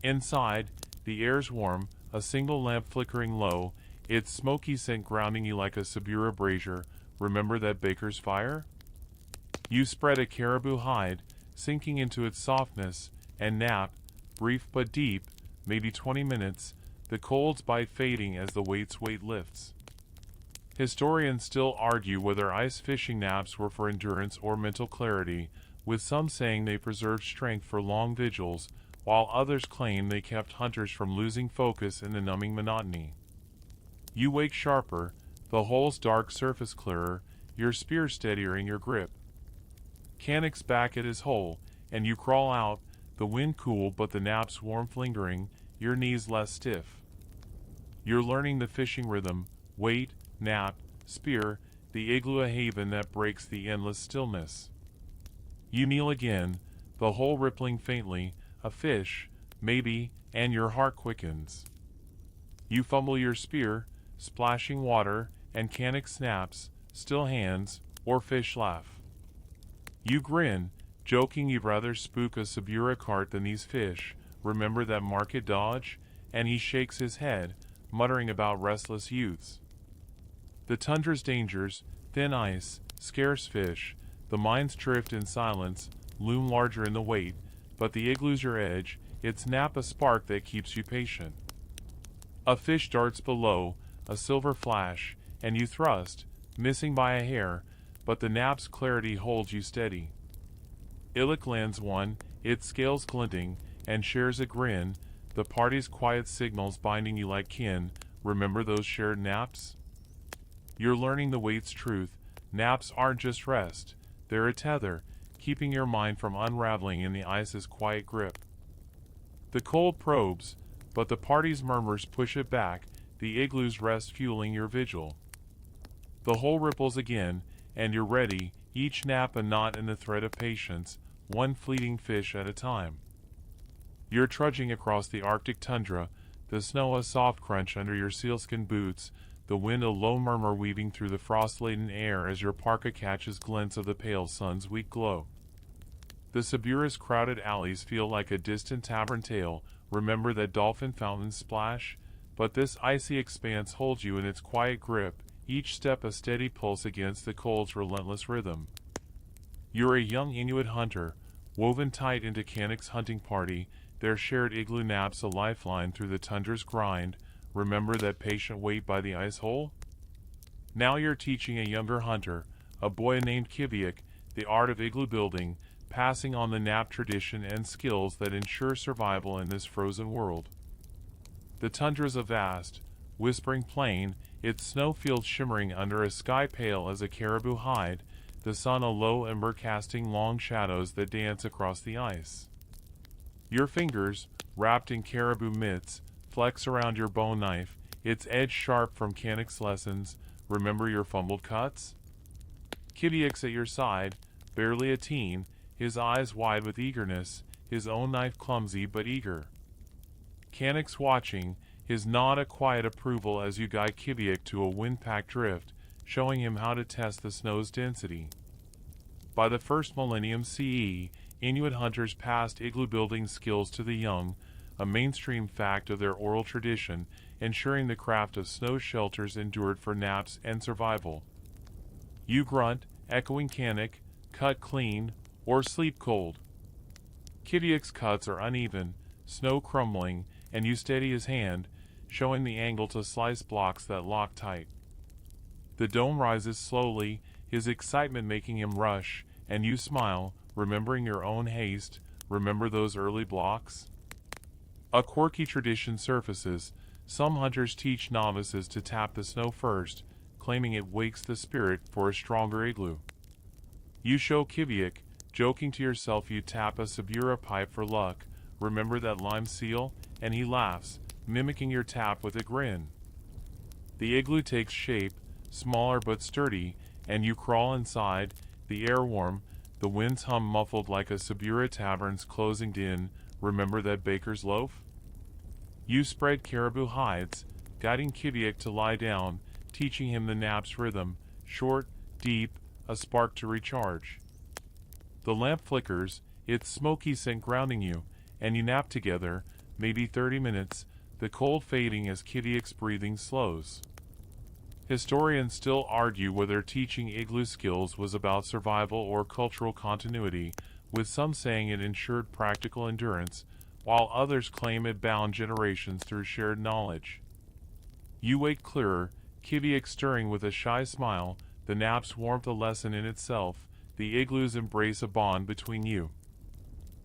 Inside, the air's warm, a single lamp flickering low, its smoky scent grounding you like a Sabura brazier, remember that baker's fire? You spread a caribou hide, sinking into its softness, and nap, brief but deep, maybe 20 minutes, the cold's bite fading as the wait's weight lifts. Historians still argue whether ice fishing naps were for endurance or mental clarity, with some saying they preserved strength for long vigils, while others claim they kept hunters from losing focus in the numbing monotony. You wake sharper, the hole's dark surface clearer, your spear steadier in your grip. Kanak's back at his hole, and you crawl out, the wind cool but the nap's warmth lingering, your knees less stiff. You're learning the fishing rhythm, wait, nap, spear, the igloo a haven that breaks the endless stillness. You kneel again, the hole rippling faintly, a fish, maybe, and your heart quickens. You fumble your spear, splashing water, and Kanak snaps, still hands, or fish laugh. You grin, joking you'd rather spook a Sabura cart than these fish, remember that market dodge, and he shakes his head, muttering about restless youths. The tundra's dangers, thin ice, scarce fish, the mind's drift in silence, loom larger in the wait, but the igloo's your edge, its nap a spark that keeps you patient. A fish darts below, a silver flash, and you thrust, missing by a hair, but the nap's clarity holds you steady. Illick lands one, its scales glinting, and shares a grin, the party's quiet signals binding you like kin, remember those shared naps? You're learning the wait's truth, naps aren't just rest, they're a tether, keeping your mind from unraveling in the ice's quiet grip. The cold probes, but the party's murmurs push it back, the igloo's rest fueling your vigil. The whole ripples again, and you're ready, each nap a knot in the thread of patience, one fleeting fish at a time. You're trudging across the Arctic tundra, the snow a soft crunch under your sealskin boots, the wind a low murmur weaving through the frost-laden air as your parka catches glints of the pale sun's weak glow. The Siberia's crowded alleys feel like a distant tavern tale. Remember that dolphin fountains splash? But this icy expanse holds you in its quiet grip, each step a steady pulse against the cold's relentless rhythm. You're a young Inuit hunter, woven tight into Kanak's hunting party, their shared igloo naps a lifeline through the tundra's grind. Remember that patient wait by the ice hole? Now you're teaching a younger hunter, a boy named Kiviak, the art of igloo building, passing on the nap tradition and skills that ensure survival in this frozen world. The tundra's a vast, whispering plain, its snowfields shimmering under a sky pale as a caribou hide, the sun a low ember casting long shadows that dance across the ice. Your fingers, wrapped in caribou mitts, flex around your bone knife, its edge sharp from Kanak's lessons. Remember your fumbled cuts? Kiviak's at your side, barely a teen, his eyes wide with eagerness, his own knife clumsy but eager. Kanak's watching, his nod a quiet approval as you guide Kiviak to a wind-packed drift, showing him how to test the snow's density. By the first millennium CE, Inuit hunters passed igloo-building skills to the young, a mainstream fact of their oral tradition, ensuring the craft of snow shelters endured for naps and survival. You grunt, echoing Kanak, cut clean, or sleep cold. Kiviak's cuts are uneven, snow crumbling, and you steady his hand, showing the angle to slice blocks that lock tight. The dome rises slowly, his excitement making him rush, and you smile, remembering your own haste. Remember those early blocks? A quirky tradition surfaces. Some hunters teach novices to tap the snow first, claiming it wakes the spirit for a stronger igloo. You show Kiviak, joking to yourself you tap a Sibura pipe for luck. Remember that lime seal? And he laughs, mimicking your tap with a grin. The igloo takes shape, smaller but sturdy, and you crawl inside, the air warm, the winds hum muffled like a Sibura tavern's closing din. Remember that baker's loaf? You spread caribou hides, guiding Kiviak to lie down, teaching him the nap's rhythm, short, deep, a spark to recharge. The lamp flickers, its smoky scent grounding you, and you nap together, maybe 30 minutes, the cold fading as Kiviak's breathing slows. Historians still argue whether teaching igloo skills was about survival or cultural continuity, with some saying it ensured practical endurance, while others claim it bound generations through shared knowledge. You wake clearer, Kiviak stirring with a shy smile, the nap's warmth a lesson in itself, the igloo's embrace a bond between you.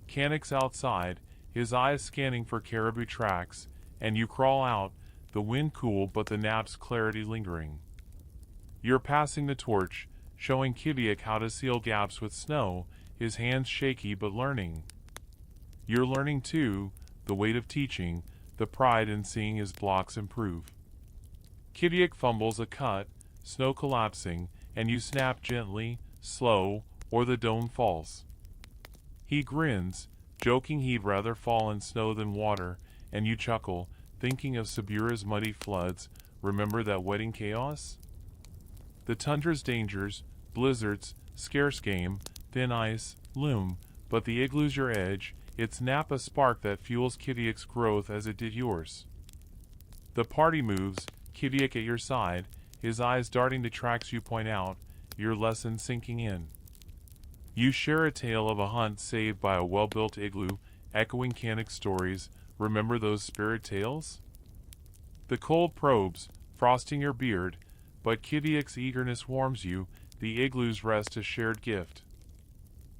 Kanak's outside, his eyes scanning for caribou tracks, and you crawl out, the wind cool but the nap's clarity lingering. You're passing the torch, showing Kiviak how to seal gaps with snow, his hands shaky but learning. You're learning too, the weight of teaching, the pride in seeing his blocks improve. Kiviak fumbles a cut, snow collapsing, and you snap gently, slow, or the dome falls. He grins, joking he'd rather fall in snow than water, and you chuckle, thinking of Sibura's muddy floods. Remember that wedding chaos? The tundra's dangers, blizzards, scarce game, thin ice, loom, but the igloo's your edge, its nap a spark that fuels Kiviak's growth as it did yours. The party moves, Kiviak at your side, his eyes darting to tracks you point out, your lesson sinking in. You share a tale of a hunt saved by a well-built igloo, echoing Kanak's stories. Remember those spirit tales? The cold probes, frosting your beard, but Kiviak's eagerness warms you, the igloo's rest a shared gift.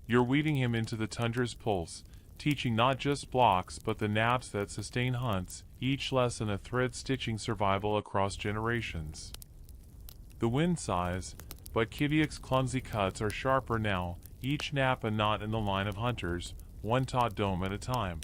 You're weaving him into the tundra's pulse, teaching not just blocks but the naps that sustain hunts, each lesson a thread stitching survival across generations. The wind sighs, but Kiviak's clumsy cuts are sharper now, each nap a knot in the line of hunters, one taut dome at a time.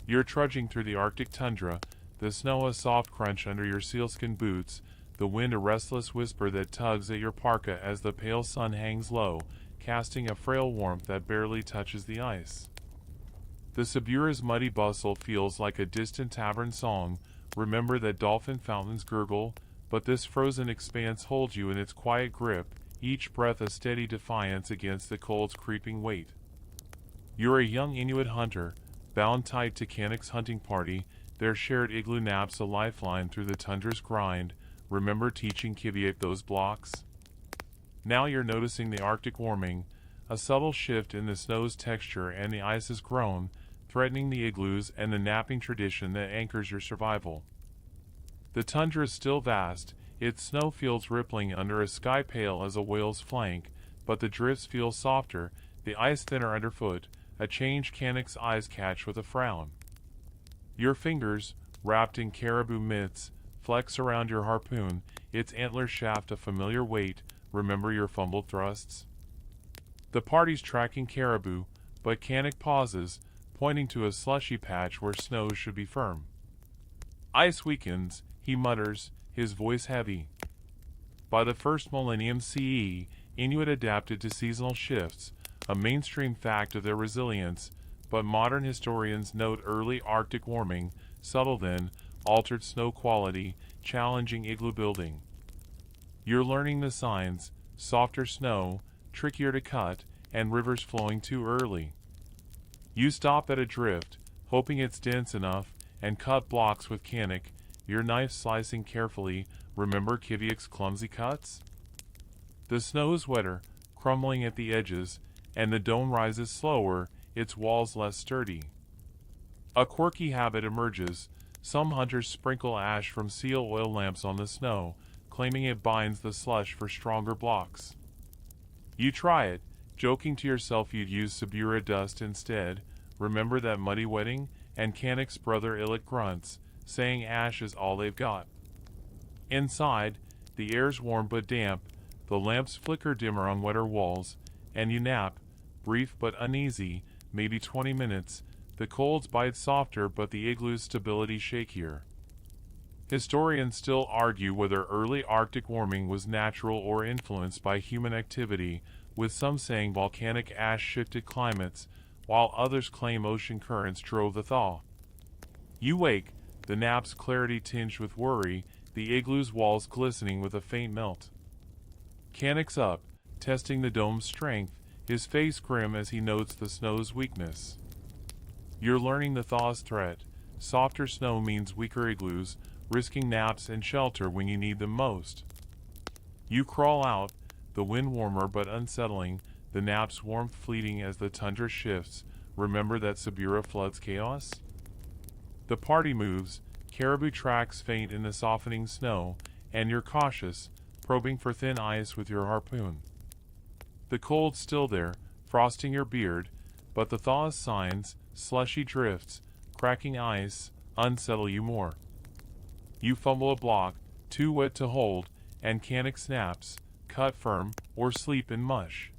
You're trudging through the Arctic tundra, the snow a soft crunch under your sealskin boots, the wind a restless whisper that tugs at your parka as the pale sun hangs low, casting a frail warmth that barely touches the ice. The Sabura's muddy bustle feels like a distant tavern song. Remember that dolphin fountains gurgle, but this frozen expanse holds you in its quiet grip, each breath a steady defiance against the cold's creeping weight. You're a young Inuit hunter, bound tight to Kanak's hunting party, their shared igloo naps a lifeline through the tundra's grind. Remember teaching Kiviak those blocks? Now you're noticing the Arctic warming, a subtle shift in the snow's texture and the ice has grown, threatening the igloos and the napping tradition that anchors your survival. The tundra is still vast, its snowfields rippling under a sky pale as a whale's flank, but the drifts feel softer, the ice thinner underfoot, a change Kanak's eyes catch with a frown. Your fingers, wrapped in caribou mitts, flex around your harpoon, its antler shaft a familiar weight. Remember your fumbled thrusts? The party's tracking caribou, but Kanak pauses, pointing to a slushy patch where snow should be firm. Ice weakens, he mutters, his voice heavy. By the first millennium CE, Inuit adapted to seasonal shifts, a mainstream fact of their resilience, but modern historians note early Arctic warming, subtle then, altered snow quality, challenging igloo building. You're learning the signs, softer snow, trickier to cut, and rivers flowing too early. You stop at a drift, hoping it's dense enough, and cut blocks with Kanak, your knife slicing carefully. Remember Kiviak's clumsy cuts? The snow is wetter, crumbling at the edges, and the dome rises slower, its walls less sturdy. A quirky habit emerges. Some hunters sprinkle ash from seal oil lamps on the snow, claiming it binds the slush for stronger blocks. You try it, joking to yourself you'd use Sabura dust instead. Remember that muddy wedding? And Kanak's brother Illit grunts, saying ash is all they've got. Inside, the air's warm but damp, the lamps flicker dimmer on wetter walls, and you nap, brief but uneasy, maybe 20 minutes. The cold's bite softer but the igloo's stability shakier. Historians still argue whether early Arctic warming was natural or influenced by human activity, with some saying volcanic ash shifted climates, while others claim ocean currents drove the thaw. You wake, the nap's clarity tinged with worry, the igloo's walls glistening with a faint melt. Kanak's up, testing the dome's strength, his face grim as he notes the snow's weakness. You're learning the thaw's threat. Softer snow means weaker igloos, risking naps and shelter when you need them most. You crawl out, the wind warmer but unsettling, the nap's warmth fleeting as the tundra shifts. Remember that Sabura floods chaos? The party moves, caribou tracks faint in the softening snow, and you're cautious, probing for thin ice with your harpoon. The cold's still there, frosting your beard, but the thaw's signs, slushy drifts, cracking ice, unsettle you more. You fumble a block, too wet to hold, and Kanak snaps, cut firm, or sleep in mush.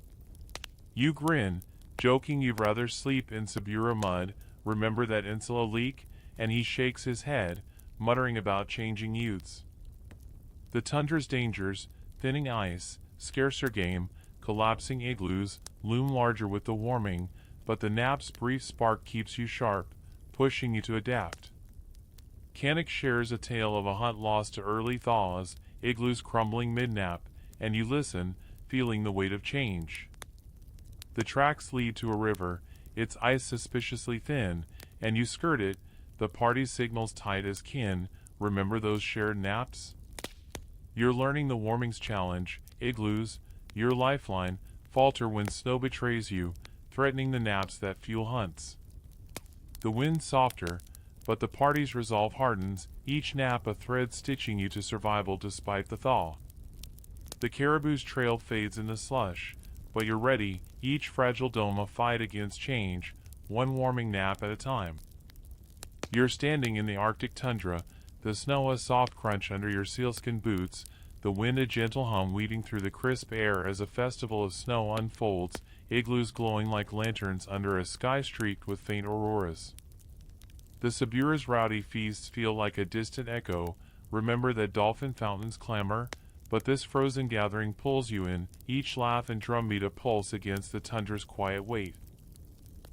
You grin, joking you'd rather sleep in Sabura mud. Remember that insula leak? And he shakes his head, muttering about changing utes. The tundra's dangers, thinning ice, scarcer game, collapsing igloos, loom larger with the warming, but the nap's brief spark keeps you sharp, pushing you to adapt. Kanak shares a tale of a hunt lost to early thaws, igloos crumbling mid-nap, and you listen, feeling the weight of change. The tracks lead to a river, its ice suspiciously thin, and you skirt it, the party signals tight as kin. Remember those shared naps? You're learning the warming's challenge, igloos, your lifeline, falter when snow betrays you, threatening the naps that fuel hunts. The wind's softer, but the party's resolve hardens, each nap a thread stitching you to survival despite the thaw. The caribou's trail fades in the slush, but you're ready, each fragile dome a fight against change, one warming nap at a time. You're standing in the Arctic tundra, the snow a soft crunch under your sealskin boots, the wind a gentle hum weaving through the crisp air as a festival of snow unfolds, igloos glowing like lanterns under a sky streaked with faint auroras. The Sabura's rowdy feasts feel like a distant echo. Remember that dolphin fountains clamor, but this frozen gathering pulls you in, each laugh and drumbeat a pulse against the tundra's quiet weight.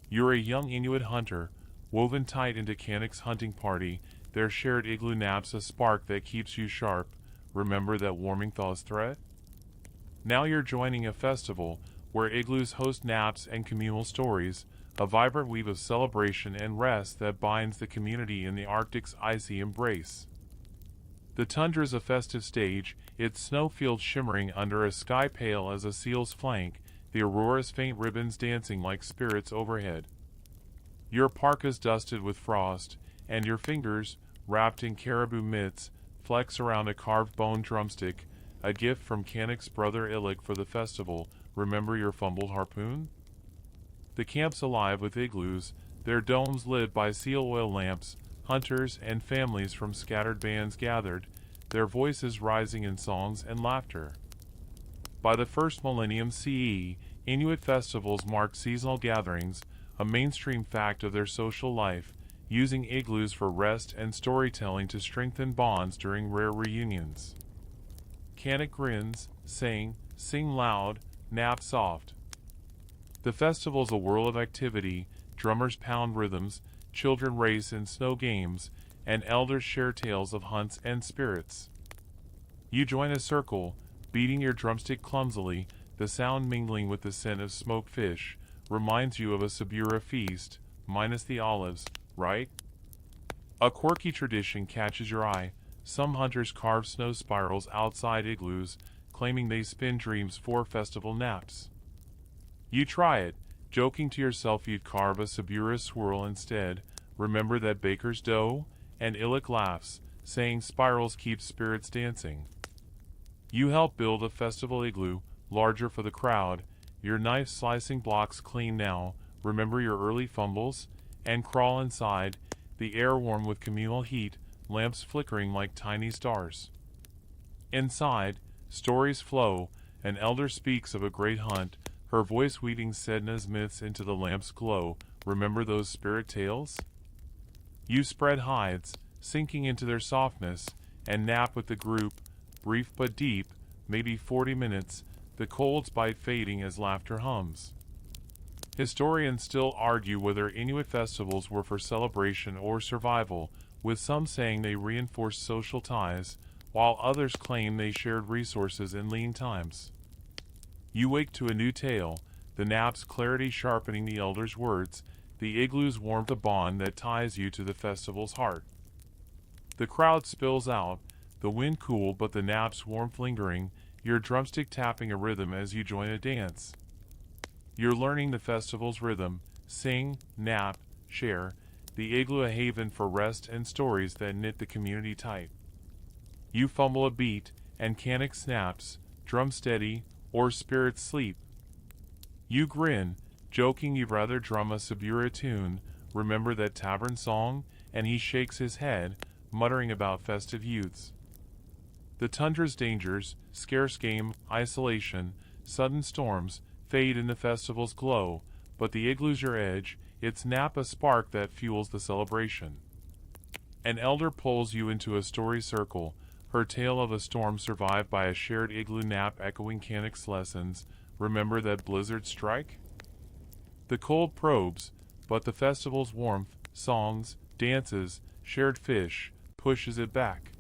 You're a young Inuit hunter, woven tight into Kanak's hunting party, their shared igloo naps a spark that keeps you sharp. Remember that warming thaws threat? Now you're joining a festival, where igloos host naps and communal stories, a vibrant weave of celebration and rest that binds the community in the Arctic's icy embrace. The tundra's a festive stage, its snowfields shimmering under a sky pale as a seal's flank, the aurora's faint ribbons dancing like spirits overhead. Your parka's dusted with frost, and your fingers, wrapped in caribou mitts, flex around a carved bone drumstick, a gift from Kanak's brother Illik for the festival. Remember your fumbled harpoon? The camp's alive with igloos, their domes lit by seal oil lamps, hunters and families from scattered bands gathered, their voices rising in songs and laughter. By the first millennium CE, Inuit festivals marked seasonal gatherings, a mainstream fact of their social life, using igloos for rest and storytelling to strengthen bonds during rare reunions. Kanak grins, sing loud, nap soft. The festival's a whirl of activity, drummers pound rhythms, children race in snow games, and elders share tales of hunts and spirits. You join a circle, beating your drumstick clumsily, the sound mingling with the scent of smoked fish, reminds you of a Sabura feast, minus the olives, right? A quirky tradition catches your eye. Some hunters carve snow spirals outside igloos, claiming they spin dreams for festival naps. You try it, joking to yourself you'd carve a Sabura swirl instead. Remember that baker's dough? And Illik laughs, saying spirals keep spirits dancing. You help build a festival igloo, larger for the crowd, your knife slicing blocks clean now. Remember your early fumbles? And crawl inside, the air warm with communal heat, lamps flickering like tiny stars. Inside, stories flow. An elder speaks of a great hunt, her voice weaving Sedna's myths into the lamp's glow. Remember those spirit tales? You spread hides, sinking into their softness, and nap with the group, brief but deep, maybe 40 minutes, the cold's bite fading as laughter hums. Historians still argue whether Inuit festivals were for celebration or survival, with some saying they reinforced social ties, while others claim they shared resources in lean times. You wake to a new tale, the nap's clarity sharpening the elder's words, the igloo's warmth a bond that ties you to the festival's heart. The crowd spills out, the wind cool but the nap's warmth lingering, your drumstick tapping a rhythm as you join a dance. You're learning the festival's rhythm, sing, nap, share, the igloo a haven for rest and stories that knit the community tight. You fumble a beat, and Kanak snaps, drum steady, or spirits sleep. You grin, joking you'd rather drum a Sabura tune. Remember that tavern song? And he shakes his head, muttering about festive youths. The tundra's dangers, scarce game, isolation, sudden storms, fade in the festival's glow, but the igloo's your edge, its nap a spark that fuels the celebration. An elder pulls you into a story circle, her tale of a storm survived by a shared igloo nap echoing Kanak's lessons. Remember that blizzards strike? The cold probes, but the festival's warmth, songs, dances, shared fish, pushes it back.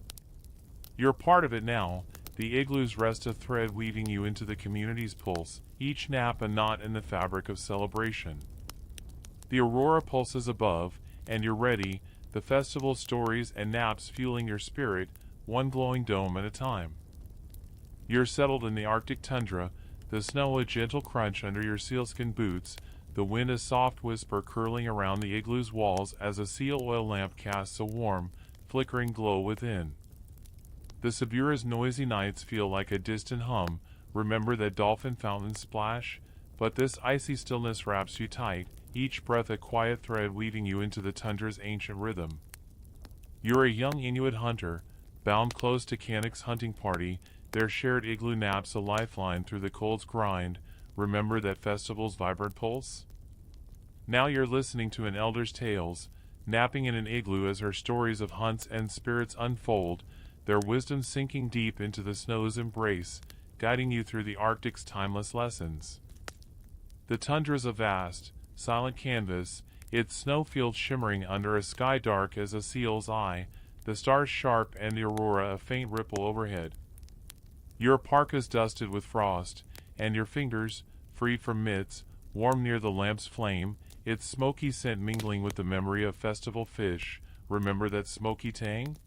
You're part of it now, the igloo's rest a thread weaving you into the community's pulse, each nap a knot in the fabric of celebration. The aurora pulses above, and you're ready, the festival's stories and naps fueling your spirit, one glowing dome at a time. You're settled in the Arctic tundra, the snow a gentle crunch under your sealskin boots, the wind a soft whisper curling around the igloo's walls as a seal oil lamp casts a warm, flickering glow within. The Sabura's noisy nights feel like a distant hum. Remember that dolphin fountains splash? But this icy stillness wraps you tight, each breath a quiet thread weaving you into the tundra's ancient rhythm. You're a young Inuit hunter, bound close to Kanak's hunting party, their shared igloo naps a lifeline through the cold's grind. Remember that festival's vibrant pulse? Now you're listening to an elder's tales, napping in an igloo as her stories of hunts and spirits unfold, their wisdom sinking deep into the snow's embrace, guiding you through the Arctic's timeless lessons. The tundra's a vast, silent canvas, its snowfields shimmering under a sky dark as a seal's eye, the stars sharp and the aurora a faint ripple overhead. Your parka's dusted with frost, and your fingers, free from mitts, warm near the lamp's flame, its smoky scent mingling with the memory of festival fish. Remember that smoky tang?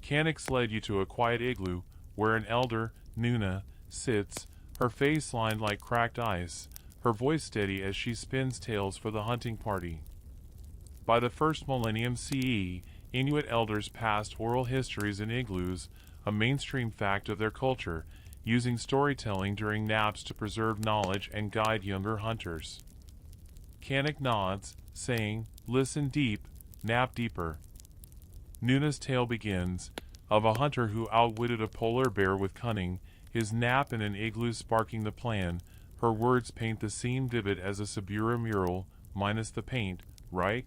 Canix led you to a quiet igloo, where an elder, Nuna, sits, her face lined like cracked ice, her voice steady as she spins tales for the hunting party. By the first millennium CE, Inuit elders passed oral histories in igloos, a mainstream fact of their culture, using storytelling during naps to preserve knowledge and guide younger hunters. Canik nods, saying, "Listen deep, nap deeper." Nuna's tale begins, of a hunter who outwitted a polar bear with cunning, his nap in an igloo sparking the plan. Her words paint the scene vivid as a Sabura mural, minus the paint, right?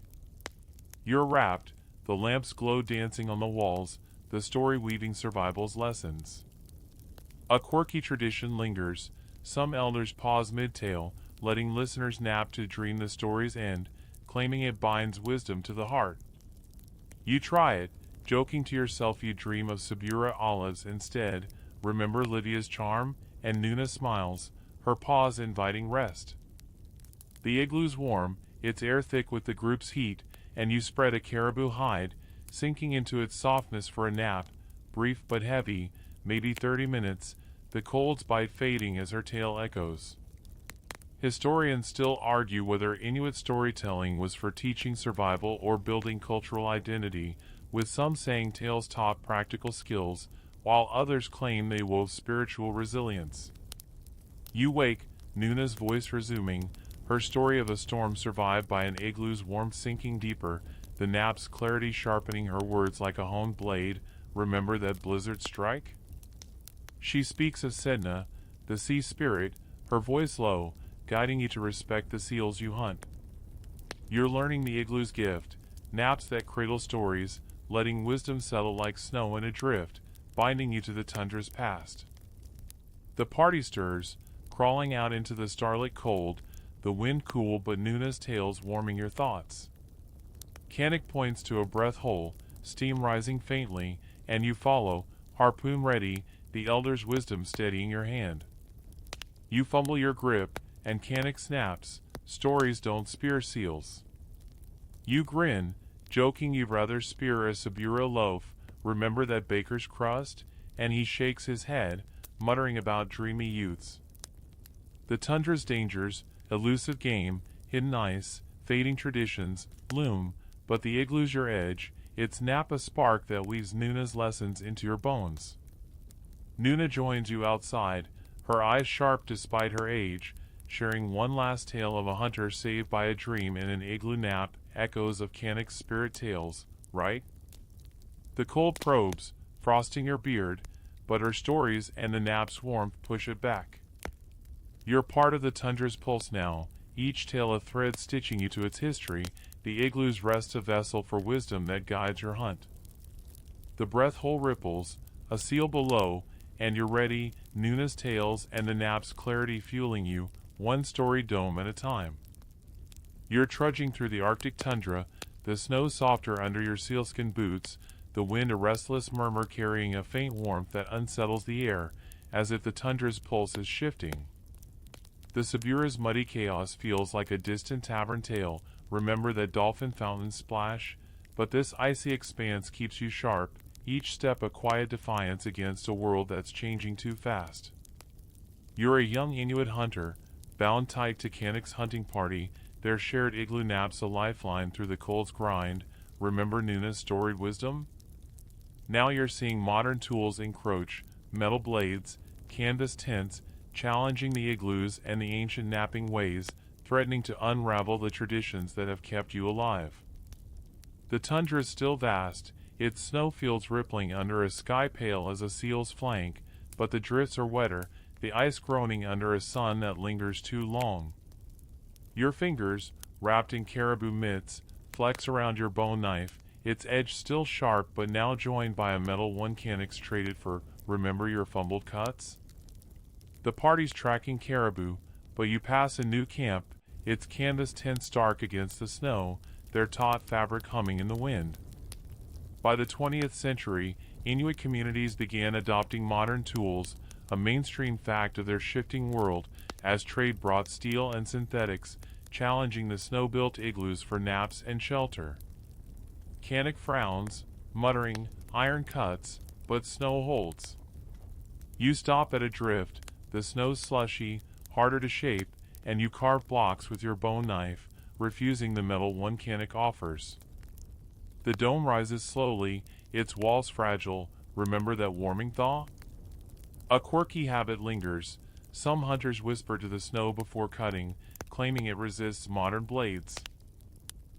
You're rapt, the lamps glow dancing on the walls, the story weaving survival's lessons. A quirky tradition lingers, some elders pause mid-tale, letting listeners nap to dream the story's end, claiming it binds wisdom to the heart. You try it, joking to yourself you dream of Sabura olives instead, remember Lydia's charm, and Nuna smiles, her paws inviting rest. The igloo's warm, its air thick with the group's heat, and you spread a caribou hide, sinking into its softness for a nap, brief but heavy, maybe 30 minutes, the cold's bite fading as her tale echoes. Historians still argue whether Inuit storytelling was for teaching survival or building cultural identity, with some saying tales taught practical skills, while others claim they wove spiritual resilience. You wake, Nuna's voice resuming, her story of a storm survived by an igloo's warmth sinking deeper, the nap's clarity sharpening her words like a honed blade. Remember that blizzard strike? She speaks of Sedna, the sea spirit, her voice low, guiding you to respect the seals you hunt. You're learning the igloo's gift, naps that cradle stories, letting wisdom settle like snow in a drift, binding you to the tundra's past. The party stirs, crawling out into the starlit cold, the wind cool but Nuna's tales warming your thoughts. Canik points to a breath hole, steam rising faintly, and you follow, harpoon ready, the elder's wisdom steadying your hand. You fumble your grip, and Canik snaps, stories don't spear seals. You grin, joking you'd rather spear a Sabura loaf, remember that baker's crust, and he shakes his head, muttering about dreamy youths. The tundra's dangers, elusive game, hidden ice, fading traditions, loom, but the igloo's your edge, its nap a spark that weaves Nuna's lessons into your bones. Nuna joins you outside, her eyes sharp despite her age, sharing one last tale of a hunter saved by a dream in an igloo nap, echoes of Canik's spirit tales, right? The cold probes, frosting your beard, but her stories and the nap's warmth push it back. You're part of the tundra's pulse now, each tale a thread stitching you to its history, the igloo's rest a vessel for wisdom that guides your hunt. The breath hole ripples, a seal below, and you're ready, Nuna's tales and the nap's clarity fueling you, one story dome at a time. You're trudging through the Arctic tundra, the snow softer under your sealskin boots, the wind a restless murmur carrying a faint warmth that unsettles the air, as if the tundra's pulse is shifting. The Sabura's muddy chaos feels like a distant tavern tale, remember that dolphin fountains splash, but this icy expanse keeps you sharp, each step a quiet defiance against a world that's changing too fast. You're a young Inuit hunter, bound tight to Canik's hunting party, their shared igloo naps a lifeline through the cold's grind, remember Nuna's storied wisdom? Now you're seeing modern tools encroach, metal blades, canvas tents, challenging the igloos and the ancient napping ways, threatening to unravel the traditions that have kept you alive. The tundra is still vast, its snowfields rippling under a sky pale as a seal's flank, but the drifts are wetter, the ice groaning under a sun that lingers too long. Your fingers, wrapped in caribou mitts, flex around your bone knife, its edge still sharp but now joined by a metal one. Canucks traded for, remember your fumbled cuts? The party's tracking caribou, but you pass a new camp, its canvas tents dark against the snow, their taut fabric humming in the wind. By the 20th century, Inuit communities began adopting modern tools, a mainstream fact of their shifting world, as trade brought steel and synthetics, challenging the snow-built igloos for naps and shelter. Canuck frowns, muttering, iron cuts, but snow holds. You stop at a drift, the snow's slushy, harder to shape, and you carve blocks with your bone knife, refusing the metal one Canuck offers. The dome rises slowly, its walls fragile, remember that warming thaw? A quirky habit lingers. Some hunters whisper to the snow before cutting, claiming it resists modern blades.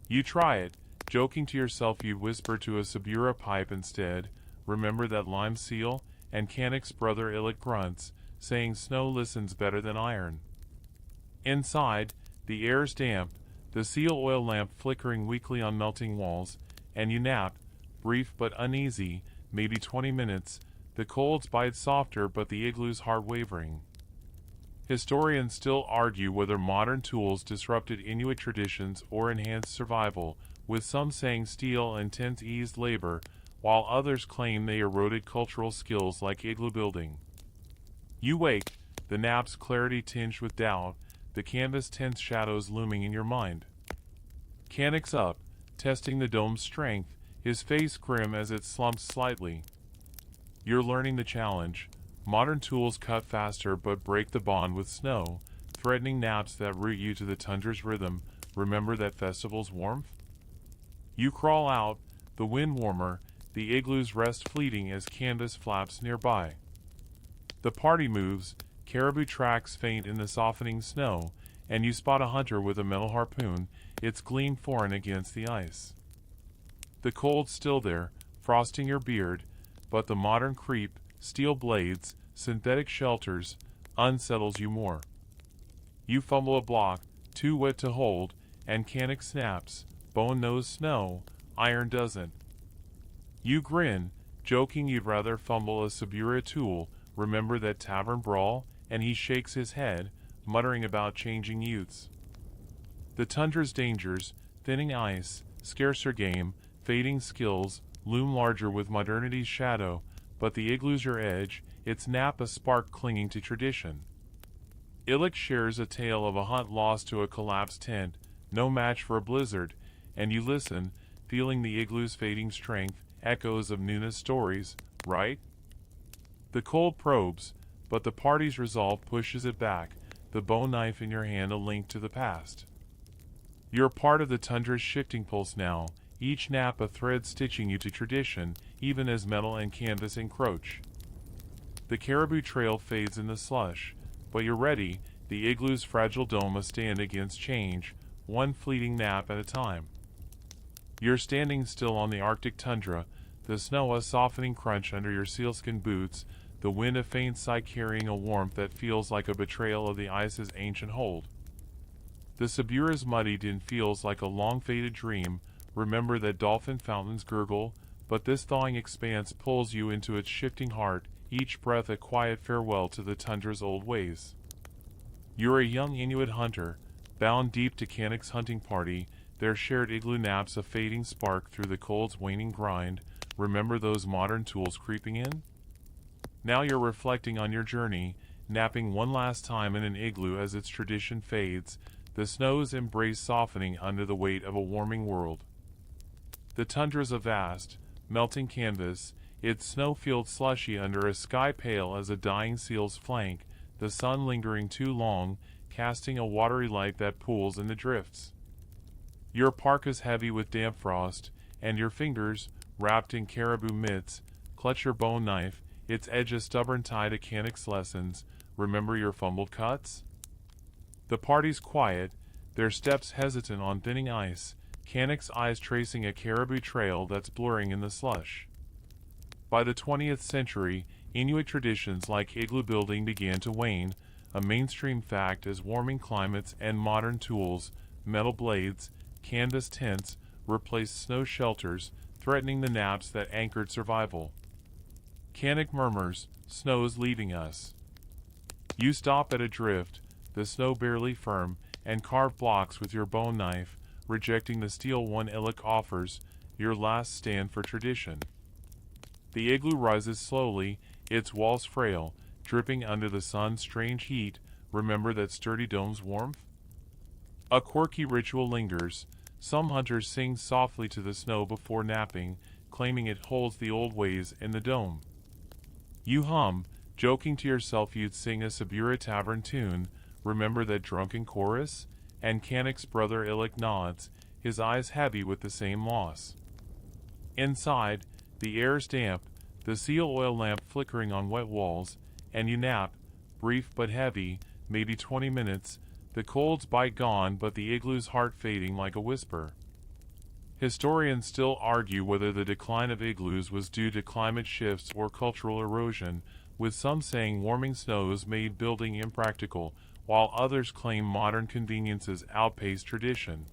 You try it, joking to yourself you'd whisper to a Sabura pipe instead, remember that lime seal, and Canuck's brother Inuit grunts, saying snow listens better than iron. Inside, the air's damp, the seal oil lamp flickering weakly on melting walls, and you nap, brief but uneasy, maybe 20 minutes, the cold's bite softer but the igloo's heart wavering. Historians still argue whether modern tools disrupted Inuit traditions or enhanced survival, with some saying steel and tents eased labor, while others claim they eroded cultural skills like igloo building. You wake, the nap's clarity tinged with doubt, the canvas tent's shadows looming in your mind. Canuck's up, testing the dome's strength, his face grim as it slumps slightly. You're learning the challenge. Modern tools cut faster but break the bond with snow, threatening naps that root you to the tundra's rhythm. Remember that festival's warmth? You crawl out, the wind warmer, the igloo's rest fleeting as canvas flaps nearby. The party moves, caribou tracks faint in the softening snow, and you spot a hunter with a metal harpoon, its gleam foreign against the ice. The cold's still there, frosting your beard, but the modern creep, steel blades, synthetic shelters, unsettles you more. You fumble a block, too wet to hold, and Canuck snaps, bone knows snow, iron doesn't. You grin, joking you'd rather fumble a Sabura tool, remember that tavern brawl, and he shakes his head, muttering about changing youths. The tundra's dangers, thinning ice, scarcer game, fading skills, loom larger with modernity's shadow, but the igloo's your edge, its nap a spark clinging to tradition. Inuit shares a tale of a hunt lost to a collapsed tent, no match for a blizzard, and you listen, feeling the igloo's fading strength, echoes of Nuna's stories, right? The cold probes, but the party's resolve pushes it back, the bone knife in your hand a link to the past. You're part of the tundra's shifting pulse now, each nap a thread stitching you to tradition, even as metal and canvas encroach. The caribou trail fades in the slush, but you're ready, the igloo's fragile dome a stand against change, one fleeting nap at a time. You're standing still on the Arctic tundra, the snow a softening crunch under your sealskin boots, the wind a faint sigh carrying a warmth that feels like a betrayal of the ice's ancient hold. The Sabura's muddied and feels like a long-faded dream. Remember that dolphin fountains gurgle, but this thawing expanse pulls you into its shifting heart, each breath a quiet farewell to the tundra's old ways. You're a young Inuit hunter, bound deep to Canuck's hunting party, their shared igloo naps a fading spark through the cold's waning grind. Remember those modern tools creeping in? Now you're reflecting on your journey, napping one last time in an igloo as its tradition fades, the snow's embrace softening under the weight of a warming world. The tundra's a vast, melting canvas, its snow-field slushy under a sky pale as a dying seal's flank, the sun lingering too long, casting a watery light that pools in the drifts. Your parka's heavy with damp frost, and your fingers, wrapped in caribou mitts, clutch your bone knife, its edge a stubborn tie to Canuck's lessons. Remember your fumbled cuts? The party's quiet, their steps hesitant on thinning ice, Canuck's eyes tracing a caribou trail that's blurring in the slush. By the 20th century, Inuit traditions like igloo building began to wane, a mainstream fact as warming climates and modern tools, metal blades, canvas tents, replaced snow shelters, threatening the naps that anchored survival. Canik murmurs, snow's leaving us. You stop at a drift, the snow barely firm, and carve blocks with your bone knife, rejecting the steel one Illik offers, your last stand for tradition. The igloo rises slowly, its walls frail, dripping under the sun's strange heat. Remember that sturdy dome's warmth? A quirky ritual lingers. Some hunters sing softly to the snow before napping, claiming it holds the old ways in the dome. You hum, joking to yourself you'd sing a Sabura tavern tune. Remember that drunken chorus? And Canik's brother Illik nods, his eyes heavy with the same loss. Inside, the air's damp, the seal oil lamp flickering on wet walls, and you nap, brief but heavy, maybe 20 minutes, the cold's bite gone but the igloo's heart fading like a whisper. Historians still argue whether the decline of igloos was due to climate shifts or cultural erosion, with some saying warming snows made building impractical, while others claim modern conveniences outpaced tradition.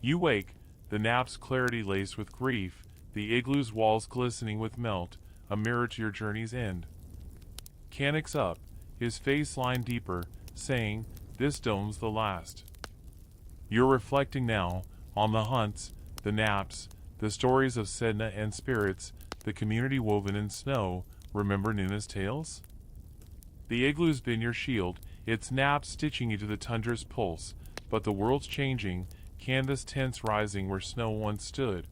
You wake, the nap's clarity laced with grief, the igloo's walls glistening with melt, a mirror to your journey's end. Canik's up, his face lined deeper, saying, "This dome's the last." You're reflecting now, on the hunts, the naps, the stories of Sedna and spirits, the community woven in snow. Remember Nuna's tales? The igloo's been your shield, its naps stitching you to the tundra's pulse, but the world's changing, canvas tents rising where snow once stood.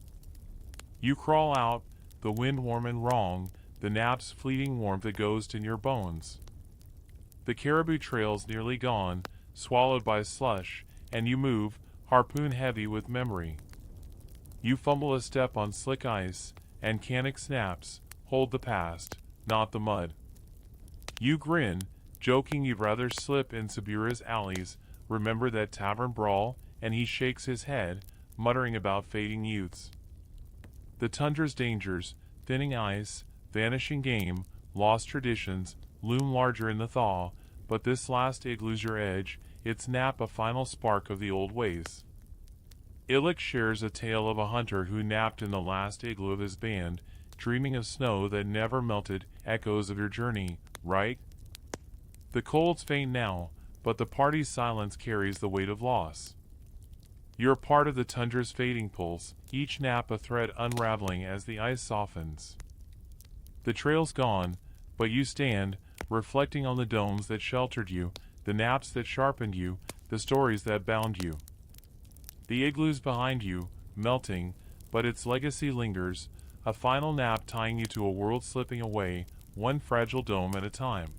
You crawl out, the wind warm and wrong, the nap's fleeting warmth a ghost in your bones. The caribou trail's nearly gone, swallowed by slush, and you move, harpoon heavy with memory. You fumble a step on slick ice, and Canik snaps, hold the past, not the mud. You grin, joking you'd rather slip in Sabura's alleys, remember that tavern brawl, and he shakes his head, muttering about fading youths. The tundra's dangers, thinning ice, vanishing game, lost traditions, loom larger in the thaw, but this last igloo's your edge, its nap a final spark of the old ways. Illik shares a tale of a hunter who napped in the last igloo of his band, dreaming of snow that never melted, echoes of your journey, right? The cold's faint now, but the party's silence carries the weight of loss. You're part of the tundra's fading pulse, each nap a thread unraveling as the ice softens. The trail's gone, but you stand, reflecting on the domes that sheltered you, the naps that sharpened you, the stories that bound you. The igloo's behind you, melting, but its legacy lingers, a final nap tying you to a world slipping away, one fragile dome at a time.